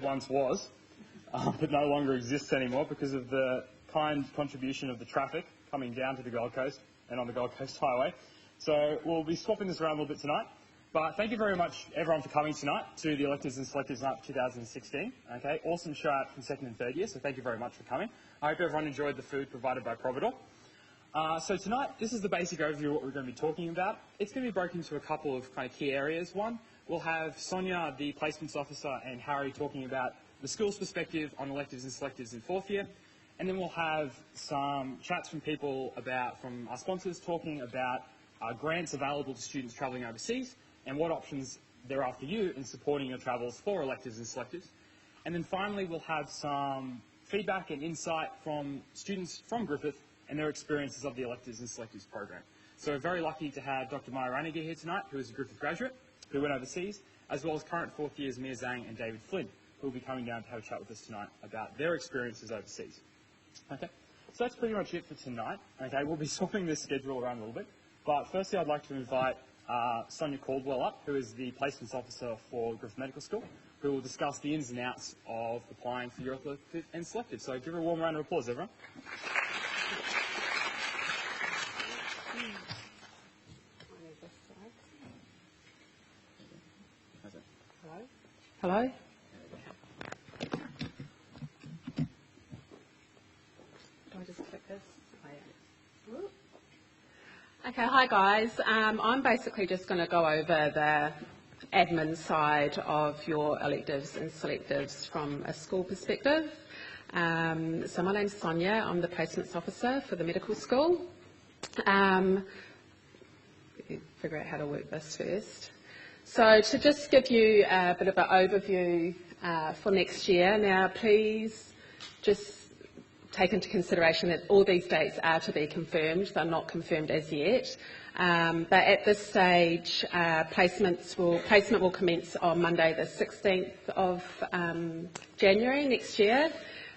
once was, but no longer exists anymore because of the kind contribution of the traffic coming down to the Gold Coast and on the Gold Coast Highway. So we'll be swapping this around a little bit tonight. But thank you very much, everyone, for coming tonight to the Electives and Selectives Night 2016. Okay, awesome show out from second and third year, so thank you very much for coming. I hope everyone enjoyed the food provided by Providor. So tonight, this is the basic overview of what we're going to be talking about. It's going to be broken into a couple of kind of key areas. One, we'll have Sonia, the placements officer, and Harry talking about the school's perspective on electives and selectives in fourth year. And then we'll have some chats from people from our sponsors talking about grants available to students travelling overseas and what options there are for you in supporting your travels for electives and selectives. And then finally, we'll have some feedback and insight from students from Griffith and their experiences of the electives and selectives program. So we're very lucky to have Dr. Maya Reiniger here tonight, who is a Griffith graduate, who went overseas, as well as current fourth years Mia Zhang and David Flynn, who will be coming down to have a chat with us tonight about their experiences overseas. Okay, so that's pretty much it for tonight. Okay, we'll be swapping this schedule around a little bit, but firstly I'd like to invite Sonia Caldwell up, who is the placements officer for Griffith Medical School, who will discuss the ins and outs of applying for your elective and selective. So give her a warm round of applause, everyone. Hello? Do I just click this? Oh, yeah. Okay, hi guys. I'm basically just going to go over the admin side of your electives and selectives from a school perspective. So my name's Sonia. I'm the placements officer for the medical school. Figure out how to work this first. So to just give you a bit of an overview for next year, now please just take into consideration that all these dates are to be confirmed. They're not confirmed as yet. But at this stage, placement will commence on Monday the 16th of January next year.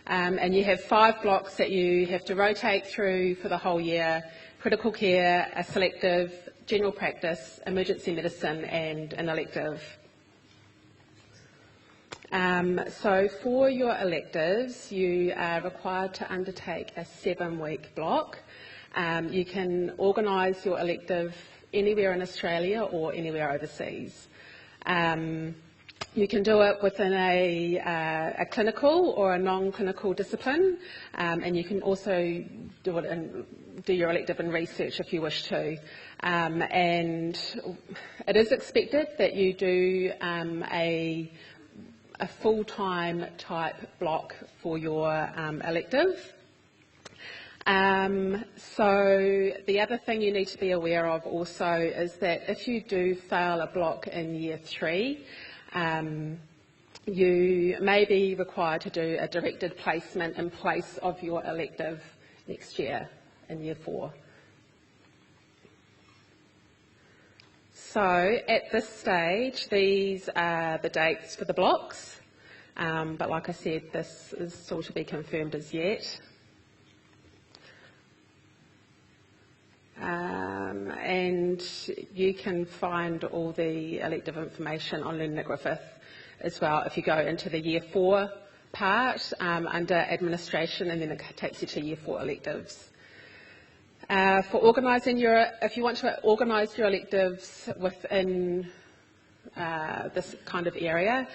And you have 5 blocks that you have to rotate through for the whole year: critical care, a selective, general practice, emergency medicine and an elective. So for your electives, you are required to undertake a 7-week block. You can organise your elective anywhere in Australia or anywhere overseas. You can do it within a clinical or a non-clinical discipline, and you can also do your elective in research if you wish to. And it is expected that you do a full-time type block for your elective. So the other thing you need to be aware of also is that if you do fail a block in year 3, you may be required to do a directed placement in place of your elective next year in year 4. So at this stage, these are the dates for the blocks, but like I said, this is still to be confirmed as yet. And you can find all the elective information on Learning at Griffith as well if you go into the year 4 part under administration, and then it takes you to year 4 electives. For organising if you want to organise your electives within this kind of area,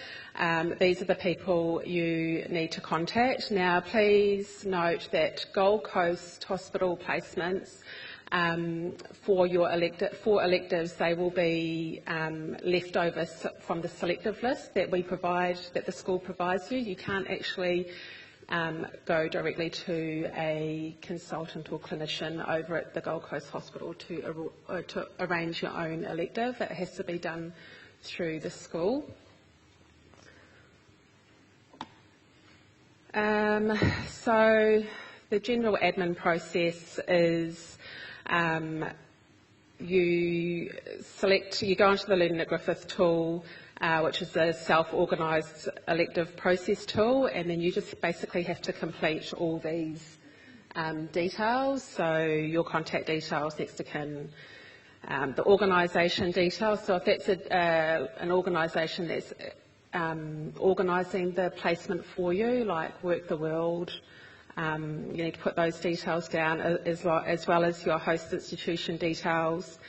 these are the people you need to contact. Now please note that Gold Coast Hospital placements for electives, they will be leftovers from the selective list that the school provides you. You can't actually go directly to a consultant or clinician over at the Gold Coast Hospital to arrange your own elective. It has to be done through the school. So the general admin process is you go onto the Learning at Griffith tool, which is a self-organised elective process tool, and then you just basically have to complete all these details. So your contact details, next of kin, the organisation details. So if that's an organisation that's organising the placement for you, like Work the World. You need to put those details down as well as your host institution details,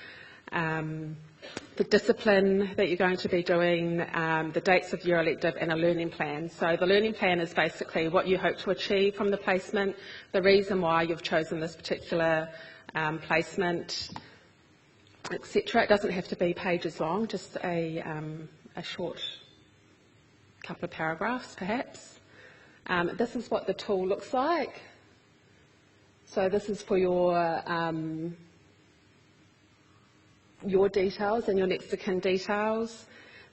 the discipline that you're going to be doing, the dates of your elective, and a learning plan. So the learning plan is basically what you hope to achieve from the placement, the reason why you've chosen this particular placement, etc. It doesn't have to be pages long, just a short couple of paragraphs perhaps. This is what the tool looks like. So this is for your details and your next of kin details.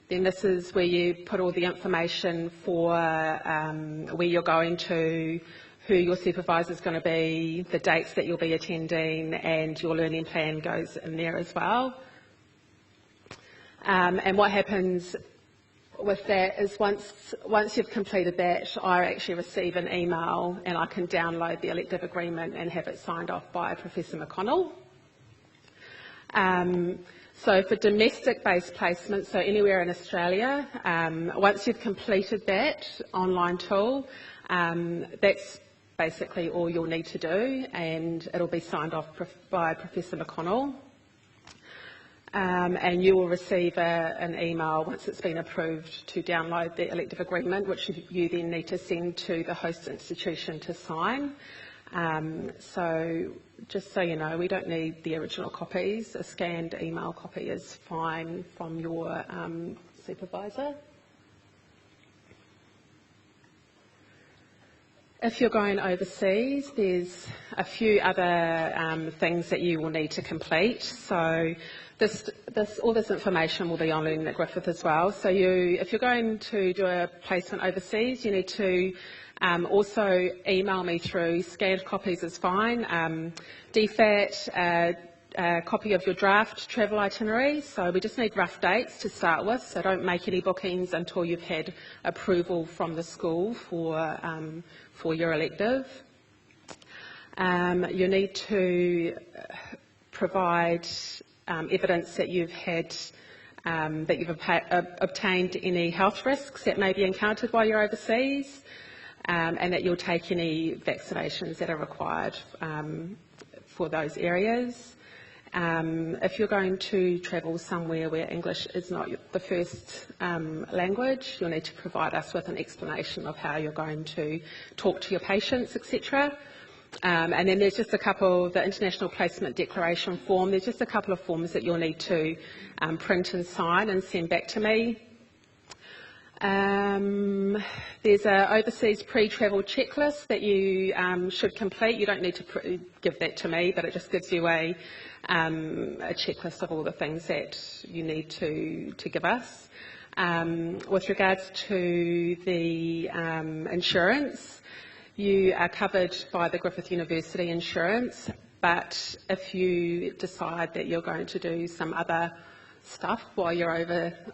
Then this is where you put all the information for where you're going to, who your supervisor is going to be, the dates that you'll be attending, and your learning plan goes in there as well. And what happens with that is once you've completed that, I actually receive an email and I can download the elective agreement and have it signed off by Professor McConnell. So for domestic-based placements, so anywhere in Australia, once you've completed that online tool, that's basically all you'll need to do, and it'll be signed off by Professor McConnell. And you will receive an email once it's been approved to download the elective agreement, which you then need to send to the host institution to sign. So just so you know, we don't need the original copies. A scanned email copy is fine from your supervisor. If you're going overseas, there's a few other things that you will need to complete. So all this information will be on Learning at Griffith as well. So if you're going to do a placement overseas, you need to also email me through. Scanned copies is fine. DFAT, a copy of your draft travel itinerary. So we just need rough dates to start with. So don't make any bookings until you've had approval from the school for your elective. You need to provide evidence that you've obtained any health risks that may be encountered while you're overseas, and that you'll take any vaccinations that are required for those areas. If you're going to travel somewhere where English is not the first language, you'll need to provide us with an explanation of how you're going to talk to your patients, etc. And then there's just a couple, the International Placement Declaration form, there's just a couple of forms that you'll need to print and sign and send back to me. There's an overseas pre-travel checklist that you should complete. You don't need to give that to me, but it just gives you a checklist of all the things that you need to give us. With regards to the insurance, you are covered by the Griffith University insurance, but if you decide that you're going to do some other stuff while you're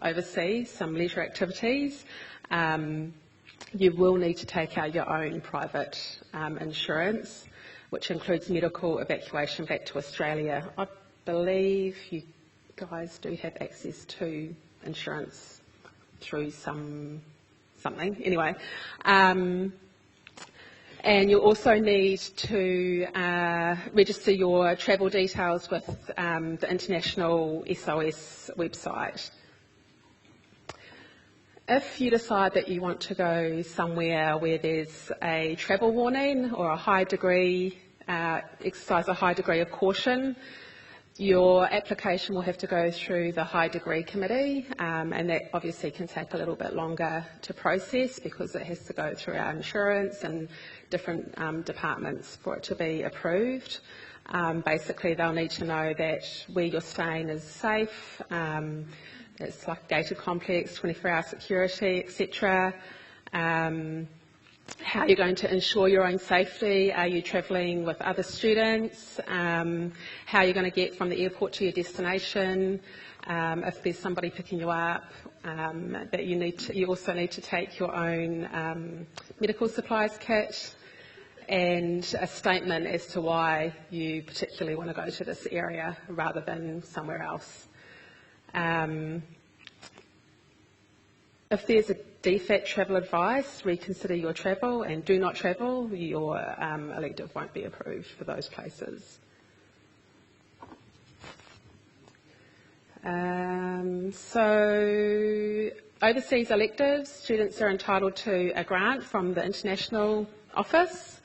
overseas, some leisure activities, you will need to take out your own private insurance, which includes medical evacuation back to Australia. I believe you guys do have access to insurance through something. Anyway, and you'll also need to register your travel details with the International SOS website. If you decide that you want to go somewhere where there's a travel warning or a high degree, exercise a high degree of caution, your application will have to go through the high degree committee, and that obviously can take a little bit longer to process because it has to go through our insurance and different departments for it to be approved. Basically, they'll need to know that where you're staying is safe, it's like gated complex, 24-hour security, etc. How you're going to ensure your own safety. Are you travelling with other students? How you're going to get from the airport to your destination. If there's somebody picking you up, that you also need to take your own medical supplies kit and a statement as to why you particularly want to go to this area rather than somewhere else. If there's a defect travel advice, reconsider your travel, and do not travel, your elective won't be approved for those places. So overseas electives, students are entitled to a grant from the International Office.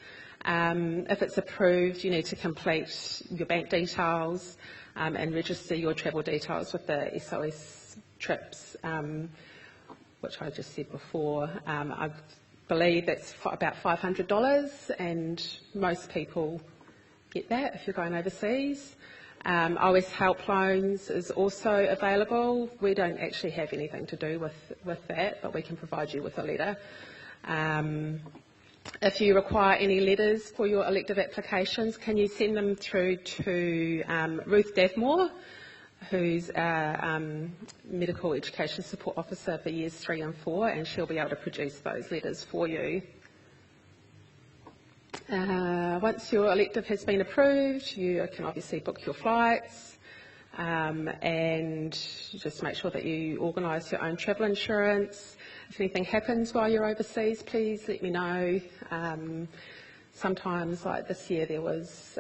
If it's approved, you need to complete your bank details and register your travel details with the SOS Trips, which I just said before. I believe that's about $500, and most people get that if you're going overseas. OS Help Loans is also available. We don't actually have anything to do with that, but we can provide you with a letter. If you require any letters for your elective applications, can you send them through to Ruth Davmore, who's our Medical Education Support Officer for Years 3 and 4, and she'll be able to produce those letters for you. Once your elective has been approved, you can obviously book your flights and just make sure that you organise your own travel insurance. If anything happens while you're overseas, please let me know. Sometimes, like this year, there was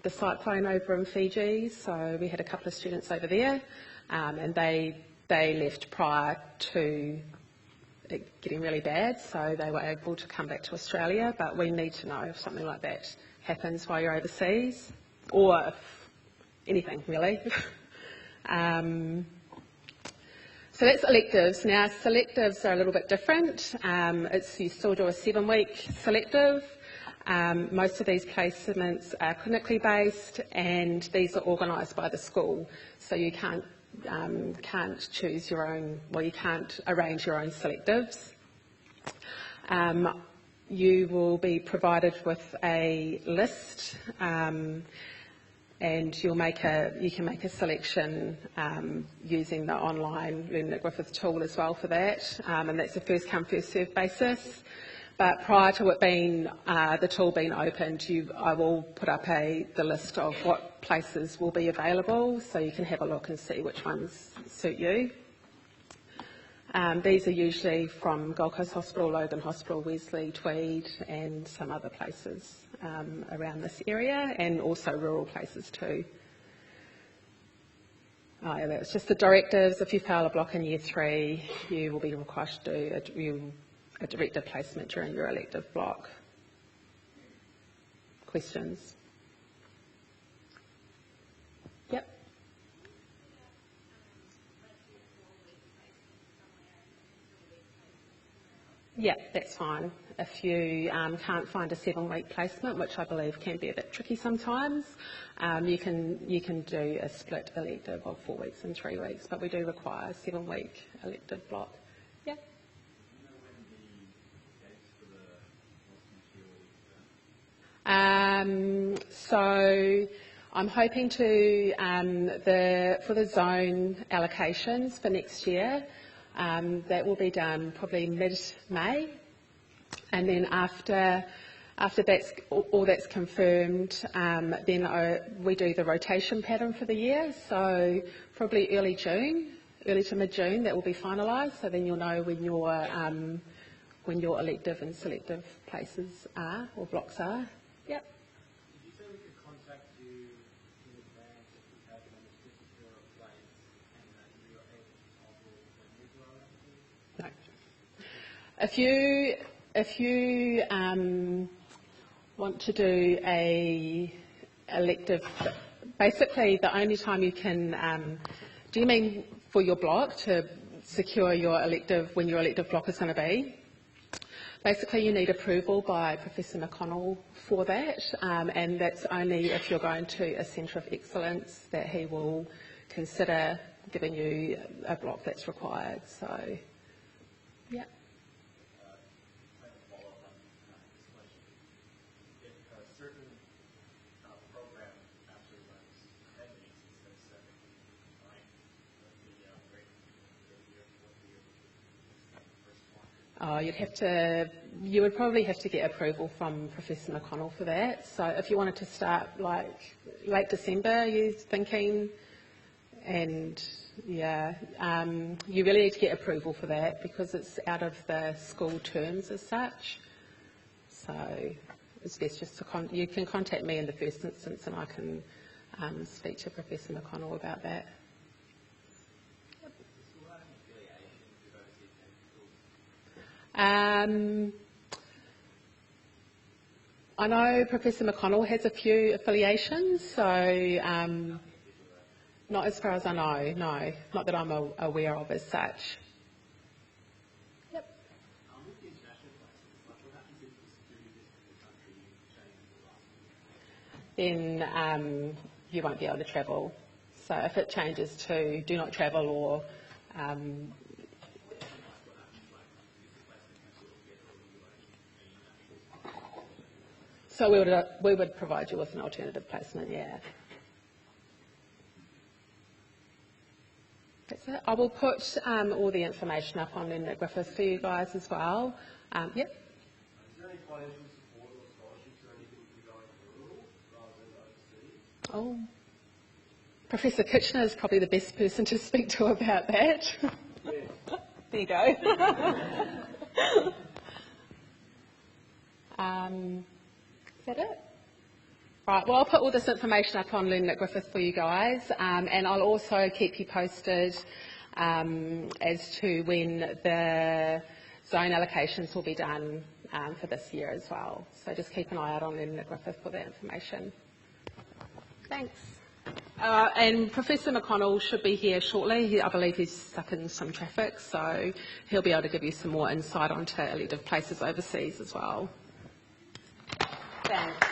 the cyclone over in Fiji, so we had a couple of students over there, and they left prior to it getting really bad, so they were able to come back to Australia, but we need to know if something like that happens while you're overseas, or if anything really. So that's electives. Now selectives are a little bit different. You still do a 7-week selective. Most of these placements are clinically based, and these are organised by the school, so you can't choose your own, well, you can't arrange your own selectives. You will be provided with a list, and you can make a selection using the online Learning at Griffith tool as well for that, and that's a first come first served basis. But prior to it being the tool being opened, I will put up the list of what places will be available, so you can have a look and see which ones suit you. These are usually from Gold Coast Hospital, Logan Hospital, Wesley, Tweed, and some other places around this area, and also rural places too. Yeah, that's just the directives. If you fail a block in Year 3, you will be required to do a directive placement during your elective block. Questions? Yep. Yeah, that's fine. If you can't find a 7-week placement, which I believe can be a bit tricky sometimes, you can do a split elective of 4 weeks and 3 weeks, but we do require a 7-week elective block. Yeah. So I'm hoping to, for the zone allocations for next year, that will be done probably mid-May, and then after all that's confirmed, then we do the rotation pattern for the year, so probably early to mid-June, that will be finalised, so then you'll know when your elective and selective places are, or blocks are. Yep. Did you say we could contact you in advance if we have an particular place and that you are able to toggle when we do our elective? No. If you want to do a elective, basically the only time you can, do you mean for your block to secure your elective, when your elective block is going to be? Basically, you need approval by Professor McConnell for that, and that's only if you're going to a centre of excellence that he will consider giving you a block that's required. So, yeah. You would probably have to get approval from Professor McConnell for that. So if you wanted to start like late December, you're thinking, and Yeah, you really need to get approval for that because it's out of the school terms as such. So it's best just to you can contact me in the first instance and I can speak to Professor McConnell about that. I know Professor McConnell has a few affiliations, so not as far as I know, no, not that I'm aware of as such. Yep. With the international placements, like what happens if the security risk of the country changes at the last minute? Then you won't be able to travel. So if it changes to do not travel or so we would provide you with an alternative placement, yeah. That's it. I will put all the information up on Lynn Griffith for you guys as well. Yep. Is there any financial support or scholarships or anything for going rural rather than overseas? Oh, Professor Kitchener is probably the best person to speak to about that. Yes. There you go. Is that it? Right, well, I'll put all this information up on Lynn Griffith for you guys, and I'll also keep you posted as to when the zone allocations will be done for this year as well. So just keep an eye out on Lynn Griffith for that information. Thanks. And Professor McConnell should be here shortly. I believe he's stuck in some traffic, so he'll be able to give you some more insight onto elective places overseas as well. Thanks.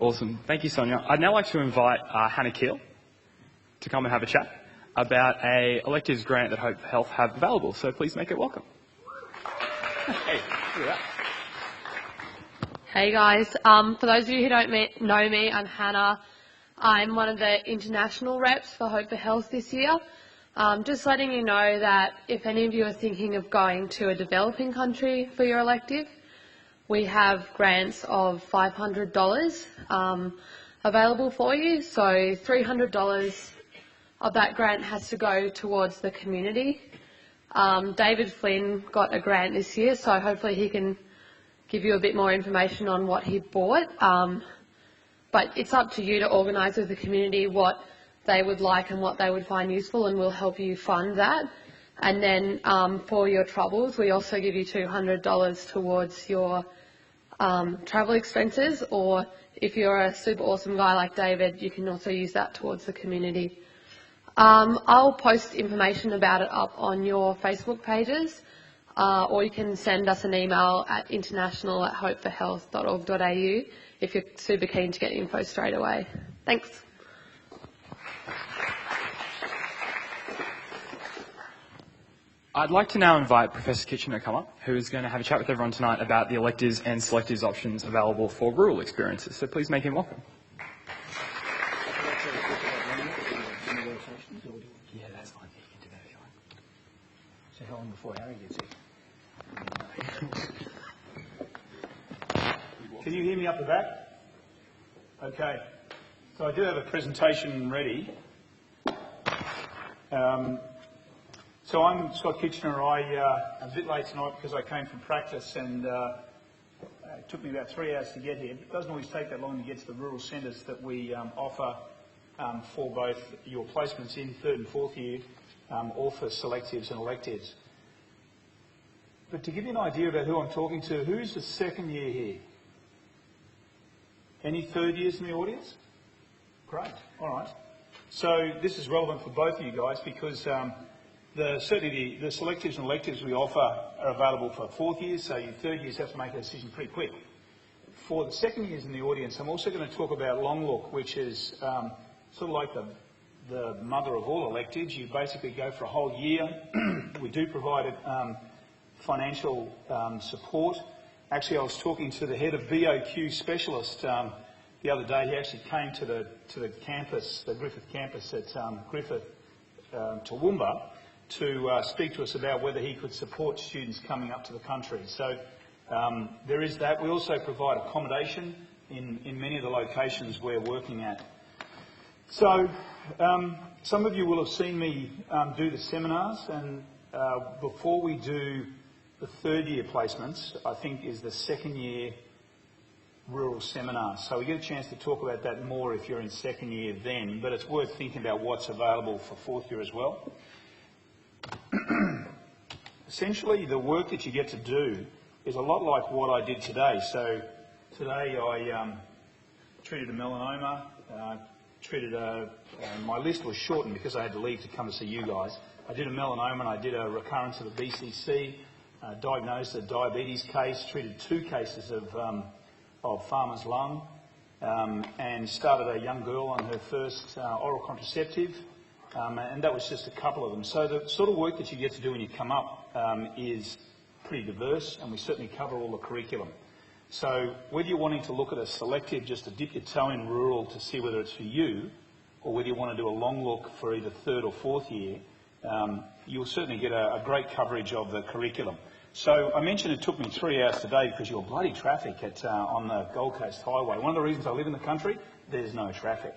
Awesome. Thank you, Sonia. I'd now like to invite Hannah Keel to come and have a chat about a electives grant that Hope Health have available. So please make it welcome. Hey, look at that. Hey guys, for those of you who don't know me, I'm Hannah. I'm one of the international reps for Hope for Health this year. Just letting you know that if any of you are thinking of going to a developing country for your elective, we have grants of $500 available for you. So $300 of that grant has to go towards the community. David Flynn got a grant this year, so hopefully he can give you a bit more information on what he bought. But it's up to you to organise with the community what they would like and what they would find useful, and we'll help you fund that. And then for your troubles, we also give you $200 towards your travel expenses, or if you're a super awesome guy like David, you can also use that towards the community. I'll post information about it up on your Facebook pages, or you can send us an email at international@hopeforhealth.org.au if you're super keen to get info straight away. Thanks. I'd like to now invite Professor Kitchener to come up, who is going to have a chat with everyone tonight about the electives and selectives options available for rural experiences. So please make him welcome. Yeah, that's fine. You can do that if you like. So how long before Harry gets here? Can you hear me up the back? Okay. So I do have a presentation ready. So I'm Scott Kitchener. I'm a bit late tonight because I came from practice and it took me about 3 hours to get here. It doesn't always take that long to get to the rural centres that we offer for both your placements in third and fourth year or for selectives and electives. But to give you an idea about who I'm talking to, who's the second year here? Any third years in the audience? Great, all right. So this is relevant for both of you guys because certainly the selectives and electives we offer are available for fourth years, so your third years have to make a decision pretty quick. For the second years in the audience, I'm also going to talk about Long Look, which is sort of like the mother of all electives. You basically go for a whole year. We do provide financial support. Actually, I was talking to the head of BOQ specialist the other day. He actually came to the campus, the Griffith campus at Griffith, Toowoomba, to speak to us about whether he could support students coming up to the country. So there is that. We also provide accommodation in many of the locations we're working at. So, some of you will have seen me do the seminars, and before we do the third year placements, I think is the second year rural seminar. So we get a chance to talk about that more if you're in second year then, but it's worth thinking about what's available for fourth year as well. Essentially, the work that you get to do is a lot like what I did today. So today I treated a melanoma, my list was shortened because I had to leave to come to see you guys. I did a melanoma and I did a recurrence of a BCC, diagnosed a diabetes case, treated 2 cases of farmer's lung, and started a young girl on her first oral contraceptive, and that was just a couple of them. So the sort of work that you get to do when you come up is pretty diverse, and we certainly cover all the curriculum. So whether you're wanting to look at a selective just to dip your toe in rural to see whether it's for you, or whether you want to do a long look for either third or fourth year, you'll certainly get a great coverage of the curriculum. So I mentioned it took me 3 hours today because you're bloody traffic on the Gold Coast Highway. One of the reasons I live in the country, there's no traffic.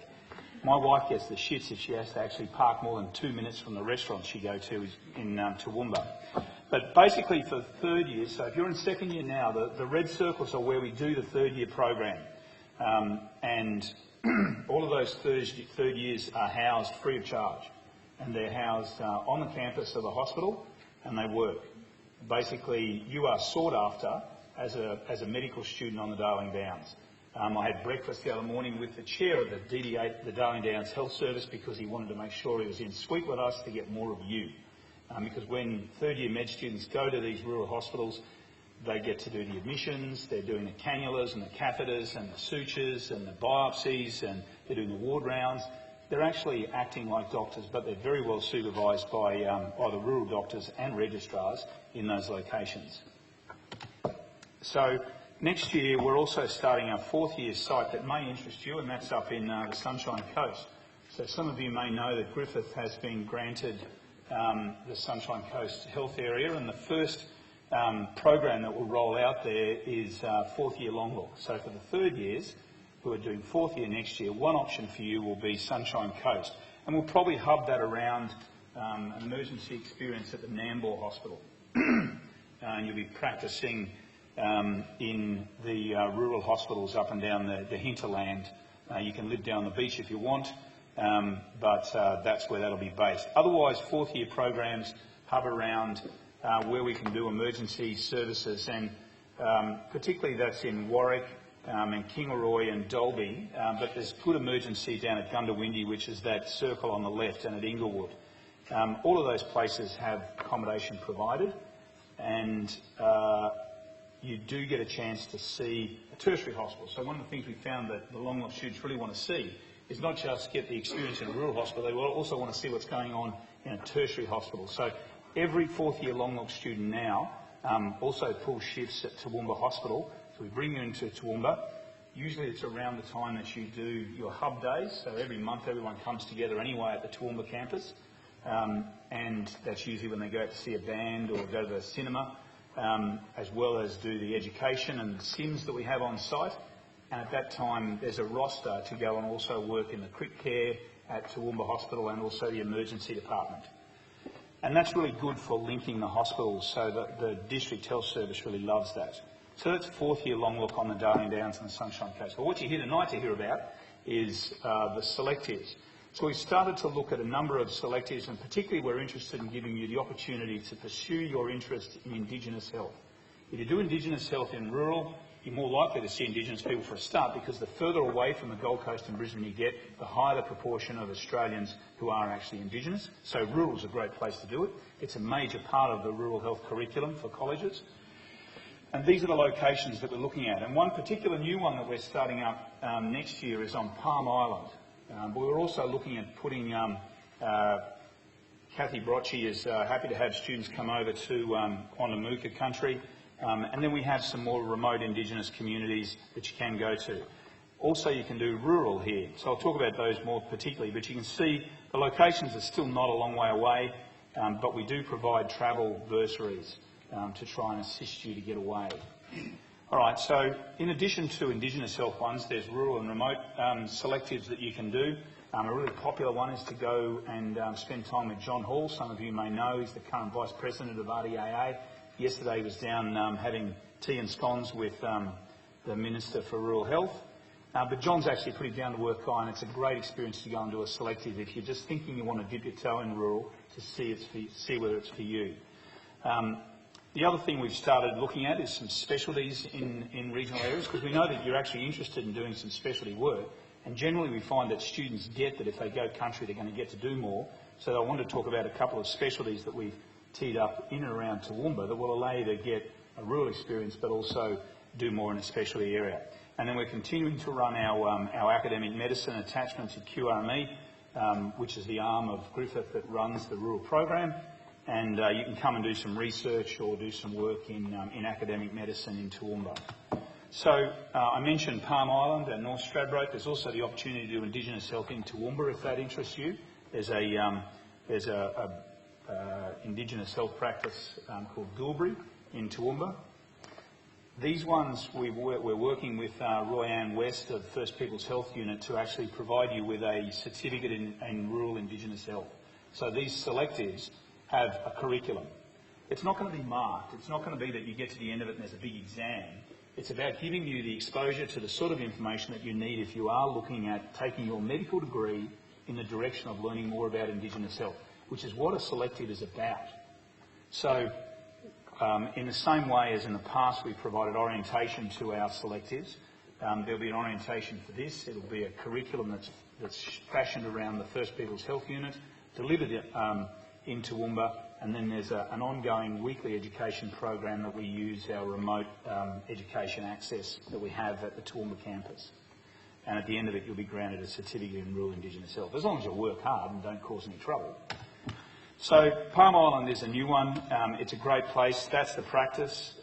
My wife gets the shits if she has to actually park more than 2 minutes from the restaurant she goes to in Toowoomba. But basically for third year, so if you're in second year now, the red circles are where we do the third year program. And all of those third years are housed free of charge. And they're housed on the campus of the hospital, and they work. Basically, you are sought after as a medical student on the Darling Downs. I had breakfast the other morning with the chair of the DD8, the Darling Downs Health Service, because he wanted to make sure he was in suite with us to get more of you. Because when third year med students go to these rural hospitals, they get to do the admissions, they're doing the cannulas and the catheters and the sutures and the biopsies, and they're doing the ward rounds. They're actually acting like doctors, but they're very well supervised by the rural doctors and registrars in those locations. So next year we're also starting our fourth year site that may interest you, and that's up in the Sunshine Coast. So some of you may know that Griffith has been granted the Sunshine Coast Health Area, and the first program that will roll out there is fourth year long look. So for the third years who are doing fourth year next year, one option for you will be Sunshine Coast, and we'll probably hub that around an emergency experience at the Nambour Hospital. And you'll be practicing in the rural hospitals up and down the hinterland. You can live down the beach if you want, but that's where that'll be based. Otherwise, fourth year programs hub around where we can do emergency services, and particularly that's in Warwick and Kingaroy and Dalby, but there's good emergency down at Gundawindi, which is that circle on the left, and at Inglewood. All of those places have accommodation provided, and you do get a chance to see a tertiary hospital. So one of the things we found that the long look students really want to see is not just get the experience in a rural hospital, they will also want to see what's going on in a tertiary hospital. So every fourth year long look student now also pulls shifts at Toowoomba Hospital. So we bring you into Toowoomba. Usually it's around the time that you do your hub days. So every month everyone comes together anyway at the Toowoomba campus. And that's usually when they go out to see a band or go to the cinema, as well as do the education and the sims that we have on site. And at that time, there's a roster to go and also work in the crit care at Toowoomba Hospital and also the emergency department. And that's really good for linking the hospitals, so that the District Health Service really loves that. So that's fourth year long look on the Darling Downs and the Sunshine Coast. But what you're here tonight to hear about is the selectives. So we've started to look at a number of selectives, and particularly we're interested in giving you the opportunity to pursue your interest in Indigenous health. If you do Indigenous health in rural, you're more likely to see Indigenous people for a start, because the further away from the Gold Coast and Brisbane you get, the higher the proportion of Australians who are actually Indigenous. So rural is a great place to do it. It's a major part of the rural health curriculum for colleges. And these are the locations that we're looking at. And one particular new one that we're starting up next year is on Palm Island. But we're also looking at putting, Kathy Brocci is happy to have students come over to Quandamooka country. And then we have some more remote Indigenous communities that you can go to. Also, you can do rural here. So I'll talk about those more particularly, but you can see the locations are still not a long way away, but we do provide travel bursaries to try and assist you to get away. All right, so in addition to Indigenous health ones, there's rural and remote selectives that you can do. A really popular one is to go and spend time with John Hall. Some of you may know he's the current Vice President of RDAA. Yesterday he was down having tea and scones with the Minister for Rural Health. But John's actually a pretty down-to-earth guy, and it's a great experience to go and do a selective if you're just thinking you want to dip your toe in rural to see whether it's for you. The other thing we've started looking at is some specialties in regional areas, because we know that you're actually interested in doing some specialty work, and generally we find that students get that if they go country they're going to get to do more. So I want to talk about a couple of specialties that we've teed up in and around Toowoomba that will allow you to get a rural experience but also do more in a specialty area. And then we're continuing to run our academic medicine attachment to QRME, which is the arm of Griffith that runs the rural program. And you can come and do some research or do some work in academic medicine in Toowoomba. So I mentioned Palm Island and North Stradbroke. There's also the opportunity to do Indigenous health in Toowoomba if that interests you. There's a Indigenous health practice called Gilbury in Toowoomba. These ones we're working with Roy Ann West of First Peoples Health Unit to actually provide you with a certificate in rural Indigenous health. So these selectives have a curriculum. It's not going to be marked. It's not going to be that you get to the end of it and there's a big exam. It's about giving you the exposure to the sort of information that you need if you are looking at taking your medical degree in the direction of learning more about Indigenous health, which is what a selective is about. So in the same way as in the past we've provided orientation to our selectives, there'll be an orientation for this. It'll be a curriculum that's fashioned around the First Peoples Health Unit, delivered in Toowoomba, and then there's an ongoing weekly education program that we use, our remote education access that we have at the Toowoomba campus. And at the end of it, you'll be granted a certificate in rural Indigenous health, as long as you work hard and don't cause any trouble. So Palm Island is a new one. It's a great place. That's the practice.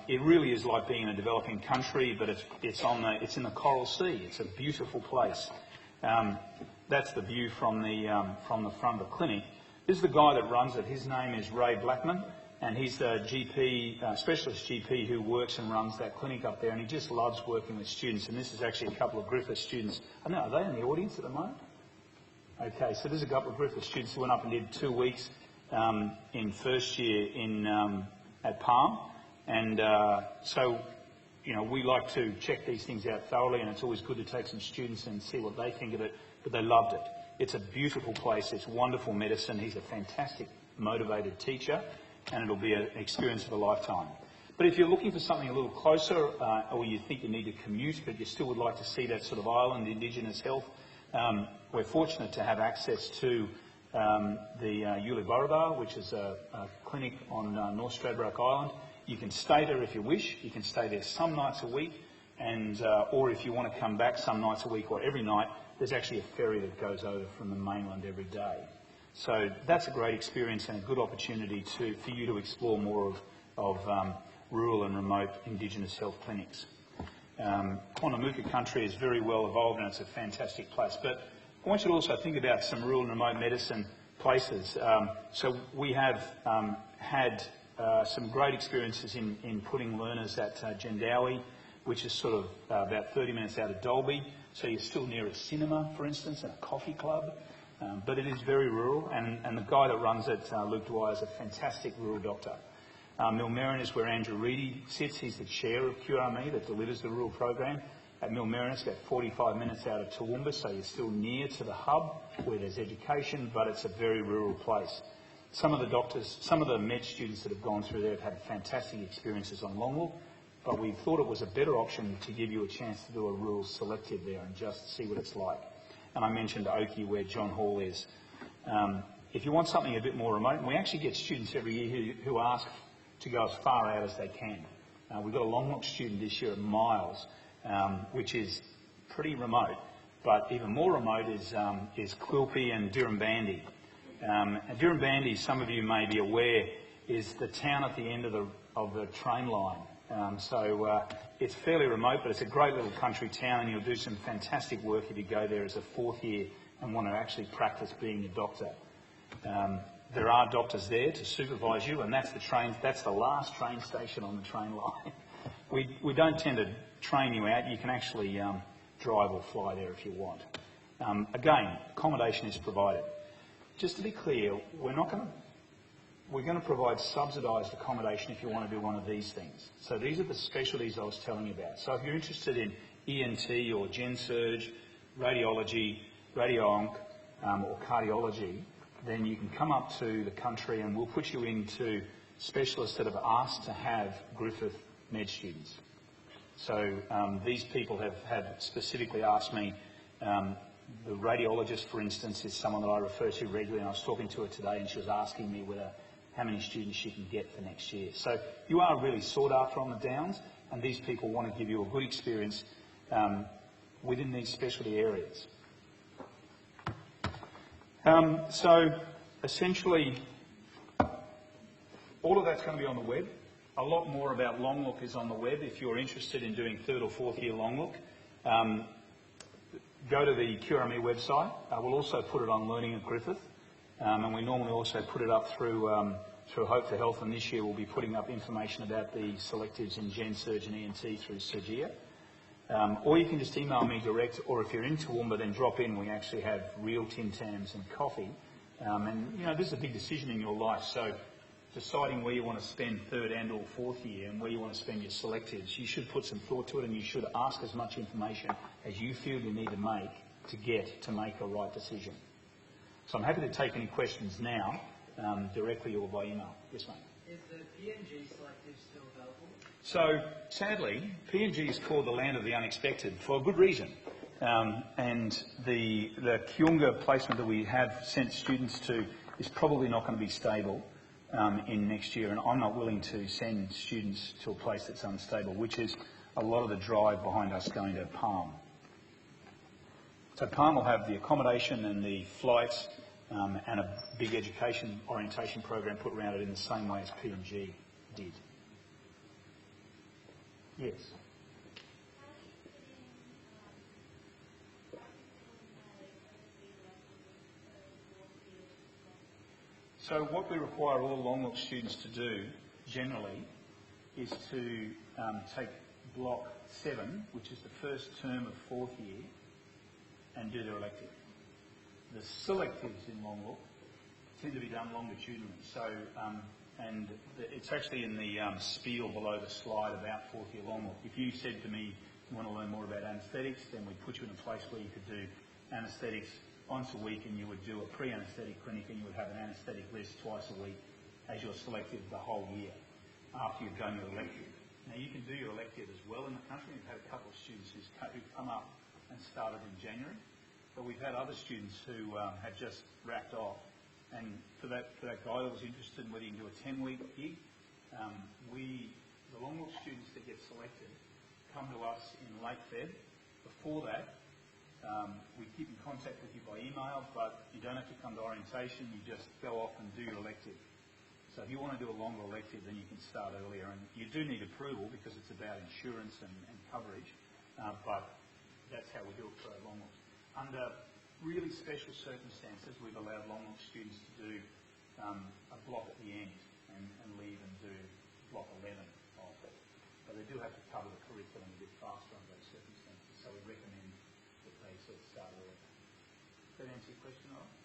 It really is like being in a developing country, but it's in the Coral Sea. It's a beautiful place. That's the view from the front of the clinic. This is the guy that runs it. His name is Ray Blackman, and he's the GP, specialist GP who works and runs that clinic up there, and he just loves working with students. And this is actually a couple of Griffith students. I know, are they in the audience at the moment? Okay, so there's a couple of Griffith students who went up and did 2 weeks in first year at Palm, and so you know we like to check these things out thoroughly, and it's always good to take some students and see what they think of it. But they loved it. It's a beautiful place. It's wonderful medicine. He's a fantastic, motivated teacher, and it'll be an experience of a lifetime. But if you're looking for something a little closer, or you think you need to commute, but you still would like to see that sort of island Indigenous health, we're fortunate to have access to the Yuliburraba, which is a clinic on North Stradbroke Island. You can stay there if you wish. You can stay there some nights a week, and or if you want to come back some nights a week or every night, there's actually a ferry that goes over from the mainland every day. So that's a great experience and a good opportunity for you to explore more of rural and remote Indigenous health clinics. Quandamooka country is very well evolved and it's a fantastic place. But I want you to also think about some rural and remote medicine places. So we have had some great experiences in putting learners at Jandowie, which is sort of about 30 minutes out of Dalby. So you're still near a cinema, for instance, and a coffee club. But it is very rural, and the guy that runs it, Luke Dwyer, is a fantastic rural doctor. Millmerran is where Andrew Reedy sits. He's the chair of QRME that delivers the rural program. At Millmerran, it's about 45 minutes out of Toowoomba, so you're still near to the hub where there's education, but it's a very rural place. Some of the med students that have gone through there have had fantastic experiences on Longwell, but we thought it was a better option to give you a chance to do a rural selective there and just see what it's like. And I mentioned Oakey, where John Hall is. If you want something a bit more remote, and we actually get students every year who ask to go as far out as they can. We've got a Longlock student this year at Miles, which is pretty remote, but even more remote is Quilpie and Dirranbandi. Dirranbandi, some of you may be aware, is the town at the end of the train line. So it's fairly remote, but it's a great little country town, and you'll do some fantastic work if you go there as a fourth year and want to actually practice being a doctor. There are doctors there to supervise you, and that's the last train station on the train line. We don't tend to train you out. You can actually drive or fly there if you want. Again, accommodation is provided. Just to be clear, we're going to provide subsidised accommodation if you want to do one of these things. So these are the specialties I was telling you about. So if you're interested in ENT or gen surge, radiology, radio-onc, or cardiology, then you can come up to the country and we'll put you into specialists that have asked to have Griffith med students. So these people have specifically asked me. The radiologist, for instance, is someone that I refer to regularly, and I was talking to her today and she was asking me how many students she can get for next year. So you are really sought after on the Downs, and these people want to give you a good experience within these specialty areas. So essentially, all of that's going to be on the web. A lot more about Long Look is on the web if you're interested in doing 3rd or 4th year Long Look. Go to the QRME website. We'll also put it on Learning at Griffith, and we normally also put it up through Hope for Health, and this year we'll be putting up information about the selectives in Gen Surg and ENT through Sergia. Or you can just email me direct, or if you're in Toowoomba, then drop in. We actually have real Tim Tams and coffee. And, you know, this is a big decision in your life, so deciding where you want to spend 3rd and or 4th year and where you want to spend your selectives, you should put some thought to it, and you should ask as much information as you feel you need to make a right decision. So I'm happy to take any questions now, directly or by email. Yes, mate. Is the PNG selective still available? So, sadly, PNG is called the land of the unexpected for a good reason. And the Kiunga placement that we have sent students to is probably not going to be stable in next year, and I'm not willing to send students to a place that's unstable, which is a lot of the drive behind us going to Palm. So Palm will have the accommodation and the flights and a big education orientation program put around it in the same way as PNG did. Yes? So what we require all Long Look students to do, generally, is to take Block 7, which is the first term of 4th year, and do their elective. The selectives in Long Look tend to be done longitudinally. So, it's actually in the spiel below the slide about 4th year Long Look. If you said to me, you want to learn more about anaesthetics, then we'd put you in a place where you could do anaesthetics once a week, and you would do a pre-anaesthetic clinic, and you would have an anaesthetic list twice a week as your selective the whole year after you've done your elective. Now, you can do your elective as well in the country. We've had a couple of students who've come up and started in January, but we've had other students who have just wrapped off. And for that guy that was interested in whether you can do a 10-week gig, the Long Look students that get selected come to us in late Feb. Before that, we keep in contact with you by email, but you don't have to come to orientation. You just go off and do your elective. So if you want to do a longer elective, then you can start earlier. And you do need approval because it's about insurance and coverage, but that's how we do it for our Long Looks. Under really special circumstances, we've allowed Long Look students to do a block at the end and leave and do block 11 off it. But they do have to cover the curriculum a bit faster under those circumstances, so we recommend that they sort of start early. Does that answer your question, all right?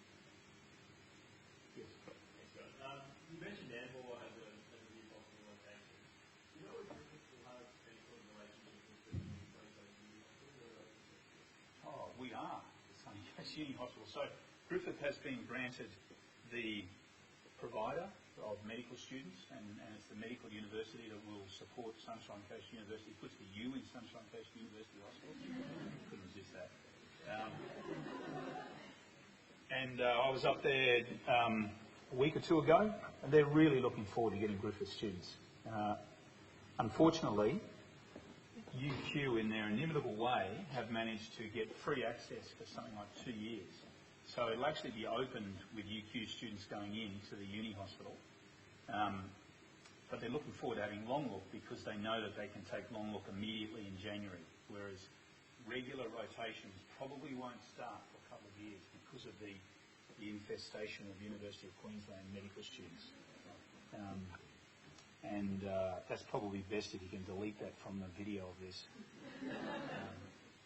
Yes. Thanks, guys. You mentioned Nambour as a new possible location. Do you know if Griffith will have any sort of relationship with the new hospital? Oh, we are the Sunny Coast Uni Hospital. So Griffith has been granted the provider of medical students, and it's the medical university that will support Sunshine Coast University. It puts the U in Sunshine Coast University Hospital. Couldn't resist that. I was up there a week or two ago, and they're really looking forward to getting Griffith students. Unfortunately, UQ, in their inimitable way, have managed to get free access for something like 2 years. So it'll actually be opened with UQ students going into the uni hospital. But they're looking forward to having Long Look because they know that they can take Long Look immediately in January, whereas regular rotations probably won't start for a couple of years because of the infestation of University of Queensland medical students. That's probably best if you can delete that from the video of this.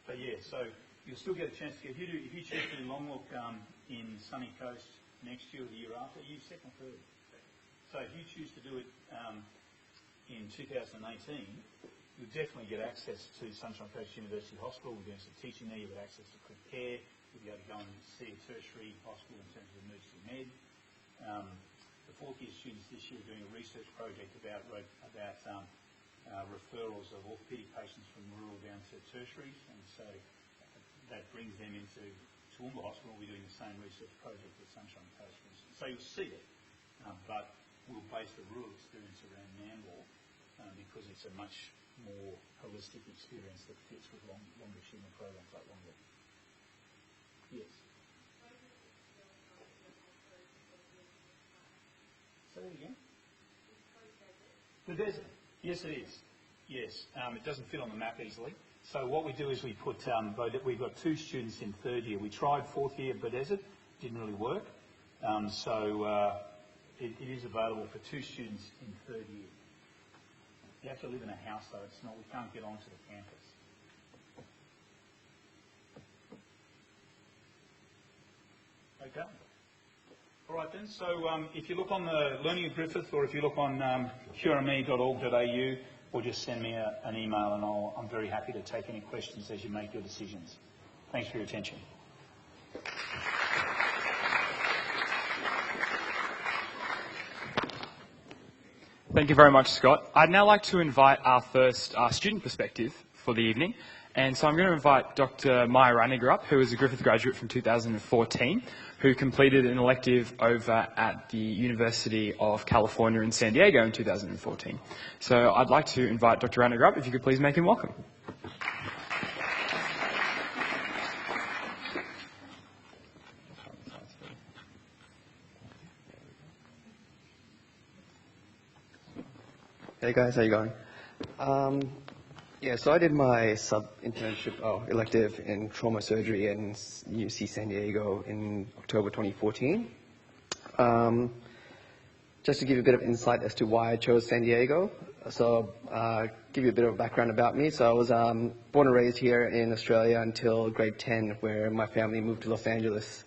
But yeah, so you'll still get a chance to get, if you choose to do Long Look in Sunny Coast next year or the year after, you second, third. So if you choose to do it in 2018, you'll definitely get access to Sunshine Coast University Hospital. We're doing some teaching there. You'll get access to quick care. You'll be able to go and see a tertiary hospital in terms of emergency med. The fourth year students this year are doing a research project about referrals of orthopaedic patients from rural down to tertiaries, and so that brings them into Toowoomba Hospital. We're doing the same research project at Sunshine Coast, for instance. So you'll see it, but we'll base the rural experience around Nambour because it's a much more holistic experience that fits with longitudinal programs like Long Look. Yes. Say that again. The desert. Yes, it is. Yes, it doesn't fit on the map easily. So what we do is we put, we've got 2 students in 3rd year. We tried 4th year at Beaudesert, didn't really work. It is available for 2 students in 3rd year. You have to live in a house though, we can't get onto the campus. Okay. All right then, so if you look on the Learning at Griffith, or if you look on qrme.org.au, or just send me an email, and I'm very happy to take any questions as you make your decisions. Thanks for your attention. Thank you very much, Scott. I'd now like to invite our first student perspective for the evening. And so I'm going to invite Dr. Maya Raniger up, who is a Griffith graduate from 2014, who completed an elective over at the University of California in San Diego in 2014. So I'd like to invite Dr. Raniger up, if you could please make him welcome. Hey guys, how you going? So I did my elective in trauma surgery in UC San Diego in October 2014. Just to give you a bit of insight as to why I chose San Diego, so give you a bit of background about me. So I was born and raised here in Australia until grade 10, where my family moved to Los Angeles,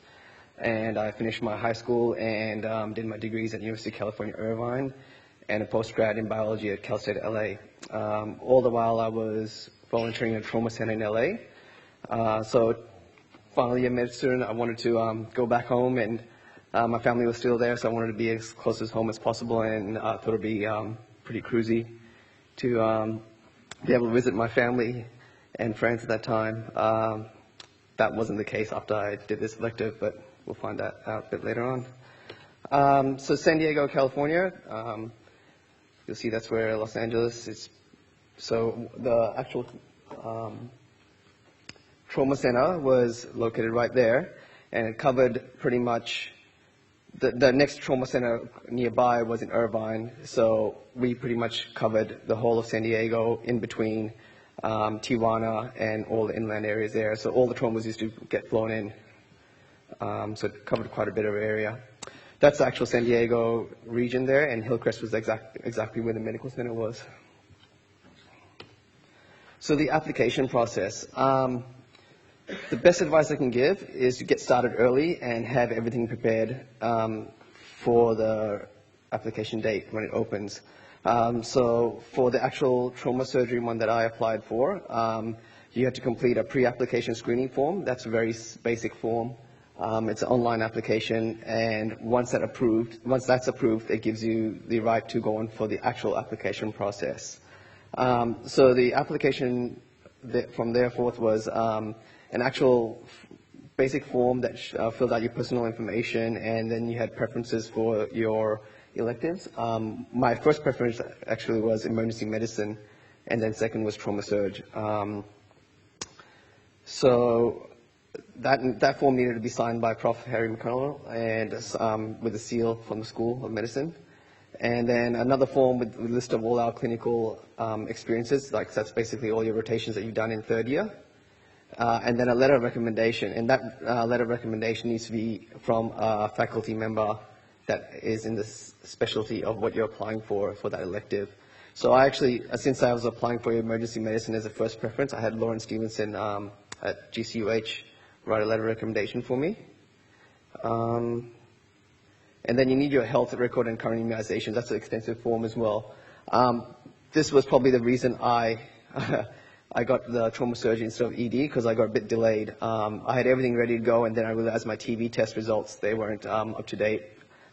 and I finished my high school and did my degrees at University of California, Irvine, and a postgrad in biology at Cal State LA. All the while I was volunteering at a trauma center in LA. So final year med student, I wanted to go back home, and my family was still there, so I wanted to be as close as home as possible, and I thought it would be pretty cruisy to be able to visit my family and friends at that time. That wasn't the case after I did this elective, but we'll find that out a bit later on. So San Diego, California. You'll see that's where Los Angeles is. So the actual trauma center was located right there, and it covered pretty much, the next trauma center nearby was in Irvine, so we pretty much covered the whole of San Diego in between Tijuana and all the inland areas there. So all the traumas used to get flown in, so it covered quite a bit of area. That's the actual San Diego region there, and Hillcrest was exactly where the medical center was. So the application process. The best advice I can give is to get started early and have everything prepared for the application date when it opens. So for the actual trauma surgery one that I applied for, you have to complete a pre-application screening form. That's a very basic form. It's an online application, and once that's approved, it gives you the right to go on for the actual application process. So the application from there forth was an actual basic form that filled out your personal information, and then you had preferences for your electives. My first preference actually was emergency medicine, and then second was trauma surge. So that form needed to be signed by Prof. Harry McConnell, and with a seal from the School of Medicine. And then another form with a list of all our clinical experiences, like that's basically all your rotations that you've done in 3rd year. And then a letter of recommendation, and that letter of recommendation needs to be from a faculty member that is in the specialty of what you're applying for that elective. So I actually, since I was applying for emergency medicine as a first preference, I had Lauren Stevenson at GCUH write a letter of recommendation for me. And then you need your health record and current immunizations. That's an extensive form as well. This was probably the reason I got the trauma surgery instead of ED, because I got a bit delayed. I had everything ready to go, and then I realized my TB test results, they weren't up to date.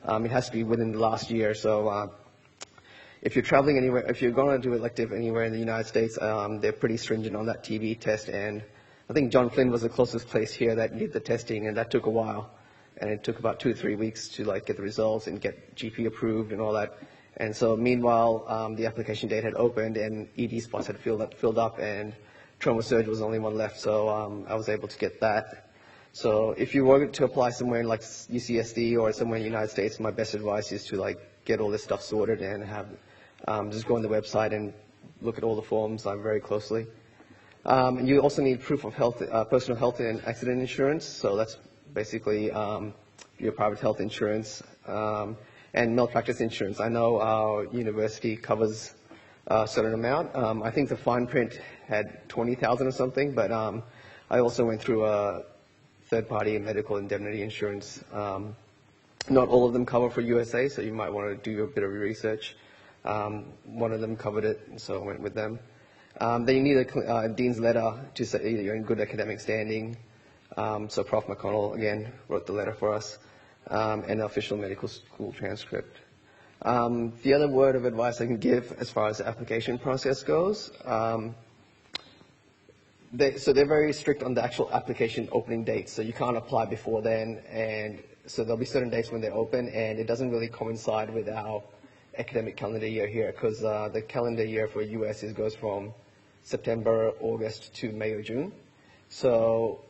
It has to be within the last year. So if you're traveling anywhere, if you're going to do elective anywhere in the United States, they're pretty stringent on that TB test. And I think John Flynn was the closest place here that did the testing, and that took a while. And it took about 2 to 3 weeks to get the results and get GP approved and all that. And so meanwhile, the application date had opened and ED spots had filled up, and trauma surgery was the only one left. So I was able to get that. So if you were to apply somewhere like UCSD or somewhere in the United States, my best advice is to get all this stuff sorted and have just go on the website and look at all the forms very closely. You also need proof of health, personal health and accident insurance. So that's basically your private health insurance and malpractice insurance. I know our university covers a certain amount. I think the fine print had 20,000 or something, but I also went through a third-party medical indemnity insurance. Not all of them cover for USA, so you might want to do a bit of research. One of them covered it, so I went with them. Then you need a dean's letter to say you're in good academic standing. So Prof. McConnell, again, wrote the letter for us, and an official medical school transcript. The other word of advice I can give as far as the application process goes, so they're very strict on the actual application opening dates, so you can't apply before then, and so there'll be certain dates when they're open, and it doesn't really coincide with our academic calendar year here, because the calendar year for US goes from September, August to May or June. So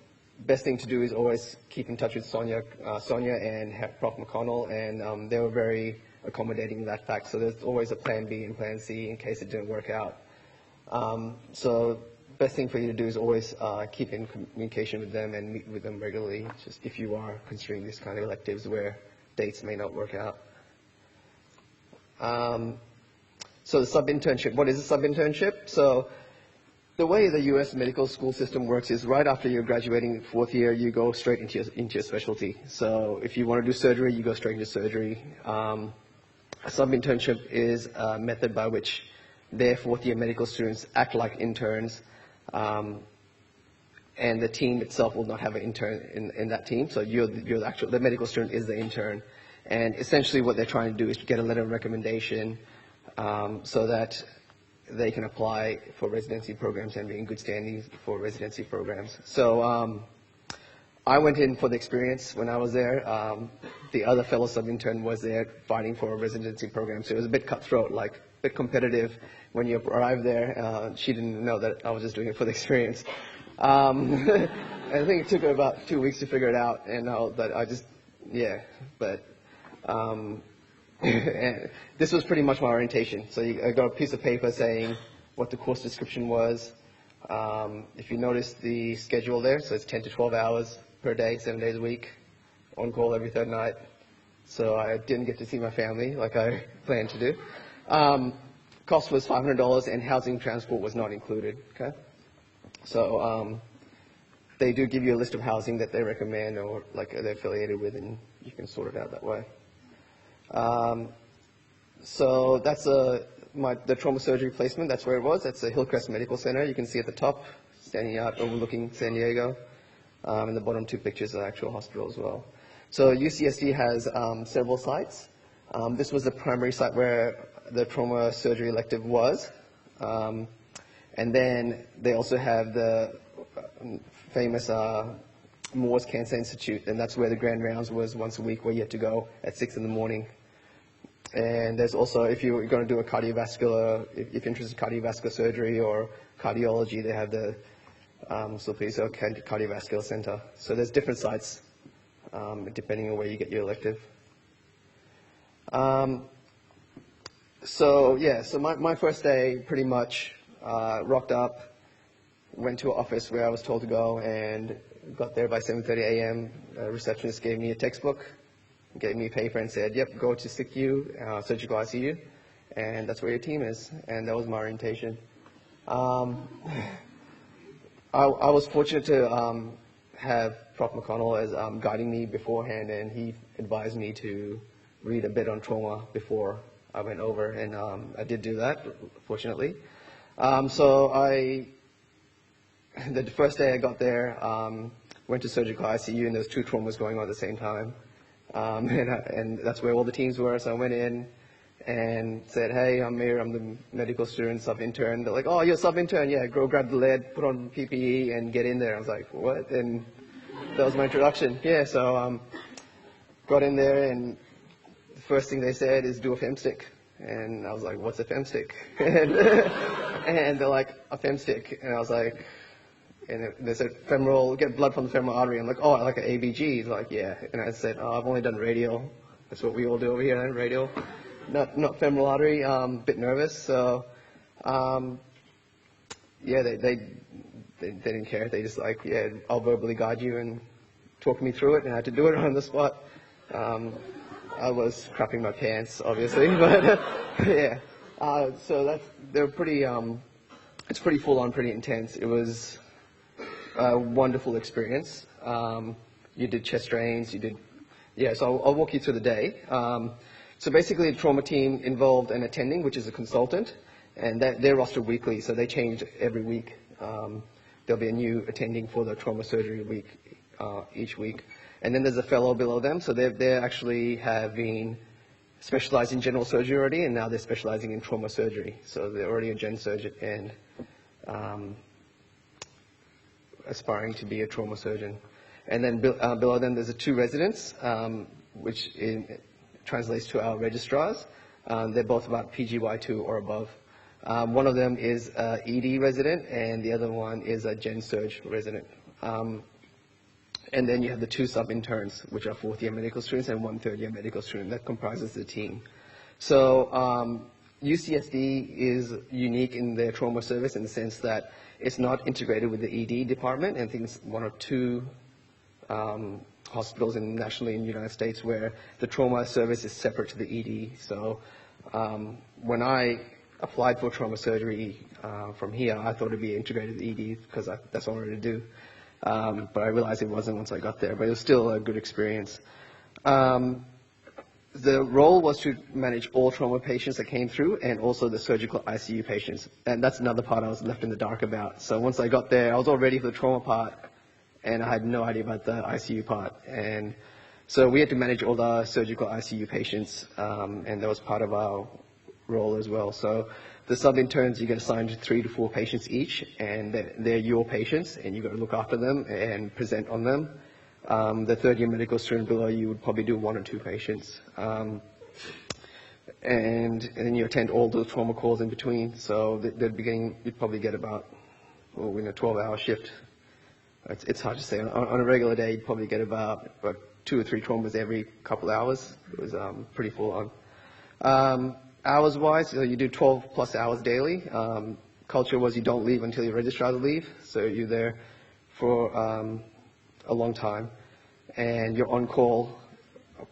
best thing to do is always keep in touch with Sonia and Prof. McConnell, and they were very accommodating in that fact. So there's always a plan B and plan C in case it didn't work out. So best thing for you to do is always keep in communication with them and meet with them regularly, just if you are considering these kind of electives where dates may not work out. So the sub-internship, what is a sub-internship? So the way the U.S. medical school system works is right after you're graduating 4th year, you go straight into your specialty. So if you want to do surgery, you go straight into surgery. A sub-internship is a method by which their 4th year medical students act like interns, and the team itself will not have an intern in that team. So the medical student is the intern. And essentially what they're trying to do is to get a letter of recommendation so that they can apply for residency programs and be in good standing for residency programs. So I went in for the experience when I was there. The other fellow sub-intern was there fighting for a residency program, so it was a bit cutthroat, a bit competitive when you arrive there. She didn't know that I was just doing it for the experience. I think it took her about 2 weeks to figure it out, and and this was pretty much my orientation. So I got a piece of paper saying what the course description was. If you notice the schedule there, so it's 10 to 12 hours per day, 7 days a week, on call every third night. So I didn't get to see my family like I planned to do. Cost was $500, and housing transport was not included. Okay, so they do give you a list of housing that they recommend or they're affiliated with, and you can sort it out that way. So that's the trauma surgery placement. That's where it was. That's the Hillcrest Medical Center. You can see at the top, standing out overlooking San Diego. And the bottom 2 pictures are the actual hospital as well. So UCSD has several sites. This was the primary site where the trauma surgery elective was. And then they also have the famous Moores Cancer Institute, and that's where the grand rounds was once a week, where you had to go at 6 in the morning. And there's also, if you're going to do a cardiovascular, if you're interested in cardiovascular surgery or cardiology, they have the Sulpizo Cardiovascular Center. So there's different sites depending on where you get your elective. So my first day pretty much rocked up, went to an office where I was told to go, and got there by 7:30 a.m. The receptionist gave me a textbook, gave me a paper, and said, "Yep, go to SICU, surgical ICU, and that's where your team is." And that was my orientation. I was fortunate to have Prof. McConnell as guiding me beforehand, and he advised me to read a bit on trauma before I went over, and I did do that, fortunately. The first day I got there, went to surgical ICU, and there was 2 traumas going on at the same time. And that's where all the teams were, so I went in and said, hey, I'm Mir, I'm the medical student, sub-intern. They're like, oh, you're a sub-intern, yeah, go grab the lead, put on PPE, and get in there. I was like, what? And that was my introduction. Yeah, so got in there, and the first thing they said is do a femstick. And I was like, what's a femstick? And they're like, a femstick. And I was like, and they said, get blood from the femoral artery. I'm like, oh, like an ABG. He's like, yeah. And I said, oh, I've only done radial. That's what we all do over here, radial. Not femoral artery. Bit nervous. So, yeah, they didn't care. They just like, yeah, I'll verbally guide you and talk me through it. And I had to do it on the spot. I was crapping my pants, obviously, but yeah. So they're pretty. It's pretty full on, pretty intense. It was a wonderful experience. You did chest drains. You did, yeah. So I'll walk you through the day. So basically, the trauma team involved an attending, which is a consultant, and they're rostered weekly, so they change every week. There'll be a new attending for the trauma surgery week each week. And then there's a fellow below them, so they actually have been specialized in general surgery already, and now they're specializing in trauma surgery. So they're already a gen surgeon and aspiring to be a trauma surgeon. And then below them, there's 2 residents, which translates to our registrars. They're both about PGY2 or above. One of them is an ED resident, and the other one is a gen surge resident. And then you have the 2 sub-interns, which are 4th-year medical students and 1 3rd-year medical student. That comprises the team. So UCSD is unique in their trauma service in the sense that it's not integrated with the ED department, and I think it's 1 or 2 hospitals nationally in the United States where the trauma service is separate to the ED. So when I applied for trauma surgery from here, I thought it'd be integrated with ED because that's all I wanted to do. But I realized it wasn't once I got there, but it was still a good experience. The role was to manage all trauma patients that came through and also the surgical ICU patients. And that's another part I was left in the dark about. So once I got there, I was all ready for the trauma part, and I had no idea about the ICU part. And so we had to manage all the surgical ICU patients, and that was part of our role as well. So the sub-interns, you get assigned 3 to 4 patients each, and they're your patients, and you've got to look after them and present on them. The 3rd-year medical student below you would probably do 1 or 2 patients. And then you attend all the trauma calls in between. So the beginning, you'd probably get about, a 12-hour shift. It's hard to say. On a regular day, you'd probably get about 2 or 3 traumas every couple hours. It was pretty full on. Hours-wise, you do 12 plus hours daily. Culture was you don't leave until your registrar leave, so you're there for a long time, and you're on call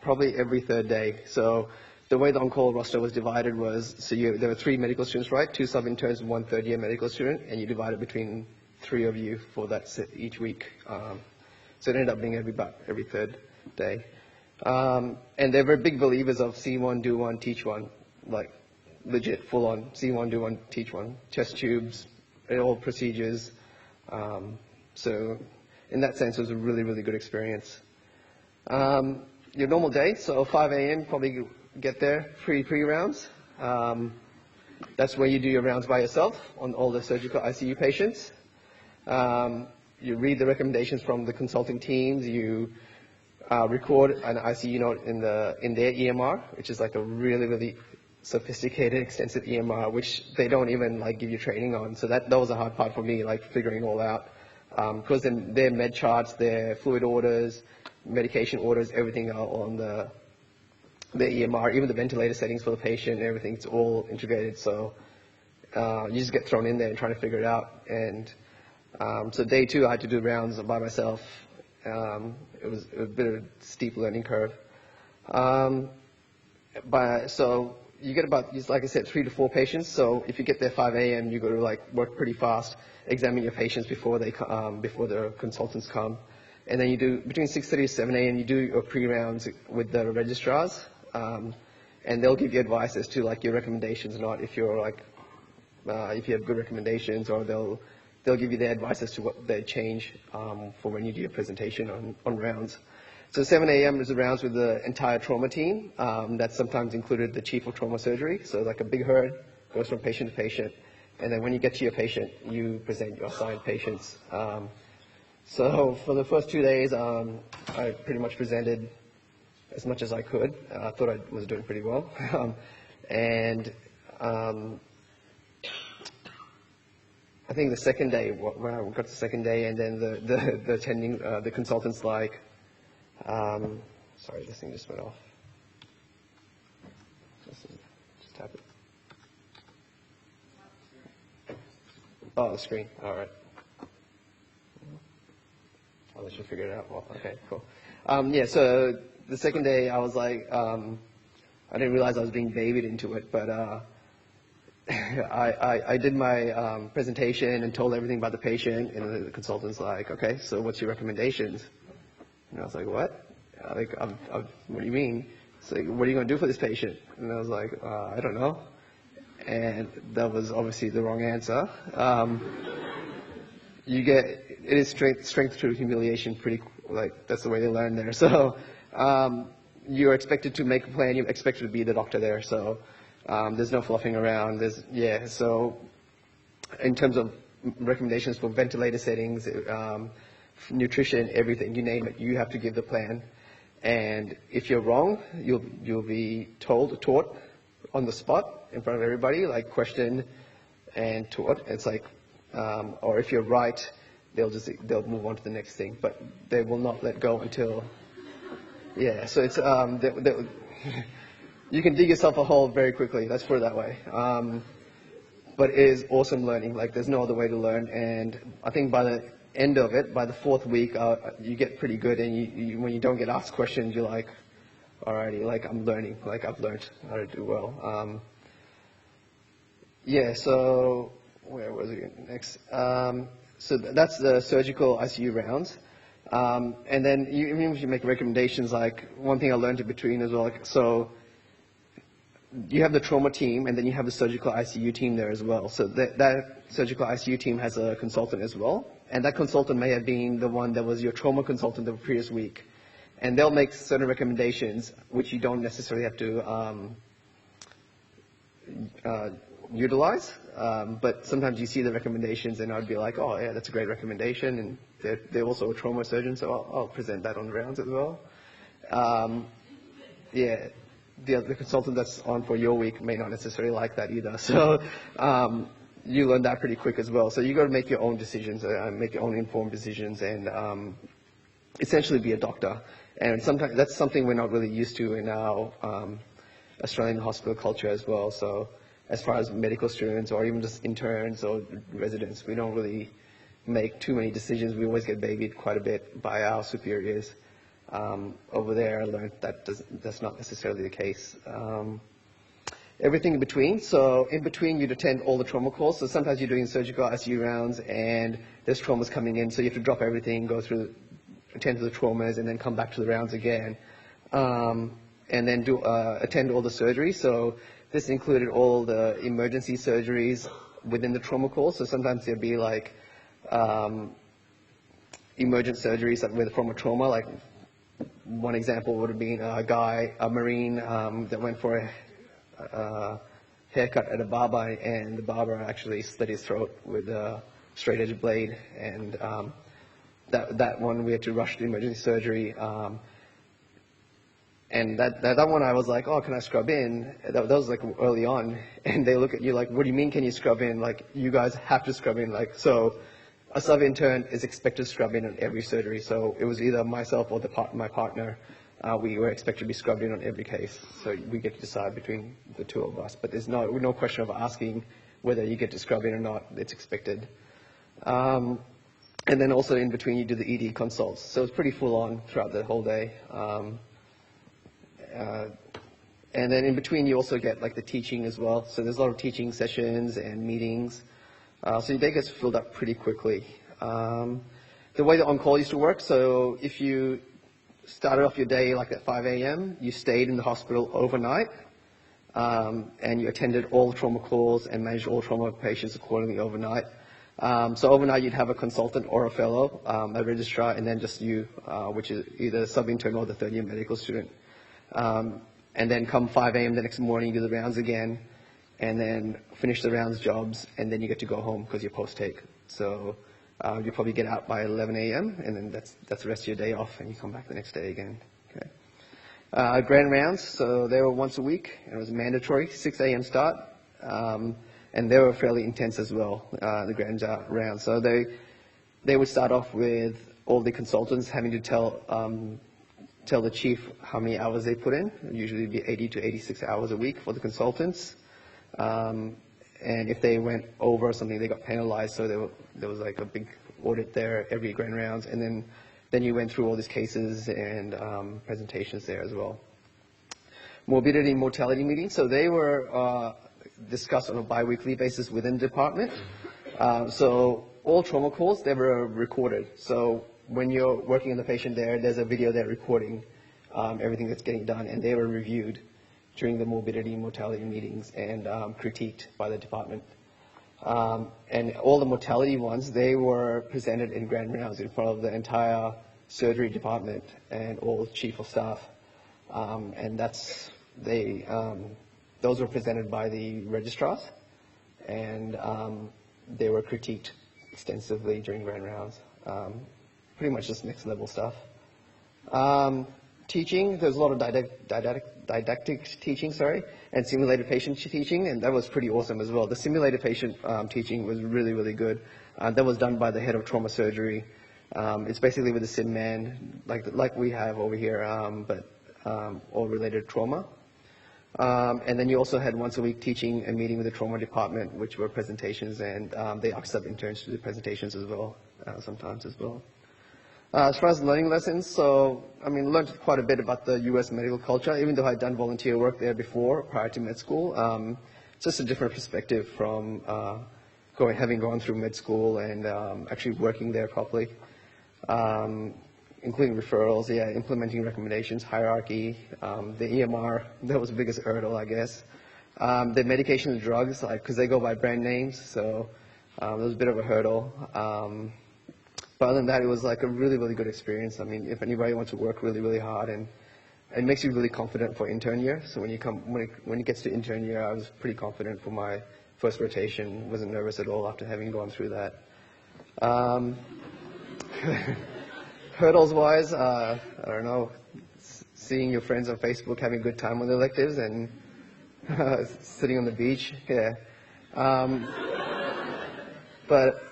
probably every 3rd day. So the way the on-call roster was divided was, there were 3 medical students, right? 2 sub-interns and 1 3rd-year medical student, and you divide it between 3 of you for that each week. So it ended up being every 3rd day. And they're very big believers of see one, do one, teach one. Like legit, full on, see one, do one, teach one. Chest tubes, all procedures. So in that sense, it was a really, really good experience. Your normal day, so 5 a.m., probably get there, pre-rounds. That's where you do your rounds by yourself on all the surgical ICU patients. You read the recommendations from the consulting teams. You record an ICU note in their EMR, which is like a really, really sophisticated, extensive EMR, which they don't even give you training on. So that was a hard part for me, figuring all out. Because their med charts, their fluid orders, medication orders, everything are on the EMR, even the ventilator settings for the patient, everything, it's all integrated. So you just get thrown in there and trying to figure it out. And so day 2, I had to do rounds by myself. It was a bit of a steep learning curve. So you get about, like I said, 3 to 4 patients. So if you get there 5 a.m., you got to like work pretty fast, examine your patients before before the consultants come, and then you do between 6:30 to 7 a.m. You do your pre-rounds with the registrars, and they'll give you advice as to like your recommendations, not if you're like if you have good recommendations, or they'll give you their advice as to what they change for when you do your presentation on rounds. So 7 a.m. is the rounds with the entire trauma team. That sometimes included the chief of trauma surgery. So like a big herd goes from patient to patient. And then when you get to your patient, you present your assigned patients. So for the first 2 days, I pretty much presented as much as I could. I thought I was doing pretty well. I think the second day, when I got to the second day, and then the attending, the consultants like, sorry, this thing just went off. Just tap it. Oh, the screen. All right. I'll let you figure it out. Well, okay, cool. Yeah, so the second day I was like, I didn't realize I was being babied into it, but I did my presentation and told everything about the patient, and the consultant's like, okay, so what's your recommendations? And I was like, what? What do you mean? It's like, what are you going to do for this patient? And I was like, I don't know. And that was obviously the wrong answer. It is strength through humiliation, that's the way they learn there. So you're expected to make a plan, you're expected to be the doctor there, so there's no fluffing around. So in terms of recommendations for ventilator settings, nutrition, everything, you name it, you have to give the plan. And if you're wrong, you'll be taught on the spot in front of everybody, like questioned and taught. It's like, or if you're right, they'll move on to the next thing, but they will not let go until, so it's, you can dig yourself a hole very quickly, let's put it that way. But it is awesome learning, like there's no other way to learn, and I think by the end of it, by the 4th week, you get pretty good, and when you don't get asked questions, you're like, alrighty, like I'm learning, like I've learned how to do well. So where was it next? So that's the surgical ICU rounds. And then even if you make recommendations, like one thing I learned in between as well, like, so you have the trauma team and then you have the surgical ICU team there as well. So that surgical ICU team has a consultant as well. And that consultant may have been the one that was your trauma consultant the previous week. And they'll make certain recommendations which you don't necessarily have to utilize. But sometimes you see the recommendations and I'd be like, oh yeah, that's a great recommendation. And they're also a trauma surgeon, so I'll present that on the rounds as well. The consultant that's on for your week may not necessarily like that either. So you learn that pretty quick as well. So you got to make your own decisions, make your own informed decisions, and essentially be a doctor. And sometimes that's something we're not really used to in our Australian hospital culture as well. So as far as medical students or even just interns or residents, we don't really make too many decisions. We always get babied quite a bit by our superiors. Over there, I learned that that's not necessarily the case. Everything in between. So in between, you'd attend all the trauma calls. So sometimes you're doing surgical ICU rounds and there's traumas coming in. So you have to drop everything, attend to the traumas, and then come back to the rounds again. And then attend all the surgeries. So this included all the emergency surgeries within the trauma call. So sometimes there'd be like emergent surgeries from a trauma. Like one example would have been a Marine that went for a haircut at a barber, and the barber actually slit his throat with a straight edge blade, and that one we had to rush to emergency surgery. And that one I was like, oh, can I scrub in? That was like early on, and they look at you like, what do you mean can you scrub in? Like, you guys have to scrub in. Like, so a sub-intern is expected to scrub in on every surgery. So it was either myself or my partner. We were expected to be scrubbed in on every case. So we get to decide between the two of us. But there's no question of asking whether you get to scrub in or not. It's expected. And then also in between you do the ED consults. So it's pretty full on throughout the whole day. And then in between, you also get like the teaching as well. So there's a lot of teaching sessions and meetings. So your day gets filled up pretty quickly. The way the on-call used to work, so if you started off your day like at 5 a.m., you stayed in the hospital overnight, and you attended all trauma calls and managed all trauma patients accordingly overnight. So overnight, you'd have a consultant or a fellow, a registrar, and then just you, which is either sub-intern or the third-year medical student. And then come 5 a.m. the next morning, you do the rounds again, and then finish the rounds jobs, and then you get to go home because you're post-take. So you probably get out by 11 a.m., and then that's the rest of your day off, and you come back the next day again. Okay. Grand rounds, so they were once a week, and it was mandatory, 6 a.m. start, and they were fairly intense as well, the grand rounds. So they would start off with all the consultants having to tell the chief how many hours they put in. Usually it'd be 80 to 86 hours a week for the consultants. And if they went over something, they got penalized. So there was like a big audit there every grand rounds. And then you went through all these cases and presentations there as well. Morbidity and mortality meetings. So they were discussed on a bi-weekly basis within the department. So all trauma calls, they were recorded. So when you're working on the patient there's a video there recording everything that's getting done, and they were reviewed during the morbidity and mortality meetings and critiqued by the department. And all the mortality ones, they were presented in grand rounds in front of the entire surgery department and all chief of staff. And those were presented by the registrars, and they were critiqued extensively during grand rounds. Pretty much just next level stuff. Teaching, there's a lot of didactic teaching, and simulated patient teaching, and that was pretty awesome as well. The simulated patient teaching was really, really good. That was done by the head of trauma surgery. It's basically with the sim man, like we have over here, but all related to trauma. And then you also had once a week teaching and meeting with the trauma department, which were presentations, and they asked sub-interns to do presentations as well, sometimes as well. As far as learning lessons, so, learned quite a bit about the U.S. medical culture, even though I'd done volunteer work there before, prior to med school. It's just a different perspective from having gone through med school and actually working there properly, including referrals, implementing recommendations, hierarchy, the EMR, that was the biggest hurdle, I guess. The medication and drugs, because they go by brand names, so it was a bit of a hurdle. But other than that, it was like a really, really good experience. If anybody wants to work really, really hard, and it makes you really confident for intern year. So when it gets to intern year, I was pretty confident for my first rotation. Wasn't nervous at all after having gone through that. Hurdles wise, I don't know, seeing your friends on Facebook having a good time on the electives and sitting on the beach, but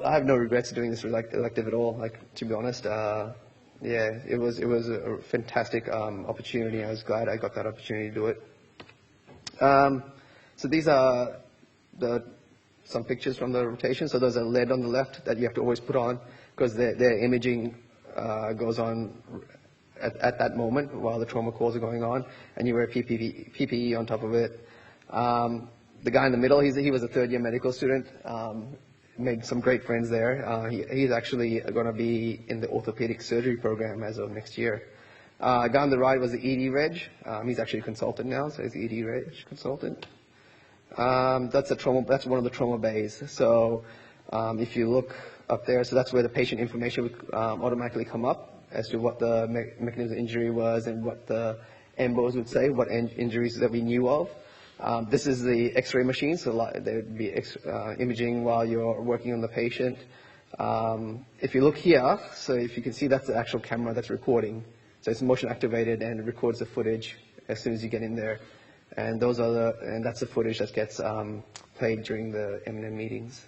I have no regrets doing this elective at all. To be honest, it was a fantastic opportunity. I was glad I got that opportunity to do it. So these are some pictures from the rotation. So there's a lead on the left that you have to always put on because their imaging goes on at that moment while the trauma calls are going on, and you wear PPE on top of it. The guy in the middle, he was a third-year medical student. Made some great friends there. He's actually going to be in the orthopedic surgery program as of next year. Guy on the right was the ED Reg. He's actually a consultant now, so he's the ED Reg consultant. That's one of the trauma bays. So if you look up there, so that's where the patient information would automatically come up as to what the mechanism of injury was and what the EMBOs would say, what injuries that we knew of. This is the X-ray machine, so there would be imaging while you're working on the patient. If you look here, so if you can see, that's the actual camera that's recording. So it's motion activated and it records the footage as soon as you get in there. And that's the footage that gets played during the M&M meetings.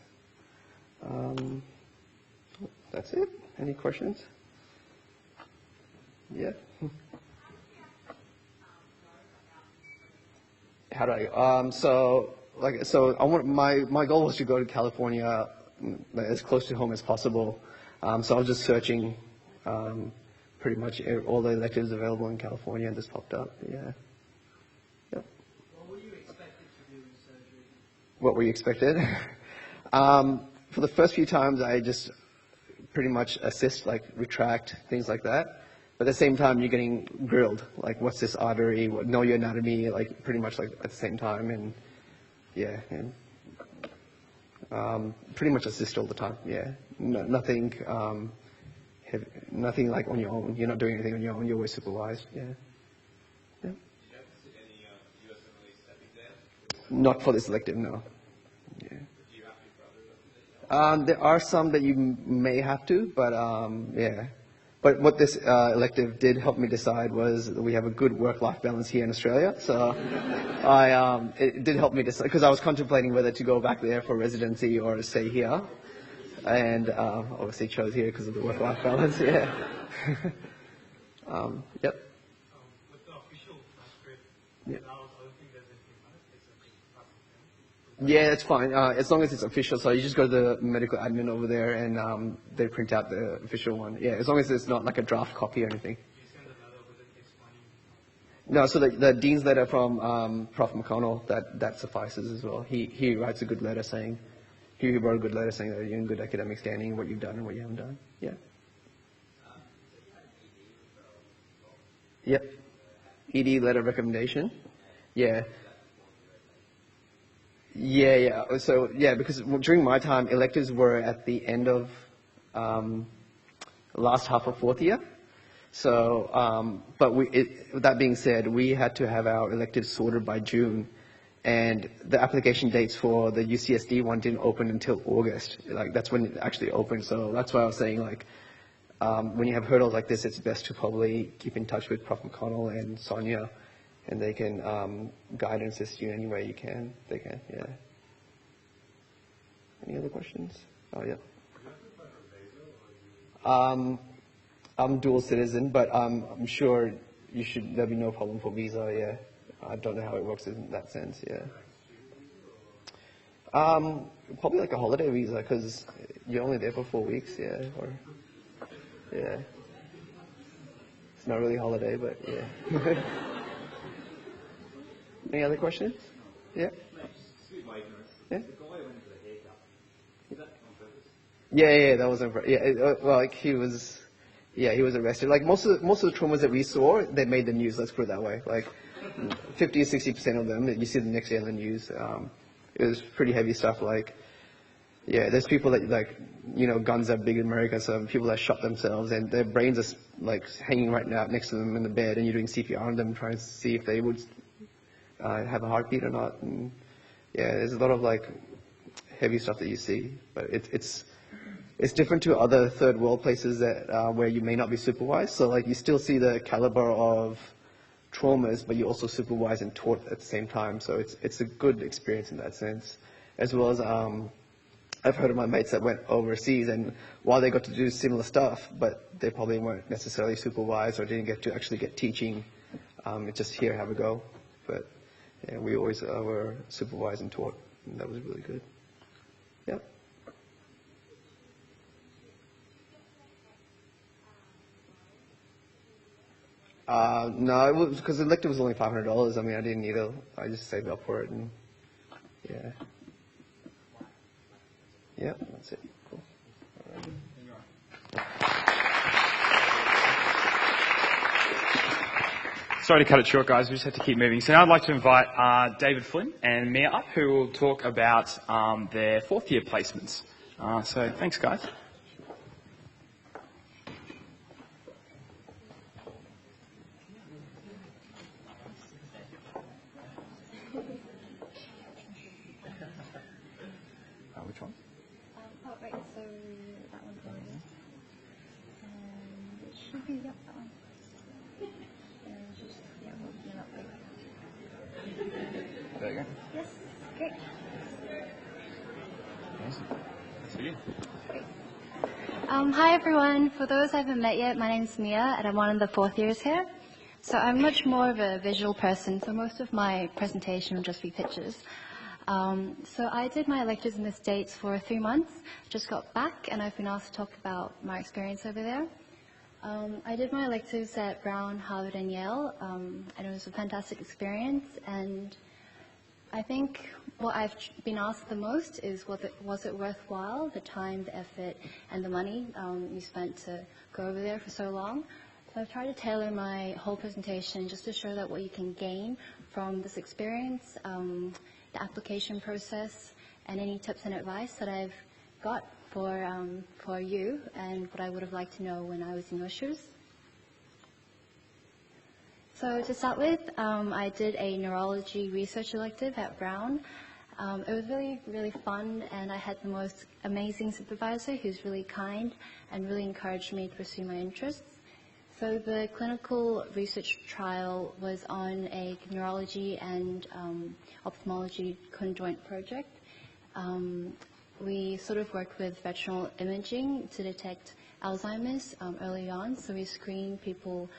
That's it. Any questions? Yeah. How do I? My goal was to go to California as close to home as possible. So I was just searching pretty much all the electives available in California, and this popped up. Yeah. what were you expected? For the first few times, I just pretty much assist, like retract, things like that. But at the same time, you're getting grilled, like what's this artery, know your anatomy, like pretty much like at the same time, and yeah, and pretty much assist all the time, yeah. Nothing, nothing like on your own. You're not doing anything on your own, you're always supervised, yeah. Yeah. Did you have to sit any USMLE step exams? Not for this elective, no. Yeah. Do you have to for other elective? There are some that you may have to, but yeah. But what this elective did help me decide was that we have a good work-life balance here in Australia. So it did help me decide, because I was contemplating whether to go back there for residency or stay here. And obviously chose here because of the work-life balance, yeah. Yep. With the official transcript, Yeah. now I don't think there's anything on it. It's a Yeah, it's fine. As long as it's official. So you just go to the medical admin over there and they print out the official one. Yeah, as long as it's not like a draft copy or anything. you send another with it takes money. No, so the dean's letter from Prof. McConnell, that suffices as well. He writes a good letter saying, he wrote a good letter saying that you're in good academic standing, what you've done and what you haven't done. Yeah. Yep. ED letter recommendation. Yeah. Yeah. So, yeah, because during my time, electives were at the end of last half of fourth year. So, but that being said, we had to have our electives sorted by June. And the application dates for the UCSD one didn't open until August. Like, that's when it actually opened. So that's why I was saying, like, when you have hurdles like this, it's best to probably keep in touch with Prof. McConnell and Sonia, and they can guide and assist you any way you can. They can, yeah. Any other questions? Oh, yeah. I'm dual citizen, but I'm sure there'll be no problem for visa, yeah. I don't know how it works in that sense, yeah. Probably like a holiday visa, because you're only there for 4 weeks, yeah. Or, yeah. It's not really a holiday, but yeah. Any other questions? Yeah. Excuse my ignorance. Yeah. The guy went for the haircut. Is that on purpose? Yeah, that was well, like he was arrested. Like most of the traumas that we saw, they made the news. Let's put it that way. Like 50 or 60% of them, you see the next day on the news. It was pretty heavy stuff. Like, yeah, there's people that like, guns are big in America. So people that shot themselves and their brains are like hanging right now next to them in the bed, and you're doing CPR on them, trying to see if they would have a heartbeat or not. And yeah, there's a lot of like heavy stuff that you see, but it's different to other third world places that where you may not be supervised. So like you still see the caliber of traumas, but you also supervise and taught at the same time. So it's a good experience in that sense, as well as I've heard of my mates that went overseas, and while they got to do similar stuff, but they probably weren't necessarily supervised or didn't get to actually get teaching. It's just here, have a go. But yeah, we always were supervised and taught, and that was really good. Yep. No, it was because the elective was only $500. I mean, I didn't need it. I just saved up for it, and yeah. Yeah, that's it. Cool. All right. Sorry to cut it short, guys. We just have to keep moving. So now I'd like to invite David Flynn and Mia up, who will talk about their fourth year placements. So thanks, guys. Which one? Oh, right, so that one's going in. And it should be, yep, that one. And just, yeah, we'll open it up later. There you go. Yes, great. Hi everyone. For those I haven't met yet, my name is Mia and I'm one of the fourth years here. So I'm much more of a visual person, so most of my presentation will just be pictures. So I did my lectures in the States for 3 months, just got back, and I've been asked to talk about my experience over there. I did my electives at Brown, Harvard, and Yale, and it was a fantastic experience, and I think what I've been asked the most is, was it worthwhile, the time, the effort, and the money you spent to go over there for so long? So I've tried to tailor my whole presentation just to show that what you can gain from this experience, the application process, and any tips and advice that I've got for you and what I would have liked to know when I was in your shoes. So to start with, I did a neurology research elective at Brown. It was really, really fun, and I had the most amazing supervisor who's really kind and really encouraged me to pursue my interests. So the clinical research trial was on a neurology and ophthalmology conjoint project. We sort of worked with retinal imaging to detect Alzheimer's early on, so we screened people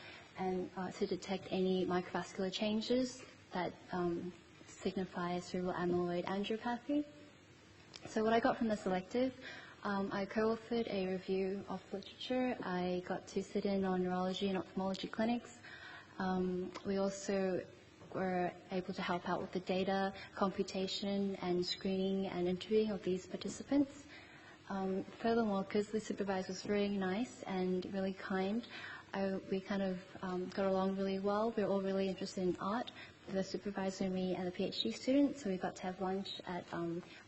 and to detect any microvascular changes that signify cerebral amyloid angiopathy. So what I got from this elective, I co-authored a review of literature. I got to sit in on neurology and ophthalmology clinics. We also were able to help out with the data, computation, and screening and interviewing of these participants. Furthermore, because the supervisor was very nice and really kind, we kind of got along really well. We were all really interested in art, the supervisor, me, and the PhD student, so we got to have lunch at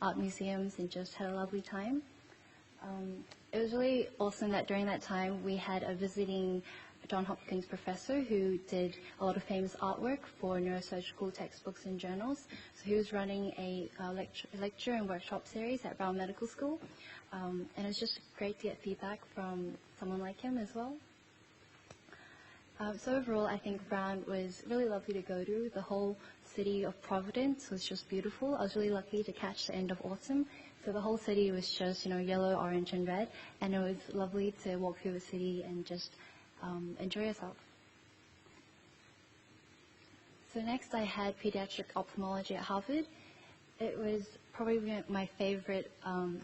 art museums and just had a lovely time. It was really awesome that during that time we had a visiting Johns Hopkins professor who did a lot of famous artwork for neurosurgical textbooks and journals. So he was running a lecture and workshop series at Brown Medical School, and it was just great to get feedback from someone like him as well. So overall, I think Brown was really lovely to go to. The whole city of Providence was just beautiful. I was really lucky to catch the end of autumn. So the whole city was just, yellow, orange, and red. And it was lovely to walk through the city and just enjoy yourself. So next I had pediatric ophthalmology at Harvard. It was probably my favorite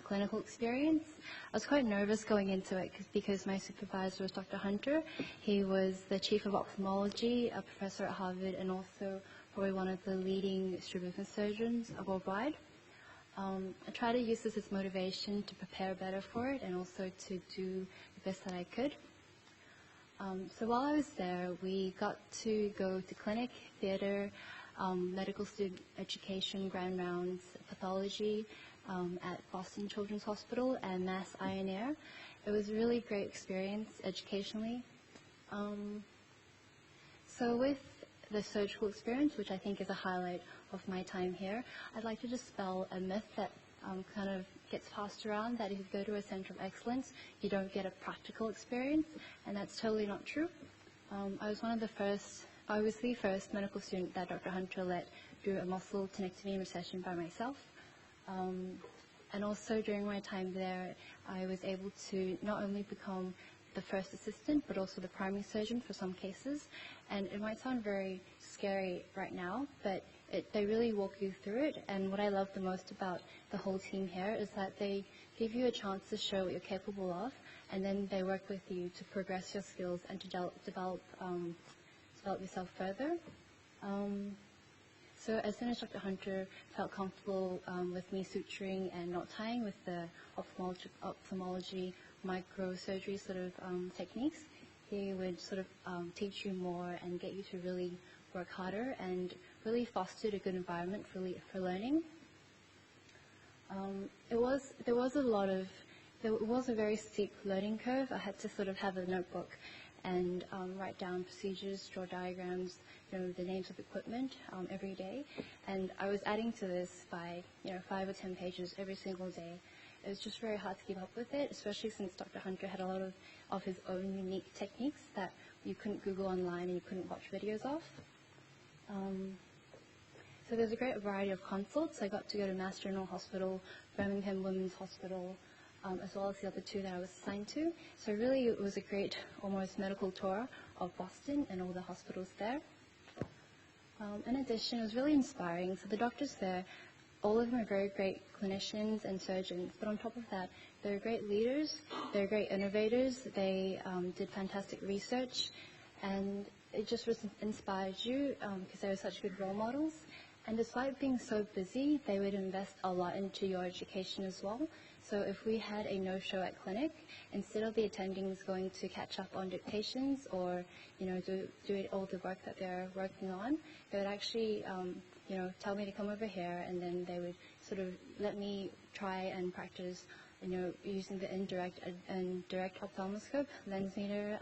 clinical experience. I was quite nervous going into it because my supervisor was Dr. Hunter. He was the chief of ophthalmology, a professor at Harvard, and also probably one of the leading movement surgeons worldwide. I tried to use this as motivation to prepare better for it and also to do the best that I could. So while I was there, we got to go to clinic, theater, medical student education, grand rounds, pathology at Boston Children's Hospital and Mass Eye and Ear. It was a really great experience educationally. So with the surgical experience, which I think is a highlight of my time here, I'd like to dispel a myth that kind of gets passed around, that if you go to a center of excellence, you don't get a practical experience, and that's totally not true. I was one of the first, I was the first medical student that Dr. Hunter let do a muscle tenectomy and recession by myself. And also during my time there, I was able to not only become the first assistant, but also the primary surgeon for some cases. And it might sound very scary right now, but they really walk you through it. And what I love the most about the whole team here is that they give you a chance to show what you're capable of, and then they work with you to progress your skills and to develop yourself further. So as soon as Dr. Hunter felt comfortable with me suturing and knot tying with the ophthalmology microsurgery sort of techniques, he would sort of teach you more and get you to really work harder and really fostered a good environment for learning. There was a very steep learning curve. I had to sort of have a notebook and write down procedures, draw diagrams, the names of equipment every day. And I was adding to this by 5 or 10 pages every single day. It was just very hard to keep up with it, especially since Dr. Hunter had a lot of his own unique techniques that you couldn't Google online and you couldn't watch videos of. So there's a great variety of consults. I got to go to Mass General Hospital, Birmingham Women's Hospital, as well as the other two that I was assigned to. So really it was a great, almost medical tour of Boston and all the hospitals there. In addition, it was really inspiring. So the doctors there, all of them are very great clinicians and surgeons, but on top of that, they're great leaders, they're great innovators, they did fantastic research, and it just inspired you because they were such good role models. And despite being so busy, they would invest a lot into your education as well. So if we had a no-show at clinic, instead of the attendings going to catch up on dictations or, do all the work that they're working on, they would actually, tell me to come over here, and then they would sort of let me try and practice, using the indirect and direct ophthalmoscope, lens meter,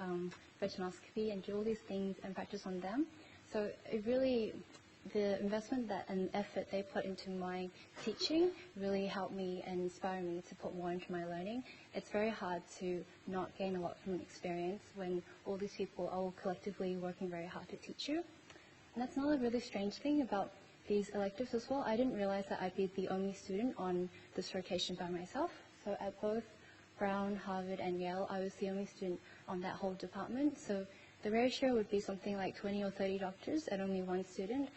retinoscopy, and do all these things and practice on them. So it really, the investment and effort they put into my teaching really helped me and inspired me to put more into my learning. It's very hard to not gain a lot from experience when all these people are all collectively working very hard to teach you. And that's another really strange thing about these electives as well. I didn't realize that I'd be the only student on this rotation by myself. So at both Brown, Harvard, and Yale, I was the only student on that whole department. So the ratio would be something like 20 or 30 doctors and only one student.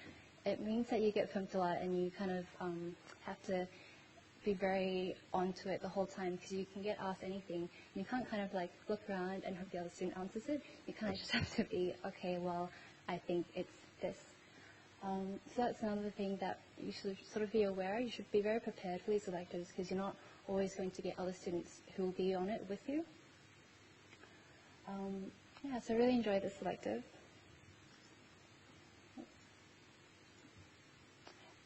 It means that you get pumped a lot, and you kind of have to be very onto it the whole time, because you can get asked anything. You can't kind of like look around and hope the other student answers it. You kind of just have to be, okay, well, I think it's this. So that's another thing that you should sort of be aware. You should be very prepared for these electives, because you're not always going to get other students who will be on it with you. So I really enjoyed this elective.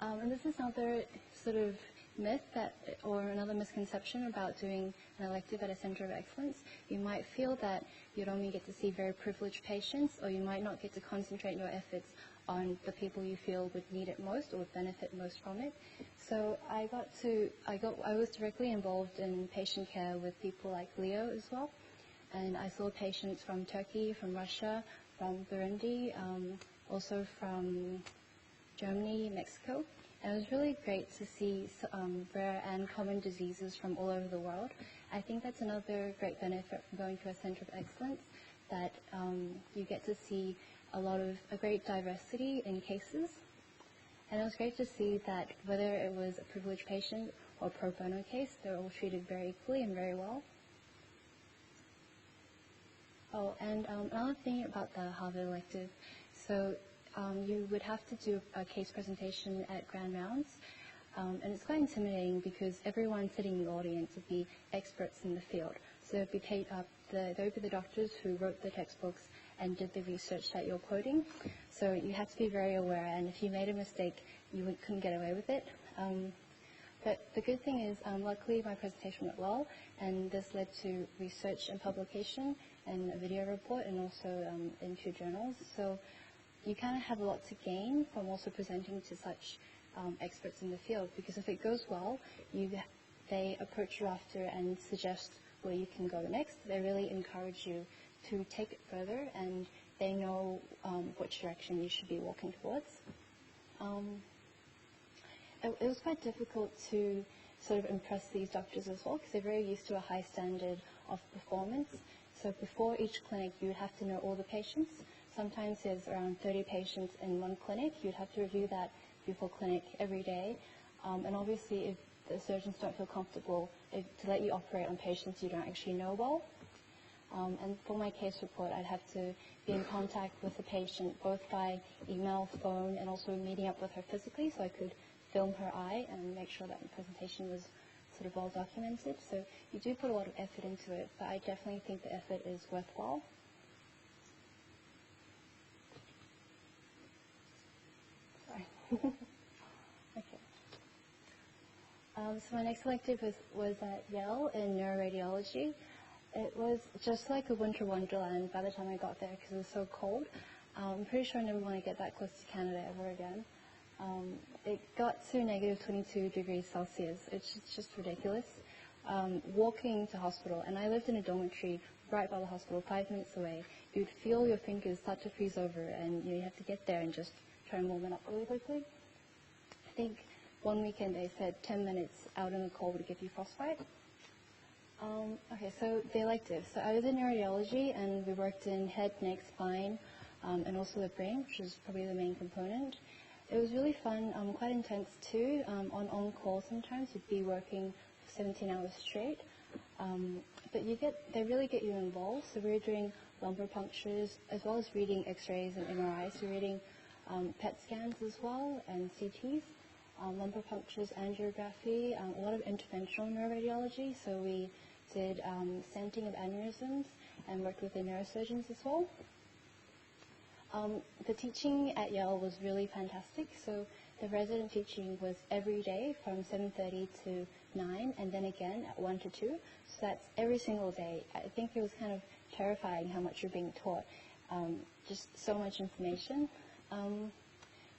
And this is another sort of myth or another misconception about doing an elective at a center of excellence. You might feel that you'd only get to see very privileged patients, or you might not get to concentrate your efforts on the people you feel would need it most or would benefit most from it. So I was directly involved in patient care with people like Leo as well. And I saw patients from Turkey, from Russia, from Burundi, also from Germany, Mexico. And it was really great to see rare and common diseases from all over the world. I think that's another great benefit from going to a center of excellence, that you get to see a great diversity in cases. And it was great to see that whether it was a privileged patient or pro bono case, they were all treated very equally and very well. Oh, and another thing about the Harvard elective, so you would have to do a case presentation at grand rounds, and it's quite intimidating because everyone sitting in the audience would be experts in the field. So they'd be paid up. They would be the doctors who wrote the textbooks and did the research that you're quoting. So you have to be very aware, and if you made a mistake, you couldn't get away with it. But the good thing is, luckily my presentation went well, and this led to research and publication and a video report, and also in 2 journals. So you kind of have a lot to gain from also presenting to such experts in the field, because if it goes well, they approach you after and suggest where you can go next. They really encourage you to take it further, and they know which direction you should be walking towards. It was quite difficult to sort of impress these doctors as well, because they're very used to a high standard of performance. So before each clinic, you would have to know all the patients. Sometimes there's around 30 patients in one clinic. You'd have to review that before clinic every day. And obviously, if the surgeons don't feel comfortable to let you operate on patients you don't actually know well. And for my case report, I'd have to be in contact with the patient both by email, phone, and also meeting up with her physically, so I could film her eye and make sure that the presentation was sort of well documented. So you do put a lot of effort into it, but I definitely think the effort is worthwhile. Sorry. Okay. So my next elective was at Yale in neuroradiology. It was just like a winter wonderland by the time I got there, because it was so cold. I'm pretty sure I never want to get that close to Canada ever again. It got to negative 22 degrees Celsius. It's just ridiculous. Walking to hospital, and I lived in a dormitory right by the hospital, 5 minutes away. You'd feel your fingers start to freeze over, and you have to get there and just try and warm it up really quickly. I think one weekend they said 10 minutes out in the cold would give you frostbite. Okay, so the electives. So I was in neuroradiology, and we worked in head, neck, spine, and also the brain, which is probably the main component. It was really fun, quite intense too. On-call sometimes you'd be working for 17 hours straight. But they really get you involved. So we were doing lumbar punctures as well as reading X-rays and MRIs. So reading PET scans as well, and CTs, lumbar punctures, angiography, a lot of interventional neuroradiology. So we did stenting of aneurysms and worked with the neurosurgeons as well. The teaching at Yale was really fantastic. So the resident teaching was every day from 7:30 to 9, and then again at 1 to 2. So that's every single day. I think it was kind of terrifying how much you're being taught. Just so much information.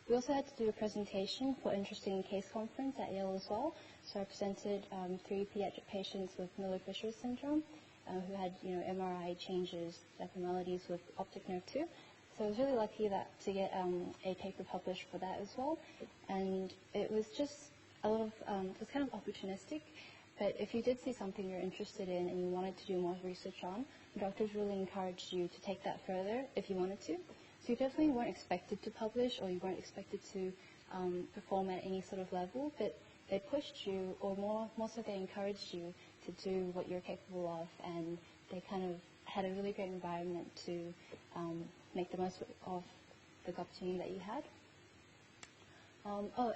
We also had to do a presentation for Interesting Case Conference at Yale as well. So I presented 3 pediatric patients with Miller-Fisher syndrome who had, MRI changes, abnormalities with optic nerve 2. So I was really lucky to get a paper published for that as well. And it was just a lot of, it was kind of opportunistic. But if you did see something you're interested in and you wanted to do more research on, doctors really encouraged you to take that further if you wanted to. So you definitely weren't expected to publish, or you weren't expected to perform at any sort of level, but they pushed you, or more so they encouraged you to do what you're capable of, and they kind of had a really great environment to make the most of the opportunity that you had.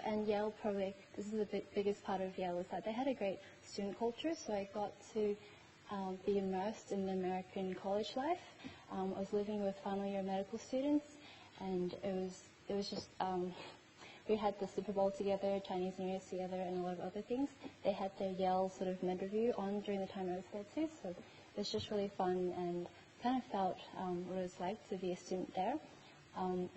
And Yale probably, this is the biggest part of Yale, is that they had a great student culture, so I got to be immersed in the American college life. I was living with final year medical students, and it was just, we had the Super Bowl together, Chinese New Year's together, and a lot of other things. They had their Yale sort of med review on during the time I was there too, so it was just really fun, and kind of felt what it was like to be a student there.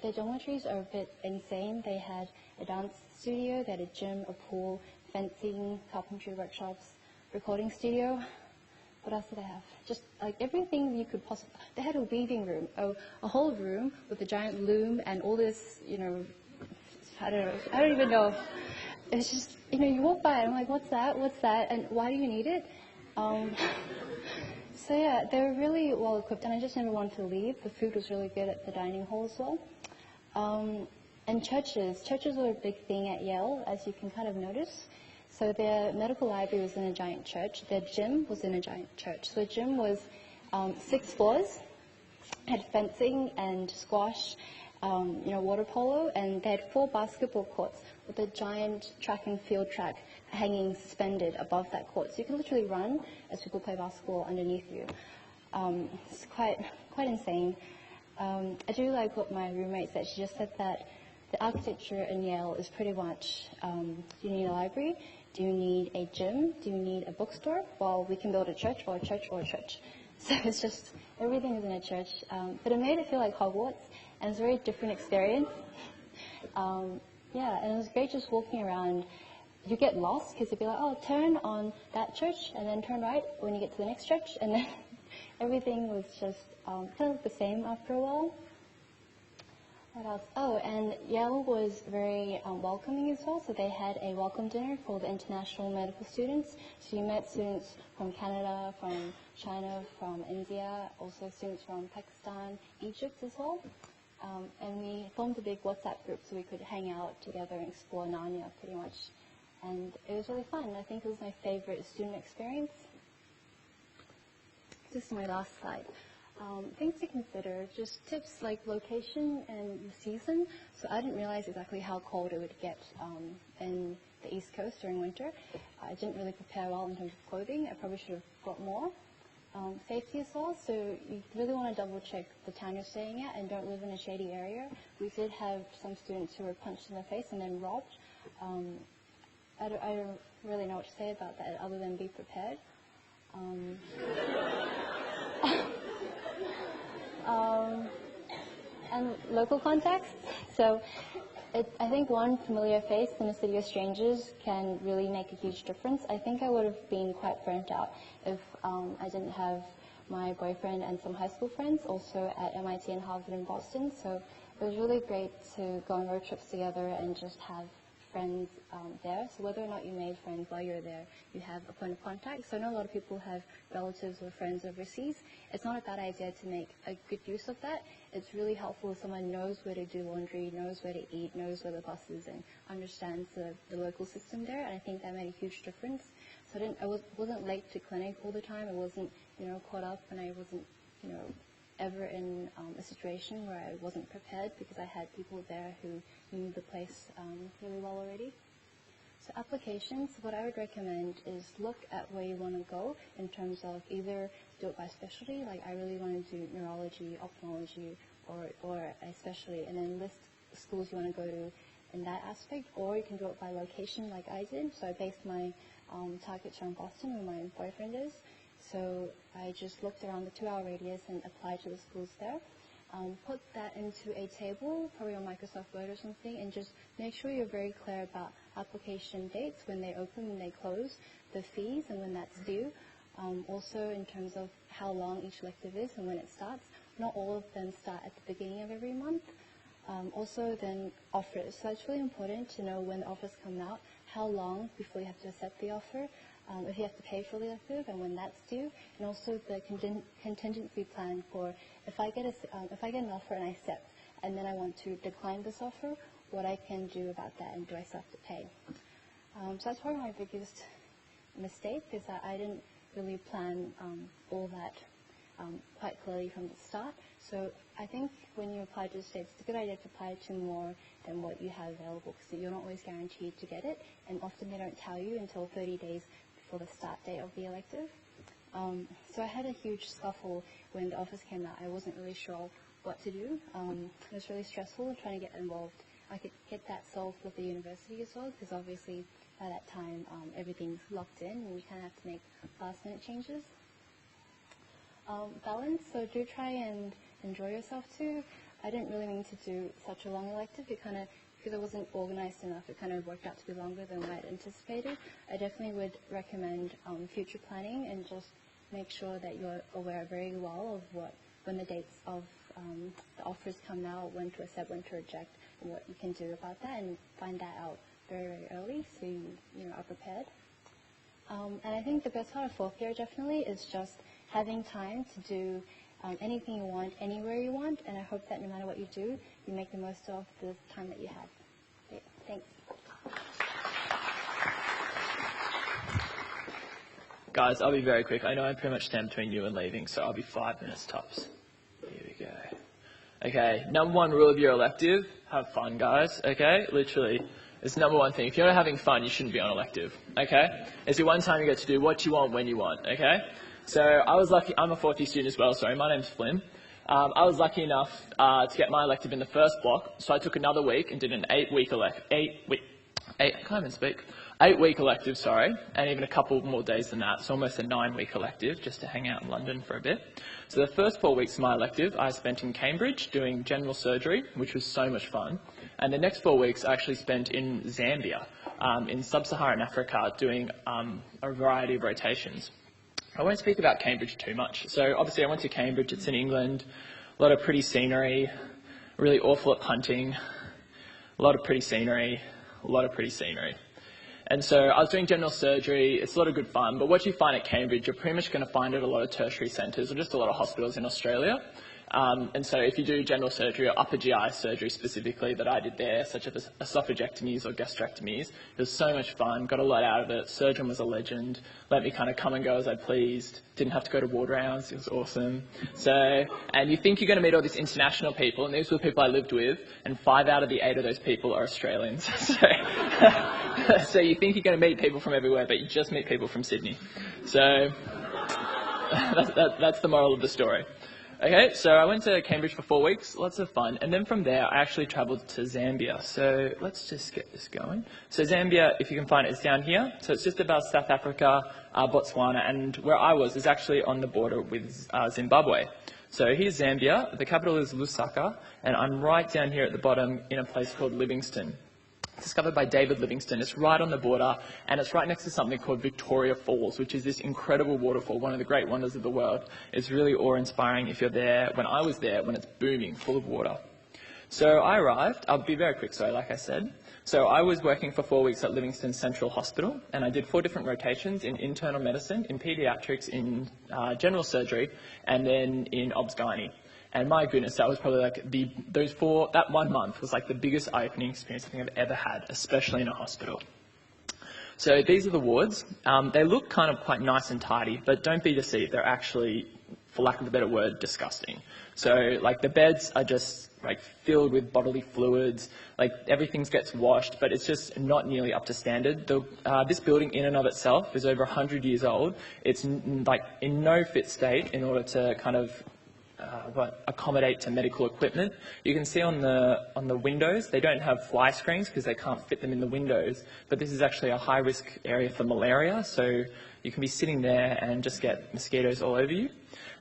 Their dormitories are a bit insane. They had a dance studio, they had a gym, a pool, fencing, carpentry workshops, recording studio. What else did they have? Just like everything you could possibly. They had a weaving room, a whole room with a giant loom and all this, I don't even know. It's just, you walk by and I'm like, what's that? And why do you need it? So yeah, they were really well equipped, and I just never wanted to leave. The food was really good at the dining hall as well. And churches were a big thing at Yale, as you can kind of notice. So their medical library was in a giant church. Their gym was in a giant church. So the gym was 6 floors, had fencing and squash, water polo, and they had 4 basketball courts with a giant track and field track hanging suspended above that court. So you can literally run as people play basketball underneath you. It's quite insane. I do like what my roommate said. She just said that the architecture in Yale is pretty much, do you need a library? Do you need a gym? Do you need a bookstore? Well, we can build a church or a church or a church. So it's just, everything is in a church. But it made it feel like Hogwarts, and it's a very different experience. And it was great just walking around. You get lost because you'd be like, oh, turn on that church and then turn right when you get to the next church. And then everything was just kind of the same after a while. What else? Oh, and Yale was very welcoming as well. So they had a welcome dinner for the international medical students. So you met students from Canada, from China, from India, also students from Pakistan, Egypt as well. And we formed a big WhatsApp group so we could hang out together and explore Narnia pretty much. And it was really fun. I think it was my favorite student experience. This is my last slide. Things to consider, just tips like location and the season. So I didn't realize exactly how cold it would get in the East Coast during winter. I didn't really prepare well in terms of clothing. I probably should have got more. Safety as well, so you really want to double check the town you're staying at and don't live in a shady area. We did have some students who were punched in the face and then robbed. I don't really know what to say about that other than be prepared. And local contacts. So I think one familiar face in a city of strangers can really make a huge difference. I think I would have been quite burnt out if I didn't have my boyfriend and some high school friends also at MIT and Harvard and Boston. So it was really great to go on road trips together and just have friends there. So whether or not you made friends while you're there, you have a point of contact. So I know a lot of people have relatives or friends overseas. It's not a bad idea to make a good use of that. It's really helpful if someone knows where to do laundry, knows where to eat, knows where the bus is, and understands the local system there. And I think that made a huge difference. So I wasn't late to clinic all the time. I wasn't, caught up, and I wasn't, ever in a situation where I wasn't prepared because I had people there who knew the place really well already. So applications, what I would recommend is look at where you want to go in terms of either do it by specialty, like I really want to do neurology, ophthalmology, or a specialty, and then list schools you want to go to in that aspect, or you can do it by location like I did. So I based my targets around Boston, where my boyfriend is. So I just looked around the 2-hour radius and applied to the schools there. Put that into a table, probably on Microsoft Word or something, and just make sure you're very clear about application dates, when they open, when they close, the fees, and when that's due. Also, in terms of how long each elective is and when it starts, not all of them start at the beginning of every month. Also, then offers. So it's really important to know when the offers come out, how long before you have to accept the offer, if you have to pay for the elective and when that's due, and also the contingency plan for if I get an offer and I accept, and then I want to decline this offer, what I can do about that, and do I still have to pay? So that's probably my biggest mistake, is that I didn't really plan all that quite clearly from the start. So I think when you apply to the States, it's a good idea to apply to more than what you have available, because you're not always guaranteed to get it, and often they don't tell you until 30 days before the start date of the elective. So I had a huge scuffle when the offers came out. I wasn't really sure what to do. It was really stressful trying to get involved. I could get that solved with the university as well, because obviously by that time everything's locked in and you kind of have to make last-minute changes. Balance, so do try and enjoy yourself too. I didn't really mean to do such a long elective. Because I wasn't organized enough, it kind of worked out to be longer than what I'd anticipated. I definitely would recommend future planning, and just make sure that you're aware very well of when the dates of the offers come out, when to accept, when to reject, and what you can do about that, and find that out very, very early so you are prepared. And I think the best part of 4th year definitely is just having time to do anything you want, anywhere you want, and I hope that no matter what you do, you make the most of the time that you have. Okay, thanks. Guys, I'll be very quick. I know I pretty much stand between you and leaving, so I'll be 5 minutes tops. Here we go. Okay, number 1 rule of your elective, have fun, guys, okay? Literally, it's the number 1 thing. If you're not having fun, you shouldn't be on elective, okay? It's the one time you get to do what you want, when you want, okay? So I was lucky, I'm a 4th year student as well, sorry, my name's Flynn. I was lucky enough to get my elective in the first block, so I took another week and did an 8-week elective, sorry, and even a couple more days than that, so almost a 9-week elective, just to hang out in London for a bit. So the first 4 weeks of my elective I spent in Cambridge doing general surgery, which was so much fun, and the next 4 weeks I actually spent in Zambia, in sub-Saharan Africa, doing a variety of rotations. I won't speak about Cambridge too much. So obviously I went to Cambridge, it's in England, a lot of pretty scenery, really awful at punting, a lot of pretty scenery, And so I was doing general surgery, it's a lot of good fun, but what you find at Cambridge, you're pretty much going to find at a lot of tertiary centres, or just a lot of hospitals in Australia. And so if you do general surgery or upper GI surgery specifically that I did there, such as esophagectomies or gastrectomies, it was so much fun, got a lot out of it, surgeon was a legend, let me kind of come and go as I pleased, didn't have to go to ward rounds, it was awesome. So, and you think you're going to meet all these international people, and these were the people I lived with, and 5 out of the 8 of those people are Australians. So you think you're going to meet people from everywhere, but you just meet people from Sydney. So that's the moral of the story. Okay, so I went to Cambridge for 4 weeks, lots of fun, and then from there I actually travelled to Zambia. So let's just get this going. So Zambia, if you can find it, is down here. So it's just above South Africa, Botswana, and where I was is actually on the border with Zimbabwe. So here's Zambia, the capital is Lusaka, and I'm right down here at the bottom in a place called Livingstone. Discovered by David Livingstone. It's right on the border, and it's right next to something called Victoria Falls, which is this incredible waterfall, one of the great wonders of the world. It's really awe-inspiring if you're there. When I was there, when it's booming, full of water. So I arrived. I'll be very quick, sorry, like I said. So I was working for 4 weeks at Livingstone Central Hospital, and I did 4 different rotations in internal medicine, in paediatrics, in general surgery, and then in obs-gynae. And my goodness, that was probably like that 1 month was like the biggest eye-opening experience I think I've ever had, especially in a hospital. So these are the wards. They look kind of quite nice and tidy, but don't be deceived, they're actually for lack of a better word, disgusting. So like the beds are just like filled with bodily fluids, like everything gets washed, but it's just not nearly up to standard. This building in and of itself is over 100 years old. It's like in no fit state in order to kind of accommodate to medical equipment. You can see on the windows, they don't have fly screens because they can't fit them in the windows, but this is actually a high risk area for malaria, so you can be sitting there and just get mosquitoes all over you.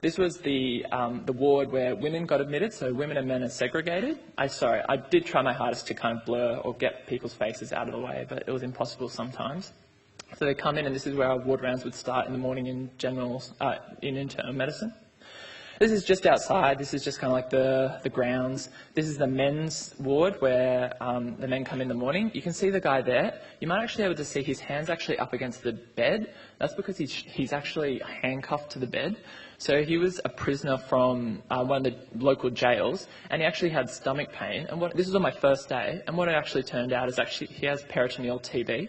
This was the ward where women got admitted, so women and men are segregated. I did try my hardest to kind of blur or get people's faces out of the way, but it was impossible sometimes. So they come in, and this is where our ward rounds would start in the morning in internal medicine. This is just outside. This is just kind of like the grounds. This is the men's ward where the men come in the morning. You can see the guy there. You might actually be able to see his hands actually up against the bed. That's because he's actually handcuffed to the bed. So he was a prisoner from one of the local jails, and he actually had stomach pain. And this was on my first day, and what it actually turned out is actually he has peritoneal TB.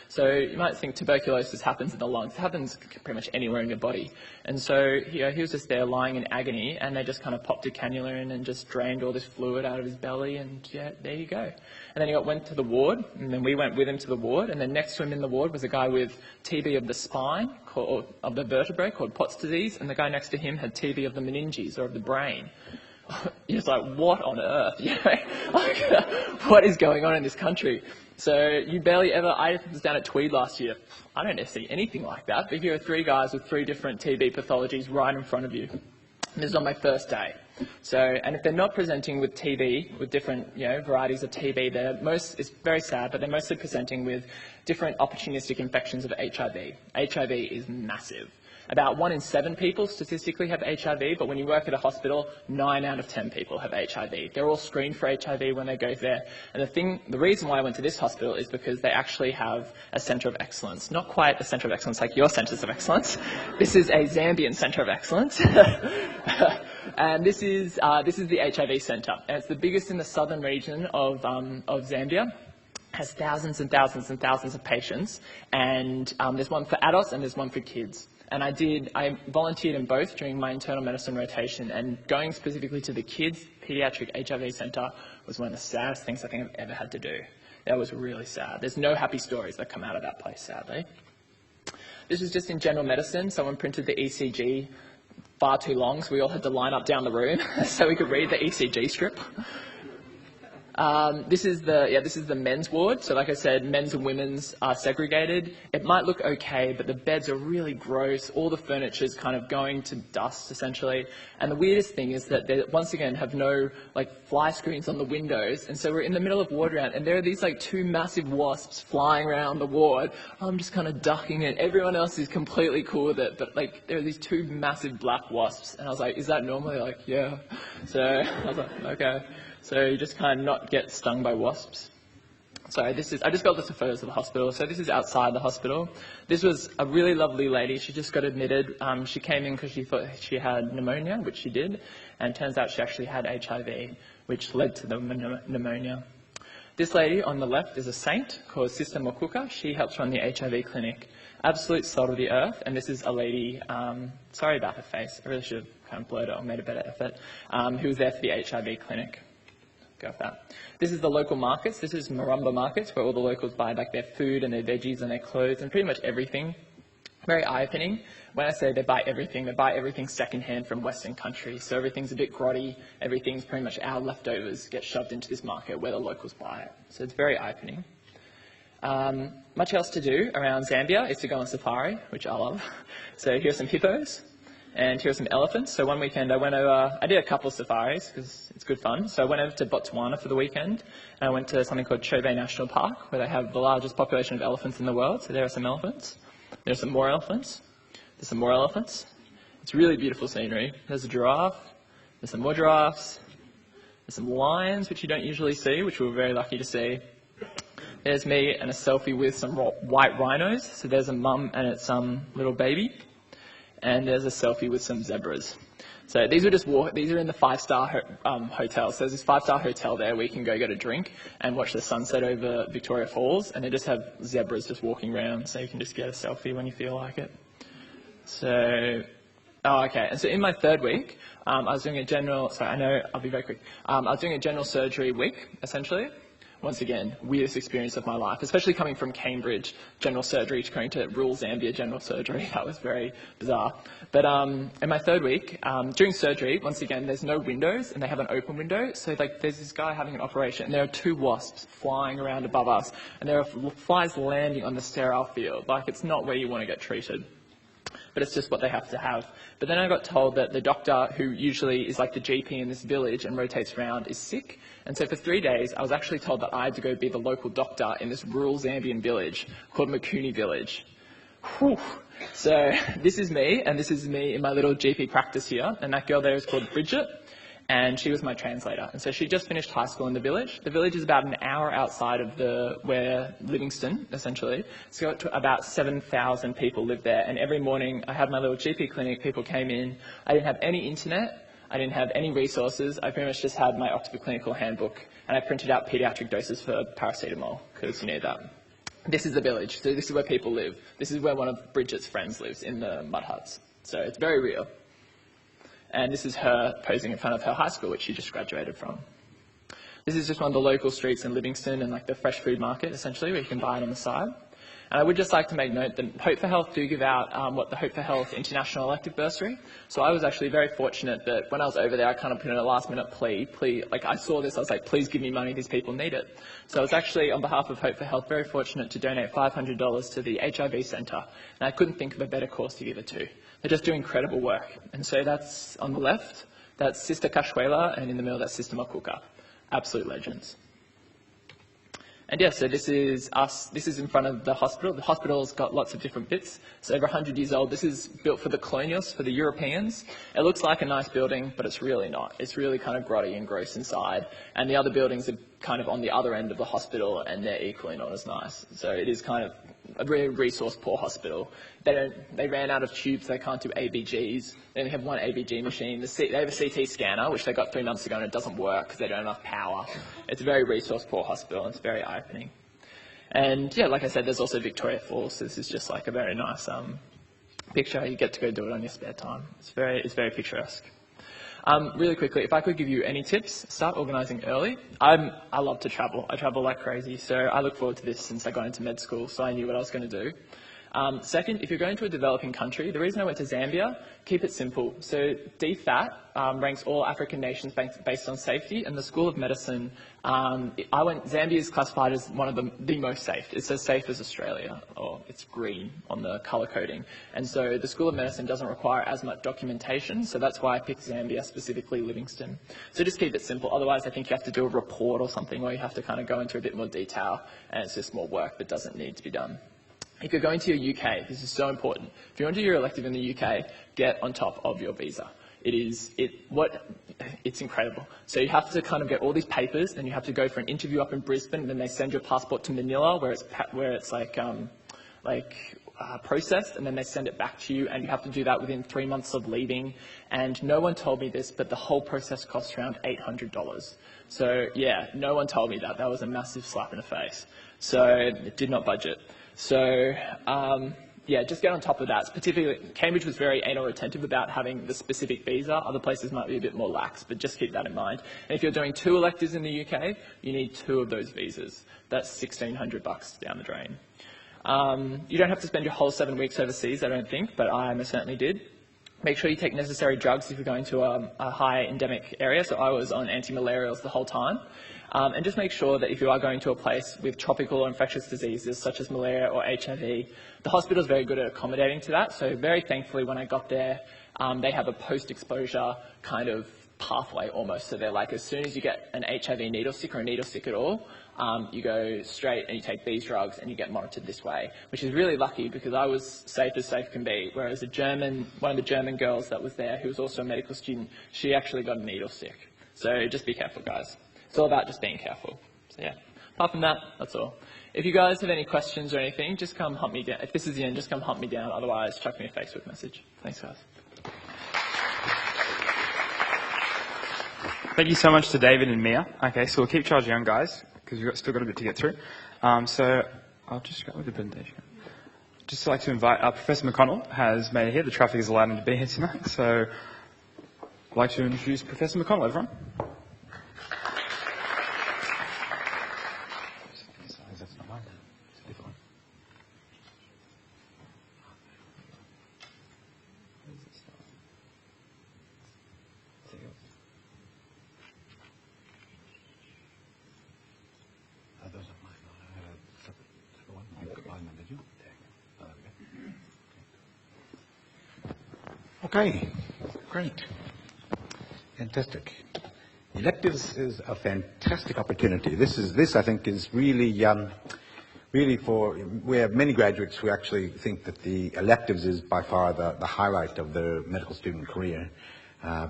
So you might think tuberculosis happens in the lungs. It happens pretty much anywhere in your body. And so he was just there lying in agony, and they just kind of popped a cannula in and just drained all this fluid out of his belly, and yeah, there you go. And then he went to the ward, and then we went with him to the ward, and then next to him in the ward was a guy with TB of the spine, or of the vertebrae, called Pott's disease, and the guy next to him had TB of the meninges, or of the brain. You're just like, what on earth? You know? Like, what is going on in this country? So you barely ever, I was down at Tweed last year, I don't ever see anything like that, but here are 3 guys with 3 different TB pathologies right in front of you. And this is on my first day. So, and if they're not presenting with TB, with different, varieties of TB, it's very sad, but they're mostly presenting with different opportunistic infections of HIV. HIV is massive. About 1 in 7 people statistically have HIV, but when you work at a hospital, 9 out of 10 people have HIV. They're all screened for HIV when they go there. And the reason why I went to this hospital is because they actually have a centre of excellence. Not quite a centre of excellence like your centres of excellence. This is a Zambian centre of excellence. And this is the HIV centre. And it's the biggest in the southern region of Zambia. Has thousands and thousands and thousands of patients. And there's one for adults and there's one for kids. And I volunteered in both during my internal medicine rotation, and going specifically to the kids' paediatric HIV centre was one of the saddest things I think I've ever had to do. That was really sad. There's no happy stories that come out of that place, sadly. This was just in general medicine. Someone printed the ECG far too long, so we all had to line up down the room so we could read the ECG strip. This is the men's ward. So like I said, men's and women's are segregated. It might look okay, but the beds are really gross. All the furniture is kind of going to dust, essentially. And the weirdest thing is that they, once again, have no fly screens on the windows. And so we're in the middle of ward round, and there are these 2 massive wasps flying around the ward. I'm just kind of ducking it. Everyone else is completely cool with it, but there are these 2 massive black wasps. And I was like, is that normal? They're like, yeah. So I was like, okay. So you just kind of not get stung by wasps. So I just got the photos of the hospital. So this is outside the hospital. This was a really lovely lady. She just got admitted. She came in because she thought she had pneumonia, which she did. And it turns out she actually had HIV, which led to the pneumonia. This lady on the left is a saint called Sister Mokuka. She helps run the HIV clinic. Absolute salt of the earth. And this is a lady, sorry about her face. I really should have kind of blurred it or made a better effort, who was there for the HIV clinic. Go with that. This is the local markets. This is Marumba markets, where all the locals buy their food and their veggies and their clothes and pretty much everything. Very eye-opening. When I say they buy everything second-hand from Western countries. So everything's a bit grotty. Everything's pretty much our leftovers get shoved into this market where the locals buy it. So it's very eye-opening. Much else to do around Zambia is to go on safari, which I love. So here's some hippos. And here are some elephants. So one weekend I did a couple of safaris because it's good fun. So I went over to Botswana for the weekend, and I went to something called Chove National Park, where they have the largest population of elephants in the world. So there are some elephants. There's some more elephants. There's some more elephants. It's really beautiful scenery. There's a giraffe. There's some more giraffes. There's some lions, which you don't usually see, which we were very lucky to see. There's me and a selfie with some white rhinos. So there's a mum and its little baby. And there's a selfie with some zebras. So these are in the 5-star hotel. So there's this 5-star hotel there where you can go get a drink and watch the sunset over Victoria Falls, and they just have zebras just walking around, so you can just get a selfie when you feel like it. So Oh, okay. And so in my third week, I was doing a general, sorry, I know, I'll be very quick. I was doing a general surgery week, essentially. Once again, weirdest experience of my life, especially coming from Cambridge general surgery to going to rural Zambia general surgery. That was very bizarre. But in my third week, during surgery, once again, there's no windows and they have an open window. So like there's this guy having an operation and there are 2 wasps flying around above us and there are flies landing on the sterile field. Like it's not where you want to get treated, but it's just what they have to have. But then I got told that the doctor, who usually is like the GP in this village and rotates around, is sick. And so for 3 days, I was actually told that I had to go be the local doctor in this rural Zambian village called Makuni Village. Whew. So this is me, and this is me in my little GP practice here. And that girl there is called Bridget, and she was my translator. And so she just finished high school in the village. The village is about an hour outside of where Livingston, essentially. So about 7,000 people live there. And every morning I had my little GP clinic, people came in. I didn't have any internet. I didn't have any resources. I pretty much just had my Oxford Clinical Handbook, and I printed out paediatric doses for paracetamol, because you need that. This is the village, so this is where people live. This is where one of Bridget's friends lives, in the mud huts. So it's very real. And this is her posing in front of her high school, which she just graduated from. This is just one of the local streets in Livingston and like the fresh food market, essentially, where you can buy it on the side. And I would just like to make note that Hope for Health do give out what the Hope for Health International Elective Bursary. So I was actually very fortunate that when I was over there, I kind of put in a last-minute plea, like I saw this, I was like, please give me money, these people need it. So I was actually, on behalf of Hope for Health, very fortunate to donate $500 to the HIV Centre. And I couldn't think of a better cause to give it to. They're just doing incredible work. And so that's on the left, that's Sister Kashwela, and in the middle, that's Sister Makuka. Absolute legends. And yeah, so this is us. This is in front of the hospital. The hospital's got lots of different bits. It's over 100 years old. This is built for the colonials, for the Europeans. It looks like a nice building, but it's really not. It's really kind of grotty and gross inside. And the other buildings are kind of on the other end of the hospital, and they're equally not as nice. So it is kind of a very resource-poor hospital. They ran out of tubes. They can't do ABGs. They only have one ABG machine. They have a CT scanner, which they got 3 months ago, and it doesn't work because they don't have enough power. It's a very resource-poor hospital, and it's very eye-opening. And yeah, like I said, there's also Victoria Falls. So this is just like a very nice picture. You get to go do it on your spare time. It's very picturesque. Really quickly, if I could give you any tips, start organising early. I love to travel. I travel like crazy, so I look forward to this since I got into med school, so I knew what I was going to do. Second, if you're going to a developing country, the reason I went to Zambia, keep it simple. So DFAT ranks all African nations based on safety, and the School of Medicine, Zambia is classified as one of the most safe. It's as safe as Australia, or it's green on the colour coding. And so the School of Medicine doesn't require as much documentation, so that's why I picked Zambia, specifically Livingston. So just keep it simple. Otherwise, I think you have to do a report or something where you have to kind of go into a bit more detail, and it's just more work that doesn't need to be done. If you're going to your UK, this is so important. If you want to do your elective in the UK, get on top of your visa. It's incredible. So you have to kind of get all these papers, and you have to go for an interview up in Brisbane, and then they send your passport to Manila, where it's processed, and then they send it back to you, and you have to do that within 3 months of leaving. And no one told me this, but the whole process costs around $800. So yeah, no one told me that. That was a massive slap in the face. So it did not budget. So yeah, just get on top of that. Particularly, Cambridge was very anal retentive about having the specific visa. Other places might be a bit more lax, but just keep that in mind. And if you're doing 2 electives in the UK, you need 2 of those visas. That's $1,600 down the drain. You don't have to spend your whole 7 weeks overseas, I don't think, but I most certainly did. Make sure you take necessary drugs if you're going to a high endemic area. So I was on anti-malarials the whole time. And just make sure that if you are going to a place with tropical or infectious diseases such as malaria or HIV, the hospital is very good at accommodating to that. So very thankfully, when I got there, they have a post-exposure kind of pathway almost. So they're like, as soon as you get an HIV needle stick or a needle stick at all, you go straight and you take these drugs and you get monitored this way, which is really lucky because I was safe as safe can be, whereas one of the German girls that was there, who was also a medical student, she actually got a needle stick. So just be careful, guys. It's all about just being careful. So yeah, apart from that, that's all. If you guys have any questions or anything, just come hunt me down. If this is the end, just come hunt me down. Otherwise, chuck me a Facebook message. Thanks, guys. Thank you so much to David and Mia. Okay, so we'll keep charging on, guys, because we've still got a bit to get through. So I'll just go with the presentation. just like to invite Professor McConnell has made it here. The traffic has allowed him to be here tonight. So I'd like to introduce Professor McConnell, everyone. Okay, great. Fantastic. Electives is a fantastic opportunity. This I think is really we have many graduates who actually think that the electives is by far the highlight of their medical student career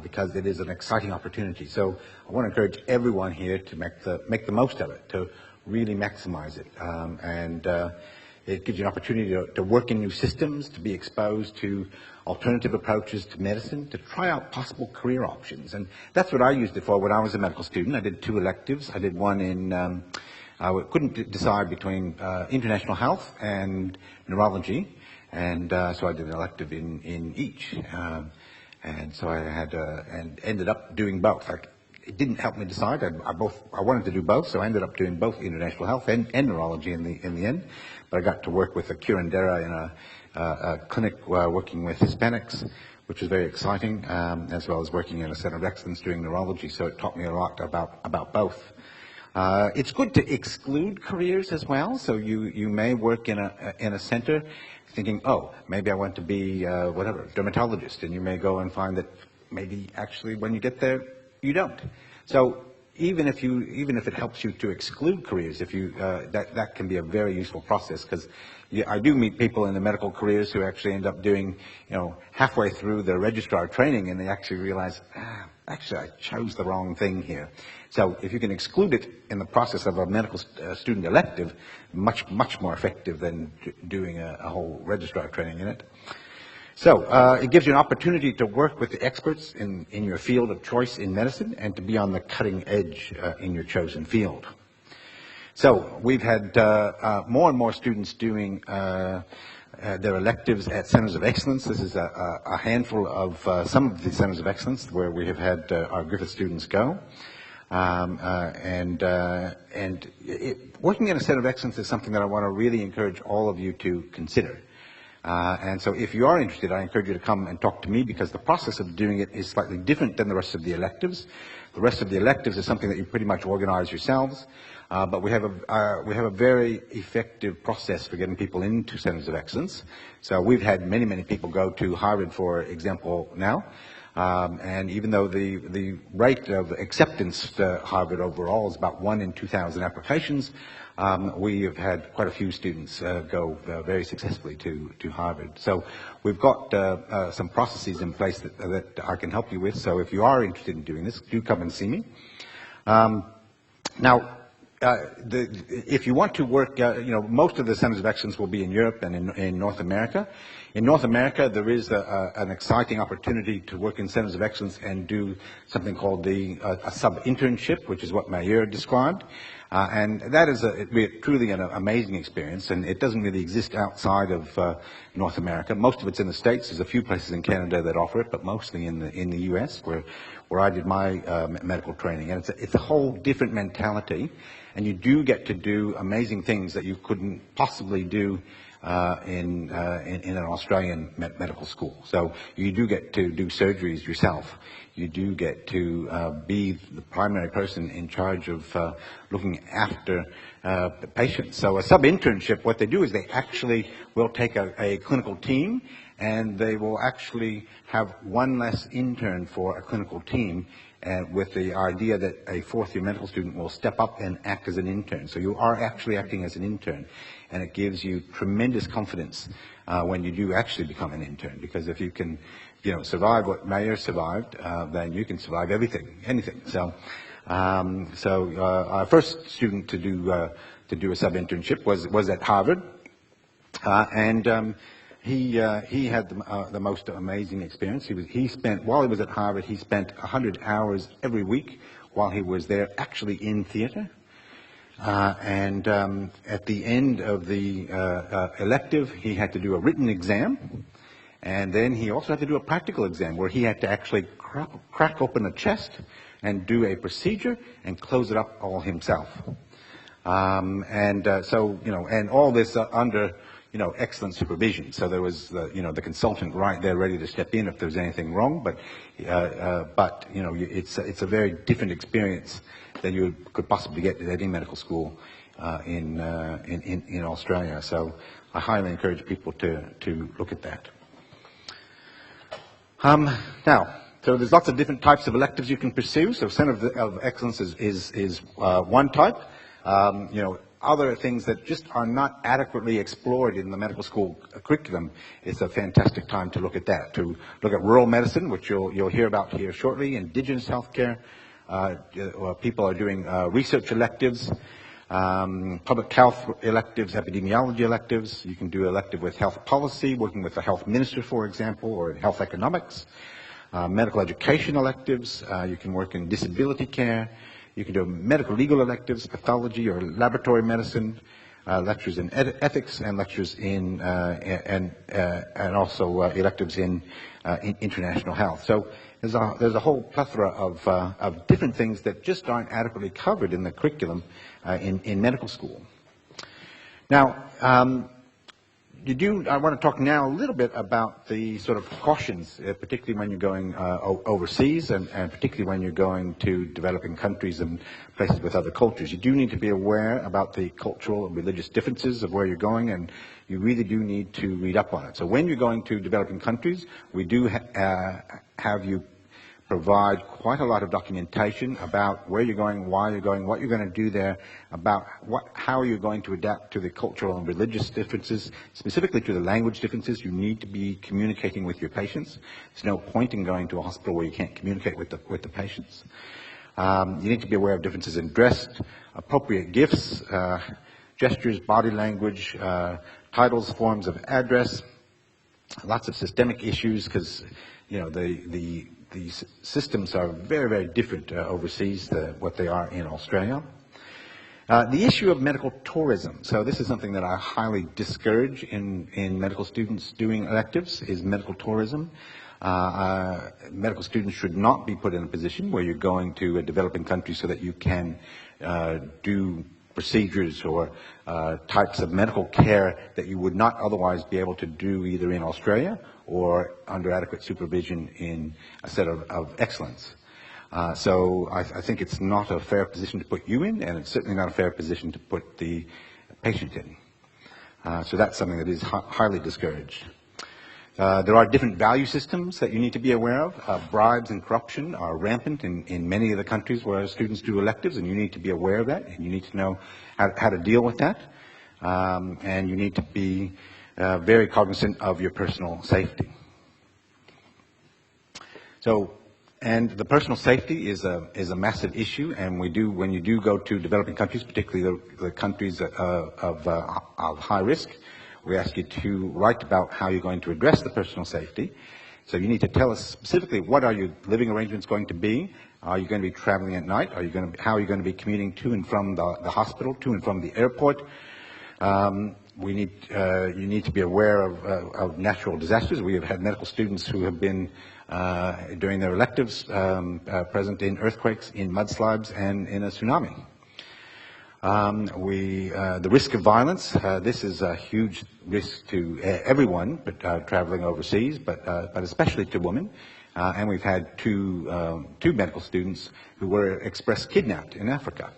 because it is an exciting opportunity. So I want to encourage everyone here to make the most of it, to really maximize it. It gives you an opportunity to work in new systems, to be exposed to alternative approaches to medicine, to try out possible career options. And that's what I used it for when I was a medical student. I did 2 electives. I did one in, I couldn't decide between international health and neurology. And so I did an elective in each. And so I had, and ended up doing both. It didn't help me decide. I wanted to do both, so I ended up doing both international health and neurology in the end. But I got to work with a curandera in a clinic working with Hispanics, which was very exciting, as well as working in a center of excellence doing neurology. So it taught me a lot about both. It's good to exclude careers as well. So you may work in a center thinking, oh, maybe I want to be whatever, dermatologist, and you may go and find that maybe actually when you get there you don't. So even if it helps you to exclude careers, that can be a very useful process, because I do meet people in the medical careers who actually end up doing, halfway through their registrar training, and they actually realize, actually I chose the wrong thing here. So if you can exclude it in the process of a medical student elective, much more effective than doing a whole registrar training in it. So it gives you an opportunity to work with the experts in your field of choice in medicine and to be on the cutting edge in your chosen field. So we've had more and more students doing their electives at centers of excellence. This is a handful of some of the centers of excellence where we have had our Griffith students go. Working in a center of excellence is something that I want to really encourage all of you to consider. And so if you are interested, I encourage you to come and talk to me, because the process of doing it is slightly different than the rest of the electives. The rest of the electives is something that you pretty much organize yourselves. But we have a very effective process for getting people into centers of excellence. So we've had many people go to Harvard, for example, now. And even though the rate of acceptance to Harvard overall is about 1 in 2,000 applications, we have had quite a few students go very successfully to Harvard. So we've got some processes in place that I can help you with. So if you are interested in doing this, do come and see me. Now, if you want to work, most of the centers of excellence will be in Europe and in North America. In North America, there is an exciting opportunity to work in centers of excellence and do something called a sub-internship, which is what Mayur described. And that is truly an amazing experience, and it doesn't really exist outside of North America. Most of it's in the States. There's a few places in Canada that offer it, but mostly in the U.S., where I did my medical training. And it's a whole different mentality, and you do get to do amazing things that you couldn't possibly do in an Australian medical school. So you do get to do surgeries yourself. You do get to be the primary person in charge of looking after the patients. So a sub-internship, what they do is they actually will take a clinical team, and they will actually have one less intern for a clinical team, with the idea that a fourth-year medical student will step up and act as an intern. So you are actually acting as an intern, and it gives you tremendous confidence when you do actually become an intern, because if you can survive what Mayur survived, then you can survive anything. So our first student to do a sub-internship was at Harvard, and he had the most amazing experience. While he was at Harvard, he spent 100 hours every week while he was there actually in theater. At the end of the elective, he had to do a written exam, and then he also had to do a practical exam where he had to actually crack open a chest and do a procedure and close it up all himself. And all this under, excellent supervision. So there was, the consultant right there ready to step in if there was anything wrong. But it's a very different experience than you could possibly get at any medical school in Australia. So I highly encourage people to look at that. Now, so there's lots of different types of electives you can pursue. So Centre of Excellence is one type. Other things that just are not adequately explored in the medical school curriculum, it's a fantastic time to look at that, to look at rural medicine, which you'll hear about here shortly, indigenous healthcare. People are doing research electives, public health electives, epidemiology electives. You can do elective with health policy, working with the health minister, for example, or health economics. Medical education electives. You can work in disability care. You can do medical legal electives, pathology or laboratory medicine, lectures in ethics, and lectures in and also electives in international health. So there's a whole plethora of different things that just aren't adequately covered in the curriculum in medical school. Now, I want to talk now a little bit about the sort of cautions, particularly when you're going overseas and particularly when you're going to developing countries and places with other cultures. You do need to be aware about the cultural and religious differences of where you're going, and you really do need to read up on it. So when you're going to developing countries, we do have you provide quite a lot of documentation about where you're going, why you're going, what you're going to do there, about how you're going to adapt to the cultural and religious differences, specifically to the language differences. You need to be communicating with your patients. There's no point in going to a hospital where you can't communicate with the patients. You need to be aware of differences in dress, appropriate gifts, gestures, body language, titles, forms of address, lots of systemic issues because, these systems are very, very different overseas than what they are in Australia. The issue of medical tourism. So this is something that I highly discourage in medical students doing electives, is medical tourism. Medical students should not be put in a position where you're going to a developing country so that you can do procedures or types of medical care that you would not otherwise be able to do either in Australia or under adequate supervision in a Centre of Excellence. So I think it's not a fair position to put you in, and it's certainly not a fair position to put the patient in. So that's something that is highly discouraged. There are different value systems that you need to be aware of. Bribes and corruption are rampant in many of the countries where students do electives, and you need to be aware of that, and you need to know how to deal with that. And you need to be very cognizant of your personal safety. So, and the personal safety is a massive issue, and when you do go to developing countries, particularly the countries of high risk, we ask you to write about how you're going to address the personal safety. So you need to tell us specifically what are your living arrangements going to be. Are you going to be traveling at night? How are you going to be commuting to and from the hospital, to and from the airport? You need to be aware of natural disasters. We have had medical students who have been during their electives present in earthquakes, in mudslides, and in a tsunami. The risk of violence. This is a huge risk to everyone, but traveling overseas, but especially to women. And we've had two medical students who were express kidnapped in Africa.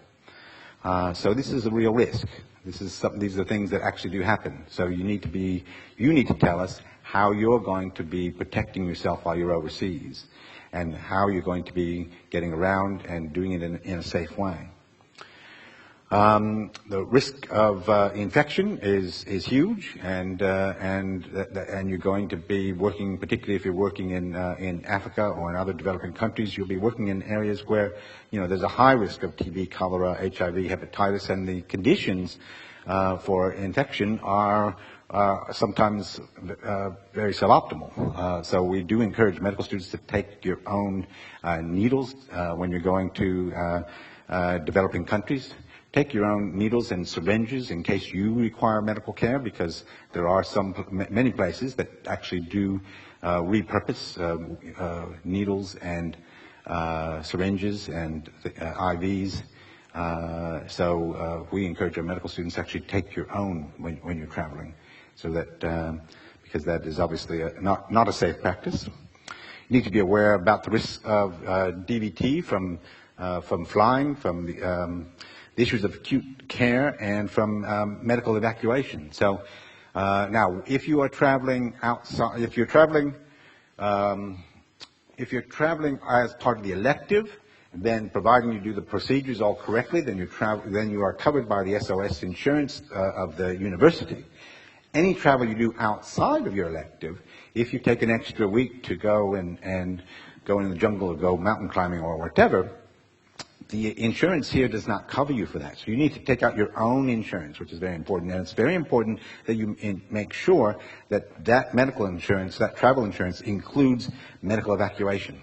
So this is a real risk. These are things that actually do happen. So you need to tell us how you're going to be protecting yourself while you're overseas, and how you're going to be getting around and doing it in a safe way. The risk of infection is huge, and you're going to be working, particularly if you're working in Africa or in other developing countries, you'll be working in areas where there's a high risk of TB, cholera, HIV, hepatitis, and the conditions for infection are sometimes very suboptimal. So we do encourage medical students to take your own needles when you're going to developing countries, take your own needles and syringes in case you require medical care, because there are many places that actually do repurpose needles and syringes and IVs. So we encourage our medical students to actually take your own when you're traveling, so that because that is obviously not a safe practice. You need to be aware about the risks of DVT from flying, from the issues of acute care, and from medical evacuation. So now, if you are traveling outside, if you're traveling as part of the elective, then providing you do the procedures all correctly, then you are covered by the SOS insurance of the university. Any travel you do outside of your elective, if you take an extra week to go and go in the jungle or go mountain climbing or whatever, the insurance here does not cover you for that. So you need to take out your own insurance, which is very important. And it's very important that you make sure that that medical insurance, that travel insurance, includes medical evacuation.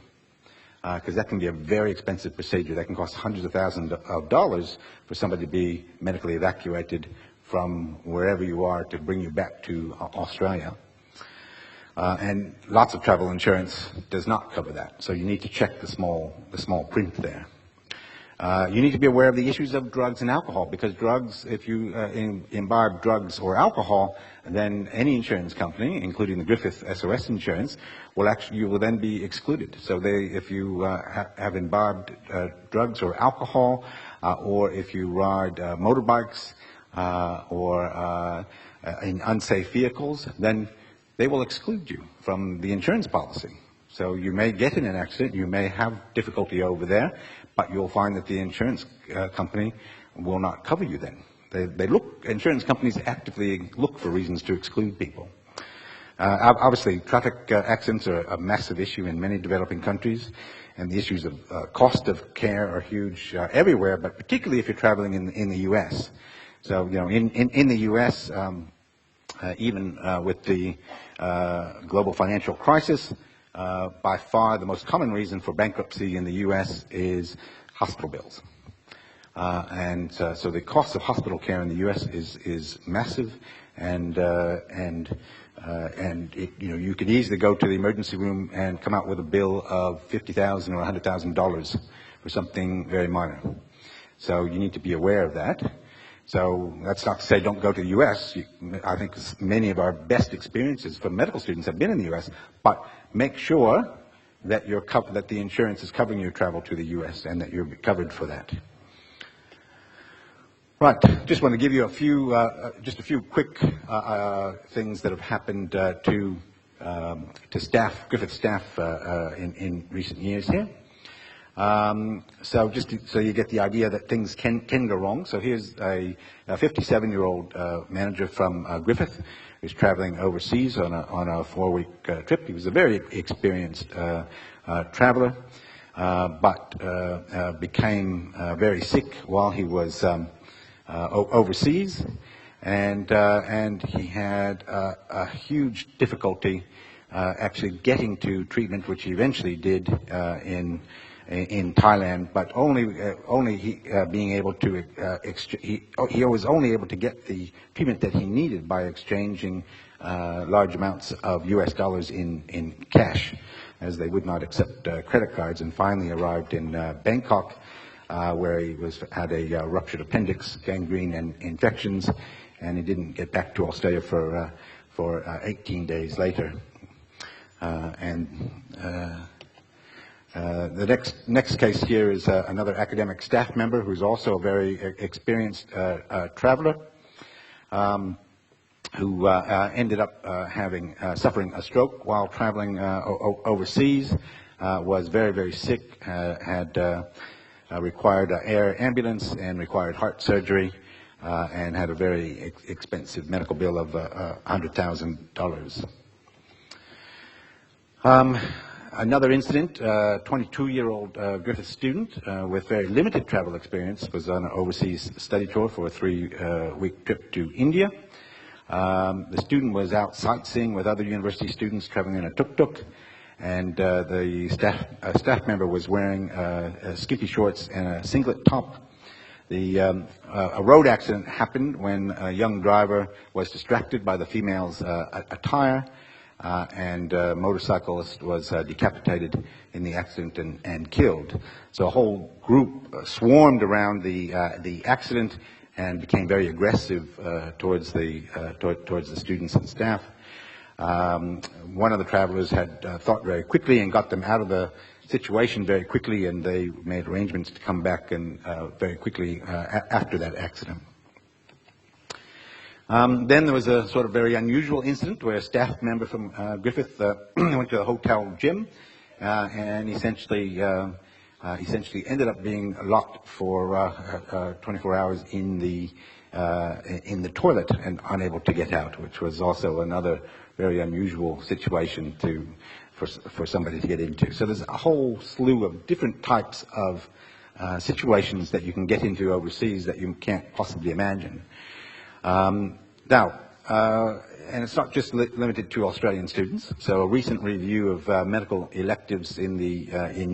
Because that can be a very expensive procedure. That can cost hundreds of thousands of dollars for somebody to be medically evacuated from wherever you are to bring you back to Australia. And lots of travel insurance does not cover that. So you need to check the small print there. You need to be aware of the issues of drugs and alcohol, because drugs, if you imbibe drugs or alcohol, then any insurance company, including the Griffith SOS insurance, you will then be excluded. So if you have imbibed drugs or alcohol, or if you ride motorbikes or in unsafe vehicles, then they will exclude you from the insurance policy. So you may get in an accident, you may have difficulty over there, but you'll find that the insurance company will not cover you then. Insurance companies actively look for reasons to exclude people. Obviously, traffic accidents are a massive issue in many developing countries, and the issues of cost of care are huge everywhere, but particularly if you're traveling in the U.S. So, in the U.S., even with the global financial crisis, by far the most common reason for bankruptcy in the U.S. is hospital bills. So the cost of hospital care in the U.S. is massive, and you could easily go to the emergency room and come out with a bill of $50,000 or $100,000 for something very minor. So you need to be aware of that. So that's not to say don't go to the U.S. I think many of our best experiences for medical students have been in the U.S., but make sure that that the insurance is covering your travel to the U.S. and that you're covered for that. Right, just want to give you just a few quick things that have happened to Griffith staff in recent years here. So so you get the idea that things can go wrong. So here's a 57-year-old manager from Griffith who's traveling overseas on a 4-week trip. He was a very experienced traveler, but became very sick while he was overseas, and he had a huge difficulty actually getting to treatment, which he eventually did in Thailand, but being able to he was only able to get the treatment that he needed by exchanging large amounts of US dollars in cash, as they would not accept credit cards, and finally arrived in Bangkok, where he had a ruptured appendix, gangrene, and infections, and he didn't get back to Australia for 18 days later. The next case here is another academic staff member who's also a very experienced traveler, who ended up suffering a stroke while traveling overseas, was very, very sick, had required an air ambulance and required heart surgery, and had a very expensive medical bill of $100,000. Another incident, 22-year-old Griffith student with very limited travel experience was on an overseas study tour for a 3-week trip to India. The student was out sightseeing with other university students traveling in a tuk-tuk, and the staff member was wearing skimpy shorts and a singlet top. A road accident happened when a young driver was distracted by the female's attire, and a motorcyclist was decapitated in the accident and killed. So a whole group swarmed around the accident and became very aggressive towards the students and staff. One of the travelers had thought very quickly and got them out of the situation very quickly, and they made arrangements to come back and very quickly after that accident. Then there was a sort of very unusual incident where a staff member from Griffith went to a hotel gym and essentially ended up being locked for 24 hours in the toilet and unable to get out, which was also another very unusual situation for somebody to get into. So there's a whole slew of different types of situations that you can get into overseas that you can't possibly imagine. Now, and it's not just limited to Australian students. So a recent review of medical electives in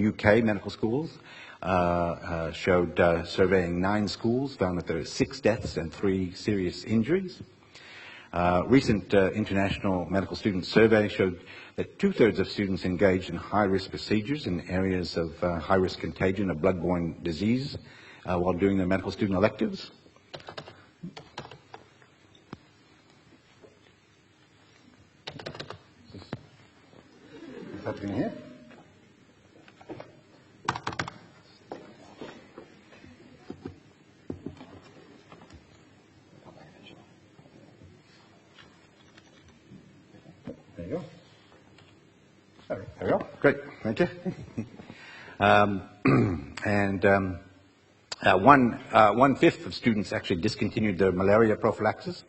UK medical schools showed surveying 9 schools found that there are 6 deaths and 3 serious injuries. Recent international medical student survey showed that 2/3 of students engaged in high-risk procedures in areas of high-risk contagion of blood-borne disease while doing their medical student electives. What's happening here? There you go. There we go. Great. Thank you. One-fifth of students actually discontinued their malaria prophylaxis,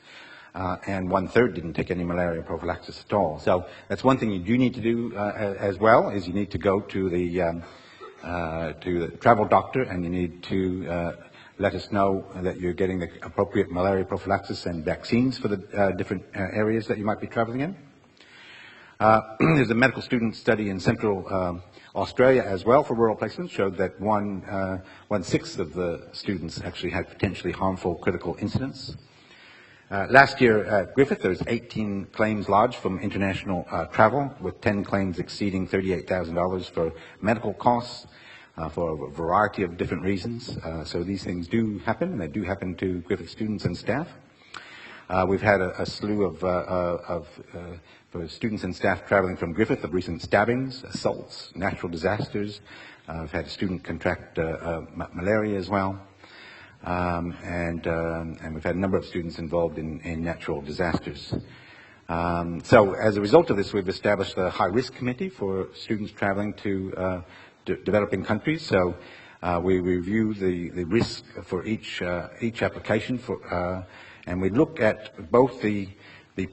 and 1/3 didn't take any malaria prophylaxis at all. So that's one thing you do need to do as well, is you need to go to the travel doctor, and you need to let us know that you're getting the appropriate malaria prophylaxis and vaccines for the different areas that you might be traveling in. There's a medical student study in Central Australia as well for rural placement, showed that 1/6 of the students actually had potentially harmful critical incidents. Last year at Griffith, there was 18 claims lodged from international travel, with 10 claims exceeding $38,000 for medical costs for a variety of different reasons. So these things do happen, and they do happen to Griffith students and staff. We've had a slew of for students and staff traveling from Griffith of recent stabbings, assaults, natural disasters. We've had a student contract malaria as well. And we've had a number of students involved in natural disasters. So as a result of this, we've established a high-risk committee for students traveling to developing countries. So we review the risk for each application, and we look at both the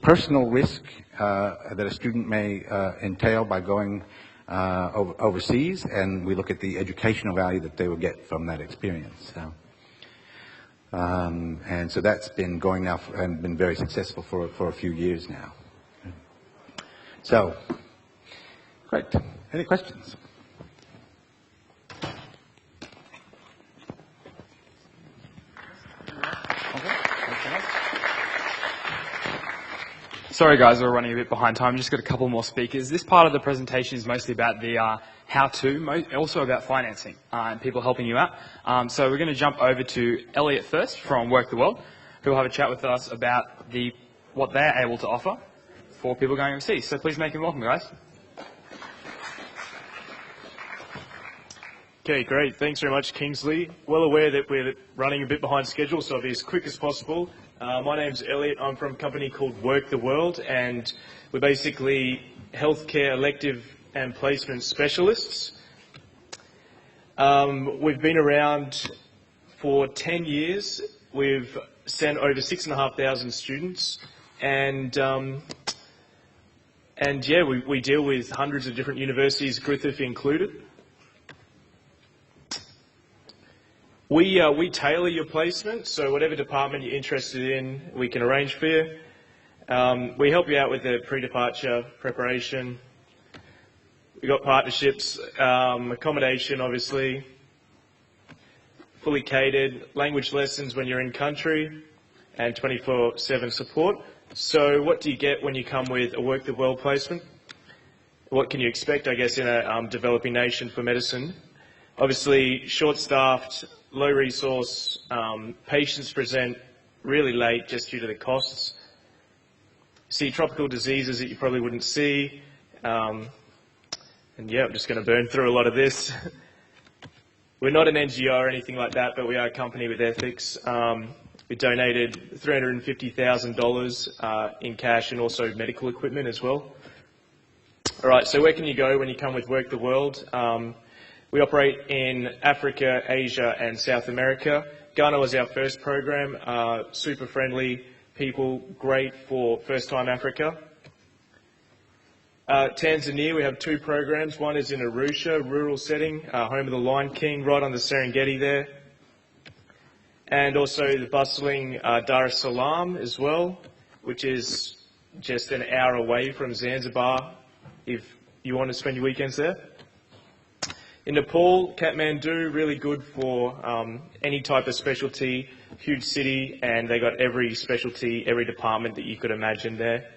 personal risk that a student may entail by going overseas, and we look at the educational value that they will get from that experience. So. And so that's been going now and been very successful for a few years now. So, great. Any questions? Sorry guys, we're running a bit behind time. Just got a couple more speakers. This part of the presentation is mostly about the how-to, also about financing and people helping you out. So we're going to jump over to Elliot first from Work the World, who will have a chat with us about what they're able to offer for people going overseas. So please make him welcome, guys. Okay, great. Thanks very much, Kingsley. Well aware that we're running a bit behind schedule, so I'll be as quick as possible. My name's Elliot. I'm from a company called Work the World, and we're basically healthcare elective and placement specialists. We've been around for 10 years. We've sent over 6,500 students, and yeah, we deal with hundreds of different universities, Griffith included. We tailor your placement, so whatever department you're interested in, we can arrange for you. We help you out with the pre-departure preparation. We've got partnerships, accommodation, obviously, fully catered, language lessons when you're in country, and 24/7 support. So what do you get when you come with a Work the World placement? What can you expect, I guess, in a developing nation for medicine? Obviously, short-staffed, low resource, patients present really late just due to the costs. See tropical diseases that you probably wouldn't see. And yeah, I'm just going to burn through a lot of this. We're not an NGO or anything like that, but we are a company with ethics. We donated $350,000 in cash and also medical equipment as well. All right, so where can you go when you come with Work the World? We operate in Africa, Asia and South America. Ghana was our first program, super friendly people, great for first-time Africa. Tanzania, we have 2 programs. One is in Arusha, rural setting, home of the Lion King, right on the Serengeti there. And also the bustling Dar es Salaam as well, which is just an hour away from Zanzibar if you want to spend your weekends there. In Nepal, Kathmandu, really good for any type of specialty, huge city, and they got every specialty, every department that you could imagine there.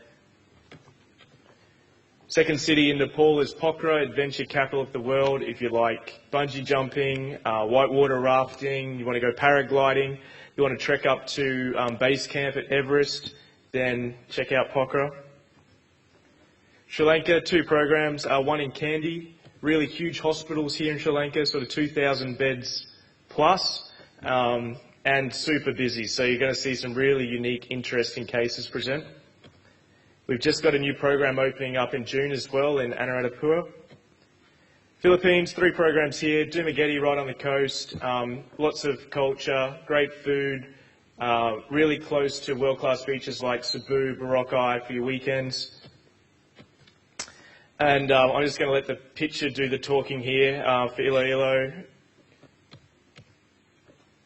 Second city in Nepal is Pokhara, adventure capital of the world. If you like bungee jumping, whitewater rafting, you want to go paragliding, you want to trek up to base camp at Everest, then check out Pokhara. Sri Lanka, 2 programs, one in Kandy, really huge hospitals here in Sri Lanka, sort of 2,000 beds plus, and super busy. So you're going to see some really unique, interesting cases present. We've just got a new program opening up in June as well in Anuradhapura. Philippines, 3 programs here. Dumaguete right on the coast. Lots of culture, great food, really close to world-class beaches like Cebu, Boracay for your weekends. And I'm just going to let the picture do the talking here for Iloilo.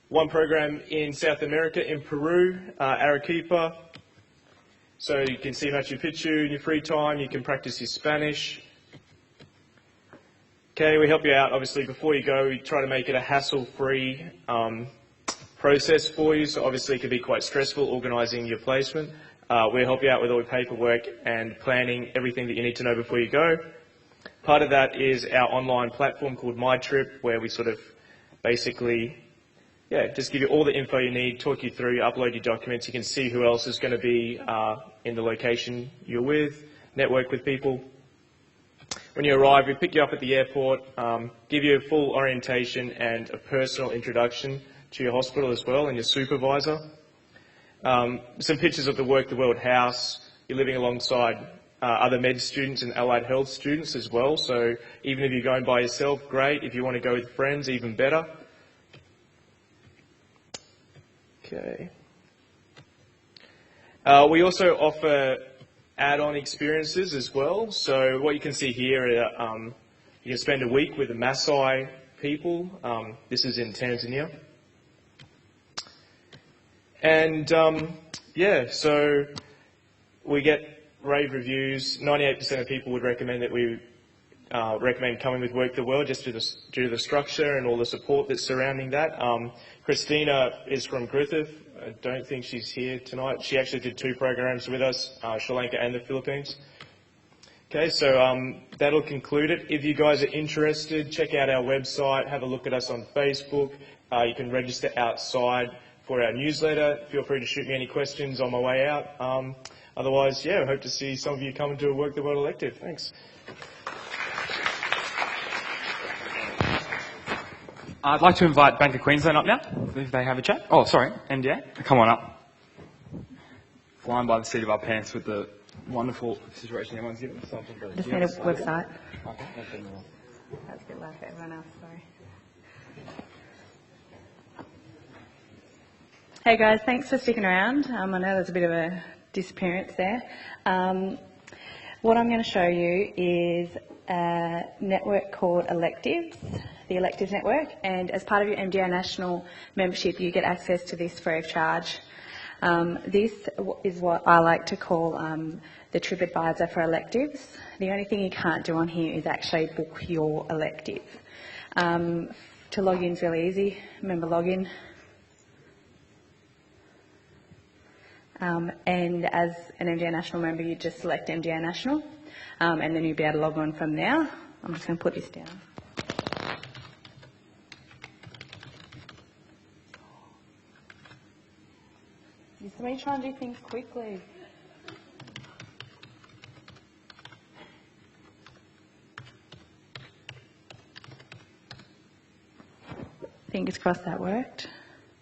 One program in South America, in Peru, Arequipa. So you can see Machu Picchu in your free time, you can practice your Spanish. Okay, we help you out, obviously, before you go, we try to make it a hassle-free process for you, so obviously it can be quite stressful organising your placement. We help you out with all your paperwork and planning, everything that you need to know before you go. Part of that is our online platform called MyTrip, where we sort of basically just give you all the info you need, talk you through, upload your documents, you can see who else is going to be in the location you're with, network with people. When you arrive, we pick you up at the airport, give you a full orientation and a personal introduction to your hospital as well and your supervisor. Some pictures of the Work the World house. You're living alongside other med students and allied health students as well, so even if you're going by yourself, great. If you want to go with friends, even better. Okay. We also offer add-on experiences as well. So what you can see here, you can spend a week with the Maasai people. This is in Tanzania. And so we get rave reviews. 98% of people would recommend that we recommend coming with Work the World just due to the structure and all the support that's surrounding that. Christina is from Griffith. I don't think she's here tonight. She actually did 2 programs with us, Sri Lanka and the Philippines. Okay, so that'll conclude it. If you guys are interested, check out our website, have a look at us on Facebook. You can register outside for our newsletter. Feel free to shoot me any questions on my way out. Otherwise, I hope to see some of you come to a Work the World elective. Thanks. I'd like to invite Bank of Queensland up now, if they have a chat. Oh, sorry, NDA, come on up. Flying by the seat of our pants with the wonderful situation everyone's given us. Just need a website. Okay. That's a bit loud for everyone else, sorry. Hey guys, thanks for sticking around. I know there's a bit of a disappearance there. What I'm going to show you is a network called Electives, the Electives Network, and as part of your MDI National membership you get access to this free of charge. This is what I like to call the TripAdvisor for electives. The only thing you can't do on here is actually book your elective. To log in is really easy. Remember login. And as an MDA National member, you just select MDA National, and then you'll be able to log on from there. I'm just going to put this down. Is somebody trying to do things quickly? Fingers crossed that worked.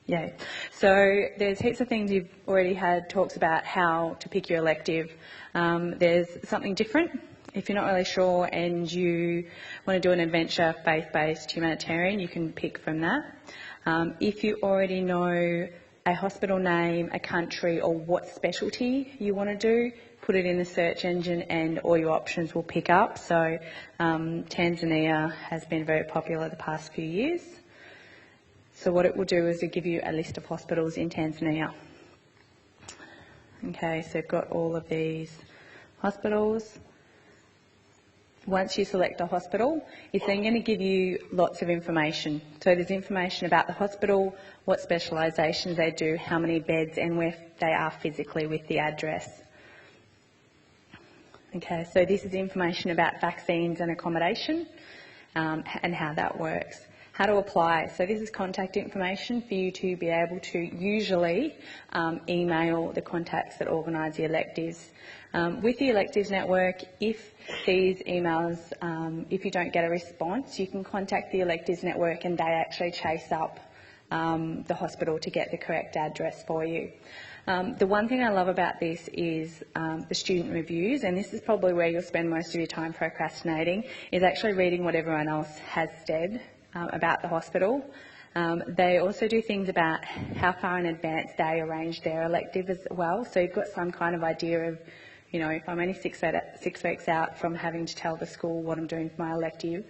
Yeah. So there's heaps of things you've already had talks about how to pick your elective. There's something different. If you're not really sure and you want to do an adventure, faith-based, humanitarian, you can pick from that. If you already know a hospital name, a country, or what specialty you want to do, put it in the search engine and all your options will pick up. So Tanzania has been very popular the past few years. So what it will do is it'll give you a list of hospitals in Tanzania. Okay, so you've got all of these hospitals. Once you select a hospital, it's then going to give you lots of information. So there's information about the hospital, what specialisations they do, how many beds and where they are physically with the address. Okay, so this is information about vaccines and accommodation and how that works. How to apply. So this is contact information for you to be able to usually email the contacts that organise the electives. With the electives network, if these emails, if you don't get a response, you can contact the electives network and they actually chase up the hospital to get the correct address for you. The one thing I love about this is the student reviews, and this is probably where you'll spend most of your time procrastinating, is actually reading what everyone else has said about the hospital. They also do things about how far in advance they arrange their elective as well. So you've got some kind of idea of, you know, if I'm only 6 weeks out from having to tell the school what I'm doing for my elective,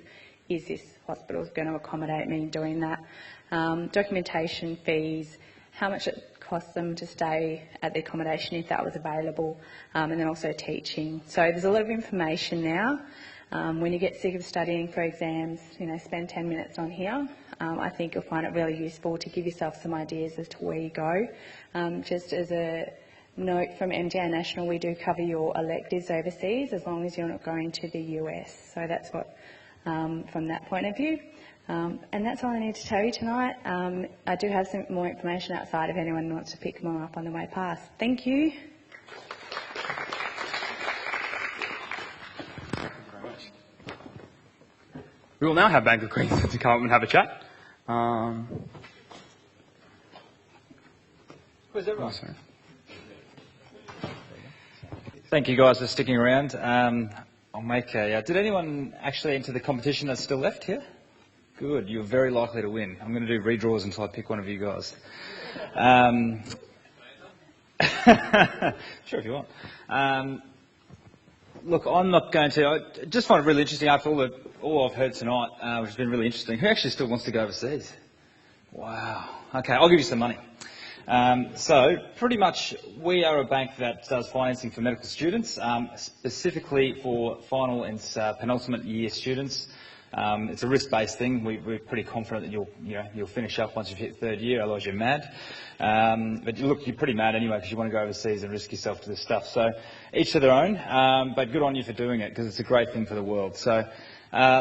is this hospital going to accommodate me doing that? Documentation, fees, how much it costs them to stay at the accommodation if that was available, and then also teaching. So there's a lot of information now. When you get sick of studying for exams, you know, spend 10 minutes on here. I think you'll find it really useful to give yourself some ideas as to where you go. Just as a note from MDA National, we do cover your electives overseas as long as you're not going to the US. So that's what, from that point of view. And that's all I need to tell you tonight. I do have some more information outside if anyone wants to pick more up on the way past. Thank you. We will now have Bank of Queensland to come up and have a chat. Where's everyone? Thank you guys for sticking around. I'll make a... did anyone actually enter the competition that's still left here? Good, you're very likely to win. I'm going to do redraws until I pick one of you guys. Sure, if you want. Look, I'm not going to... I just find it really interesting after all I've heard tonight, which has been really interesting. Who actually still wants to go overseas? Wow. Okay, I'll give you some money. So, pretty much, we are a bank that does financing for medical students, specifically for final and penultimate year students. It's a risk-based thing. We're pretty confident that you'll finish up once you've hit third year, otherwise you're mad. But look, you're pretty mad anyway because you want to go overseas and risk yourself to this stuff. So each to their own, but good on you for doing it because it's a great thing for the world. So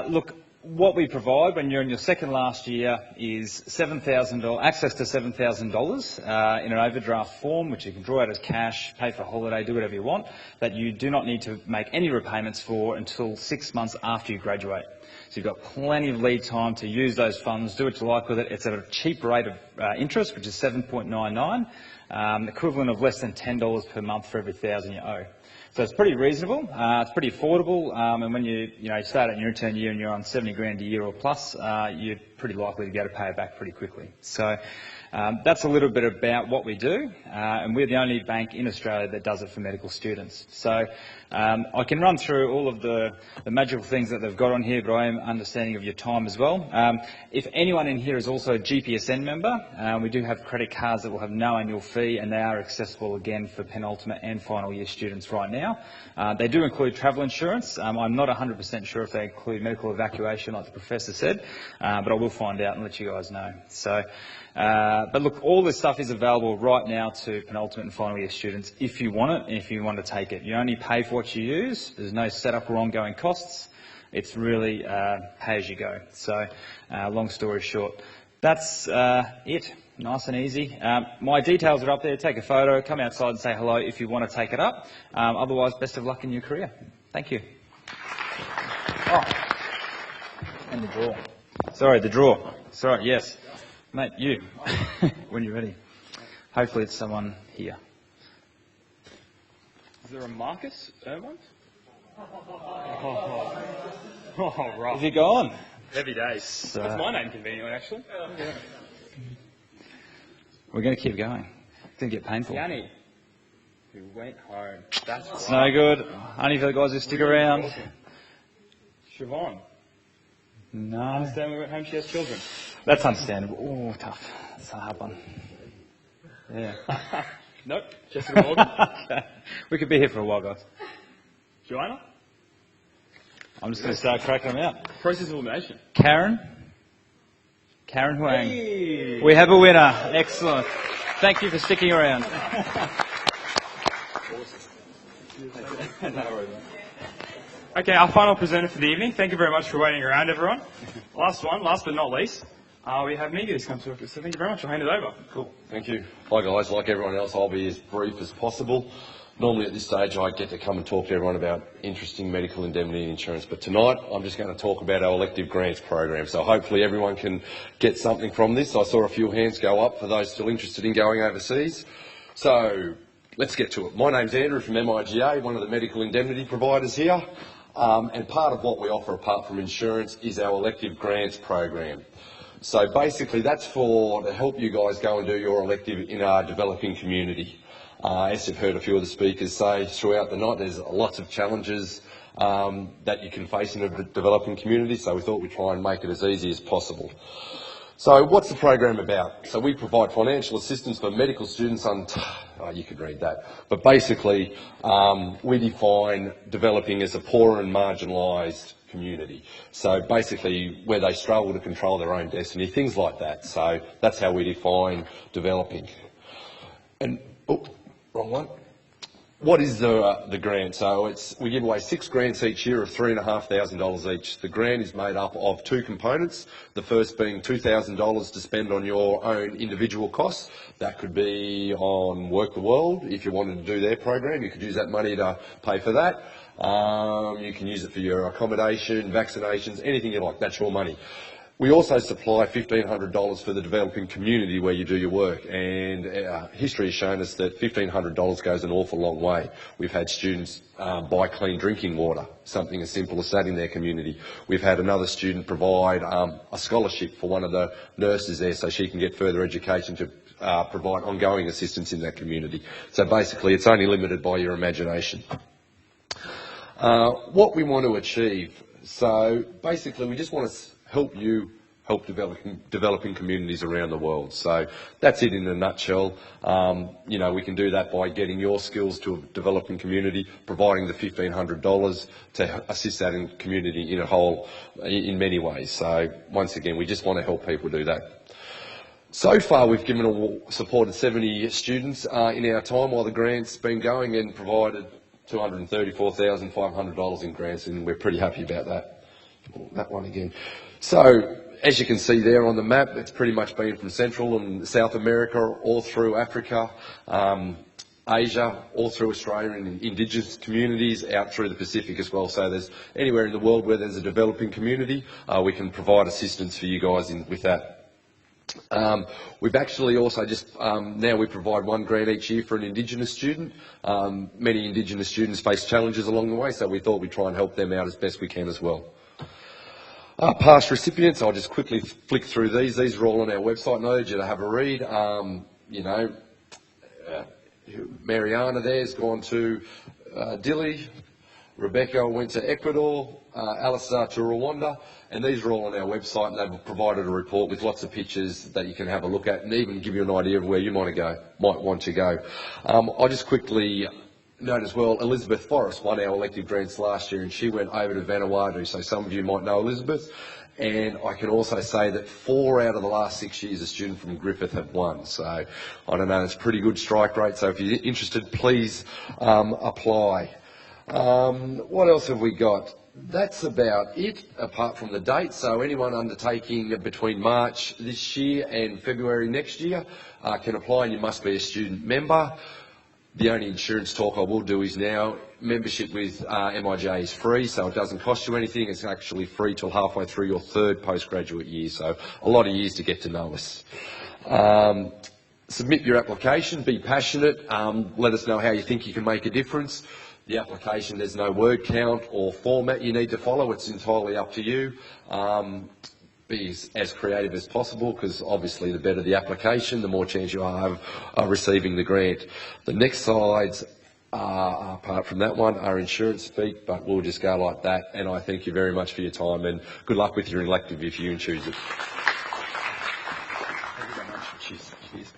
look, what we provide when you're in your second last year is $7,000, access to $7,000 in an overdraft form, which you can draw out as cash, pay for a holiday, do whatever you want, that you do not need to make any repayments for until 6 months after you graduate. So you've got plenty of lead time to use those funds, do what you like with it. It's at a cheap rate of interest, which is 7.99, equivalent of less than $10 per month for every $1,000 you owe. So it's pretty reasonable, it's pretty affordable, and when you start at your intern year and you're on 70 grand a year or plus, you're pretty likely to be able to pay it back pretty quickly. So That's a little bit about what we do, and we're the only bank in Australia that does it for medical students. So I can run through all of the magical things that they've got on here, but I am understanding of your time as well. If anyone in here is also a GPSN member, we do have credit cards that will have no annual fee, and they are accessible again for penultimate and final year students right now. They do include travel insurance. I'm not 100% sure if they include medical evacuation like the professor said, but I will find out and let you guys know. So, but look, all this stuff is available right now to penultimate and final year students if you want it and if you want to take it. You only pay for what you use. There's no setup or ongoing costs. It's really pay as you go. So, long story short, that's it. Nice and easy. My details are up there. Take a photo, come outside and say hello if you want to take it up. Otherwise, best of luck in your career. Thank you. Oh. And the draw. Sorry, the draw. Sorry, yes. Mate, you, when you're ready. Hopefully it's someone here. Is there a Marcus Irmont? Oh, right. Have you gone? Heavy days. That's my name conveniently, actually. Yeah. We're going to keep going. It's going to get painful. Yanni, who went home. That's It's right. no good. Only for the guys who stick around. Awesome. Siobhan. No. I understand we went home, she has children. That's understandable. Oh, tough. That's a hard one. Yeah. Nope. Jessica Morgan. Okay. We could be here for a while, guys. Joanna. I'm just going to start cracking them out. Process of elimination. Karen. Karen Huang. Hey. We have a winner. Excellent. Thank you for sticking around. Okay, our final presenter for the evening. Thank you very much for waiting around, everyone. Last but not least, we have Mega who's come to us. So thank you very much. I'll hand it over. Cool. Thank you. Hi guys. Like everyone else, I'll be as brief as possible. Normally at this stage I get to come and talk to everyone about interesting medical indemnity insurance, but tonight I'm just going to talk about our elective grants program. So hopefully everyone can get something from this. I saw a few hands go up for those still interested in going overseas. So let's get to it. My name's Andrew from MIGA, one of the medical indemnity providers here. And part of what we offer apart from insurance is our elective grants program. So basically that's to help you guys go and do your elective in our developing community. As you've heard a few of the speakers say throughout the night, there's lots of challenges that you can face in a developing community, so we thought we'd try and make it as easy as possible. So what's the program about? So we provide financial assistance for medical students you could read that. But basically, we define developing as a poor and marginalised community. So basically, where they struggle to control their own destiny, things like that. So that's how we define developing. And, oh, wrong one. What is the grant? So we give away 6 grants each year of $3,500 each. The grant is made up of 2 components. The first being $2,000 to spend on your own individual costs. That could be on Work the World. If you wanted to do their program, you could use that money to pay for that. You can use it for your accommodation, vaccinations, anything you like. That's your money. We also supply $1,500 for the developing community where you do your work, and history has shown us that $1,500 goes an awful long way. We've had students buy clean drinking water, something as simple as that in their community. We've had another student provide a scholarship for one of the nurses there so she can get further education to provide ongoing assistance in that community. So basically it's only limited by your imagination. What we want to achieve, so basically we just want to help developing communities around the world. So that's it in a nutshell. We can do that by getting your skills to a developing community, providing the $1,500 to assist that in community in many ways. So once again, we just want to help people do that. So far, we've supported 70 students in our time while the grant's been going and provided $234,500 in grants, and we're pretty happy about that. That one again. So, as you can see there on the map, it's pretty much been from Central and South America, all through Africa, Asia, all through Australia and Indigenous communities, out through the Pacific as well. So there's anywhere in the world where there's a developing community, we can provide assistance for you guys with that. We've actually also now we provide 1 grant each year for an Indigenous student. Many Indigenous students face challenges along the way, so we thought we'd try and help them out as best we can as well. Past recipients, I'll just quickly flick through these. These are all on our website, and I urge you to have a read. Mariana there's gone to Dili, Rebecca went to Ecuador, Alistair to Rwanda, and these are all on our website, and they've provided a report with lots of pictures that you can have a look at and even give you an idea of where you might want to go. I'll just quickly note as well, Elizabeth Forrest won our elective grants last year, and she went over to Vanuatu, so some of you might know Elizabeth. And I can also say that 4 out of the last 6 years, a student from Griffith have won. So I don't know, it's a pretty good strike rate. So if you're interested, please apply. What else have we got? That's about it, apart from the date. So anyone undertaking between March this year and February next year can apply, and you must be a student member. The only insurance talk I will do is now, membership with MIJ is free, so it doesn't cost you anything. It's actually free till halfway through your 3rd postgraduate year, so a lot of years to get to know us. Submit your application, be passionate, let us know how you think you can make a difference. The application, there's no word count or format you need to follow, it's entirely up to you. Be as creative as possible, because obviously the better the application, the more chance you have of receiving the grant. The next slides, apart from that one, are insurance speak, but we'll just go like that. And I thank you very much for your time, and good luck with your elective if you choose it. Thank you very much. Cheers. Cheers.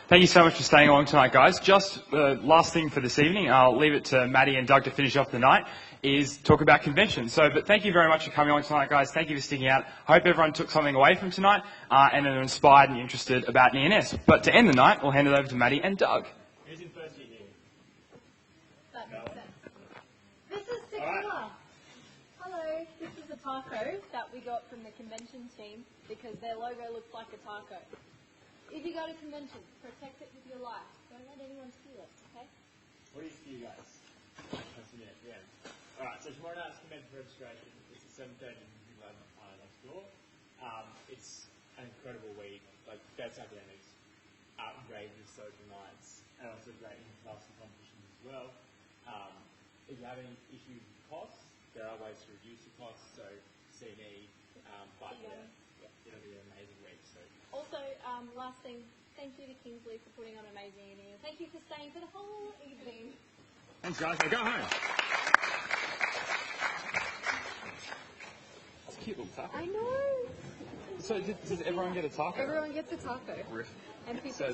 Thank you so much for staying along tonight, guys. Just the last thing for this evening, I'll leave it to Maddie and Doug to finish off the night, is talk about convention. But thank you very much for coming on tonight, guys. Thank you for sticking out. I hope everyone took something away from tonight and are inspired and interested about ENS. But to end the night, we'll hand it over to Maddie and Doug. Who's in first year here? That makes sense. This is Tequila. Hello, this is a taco that we got from the convention team because their logo looks like a taco. If you go to convention, protect it with your life. Don't let anyone steal it, okay? What do you see, you guys? Yeah. Alright, so tomorrow night's convention registration. It's at 7:30 next door. It's an incredible week, like best academics, outrageous social nights, and also great in-class competitions as well. If you have any issues with costs, there are ways to reduce the costs, so see me, but it'll be an amazing week. So. Also, last thing, thank you to Kingsley for putting on an amazing evening. Thank you for staying for the whole evening. Thanks, guys. Now go home. It's a cute little taco. I know. So does everyone get a taco? Everyone gets a taco. Riff. And people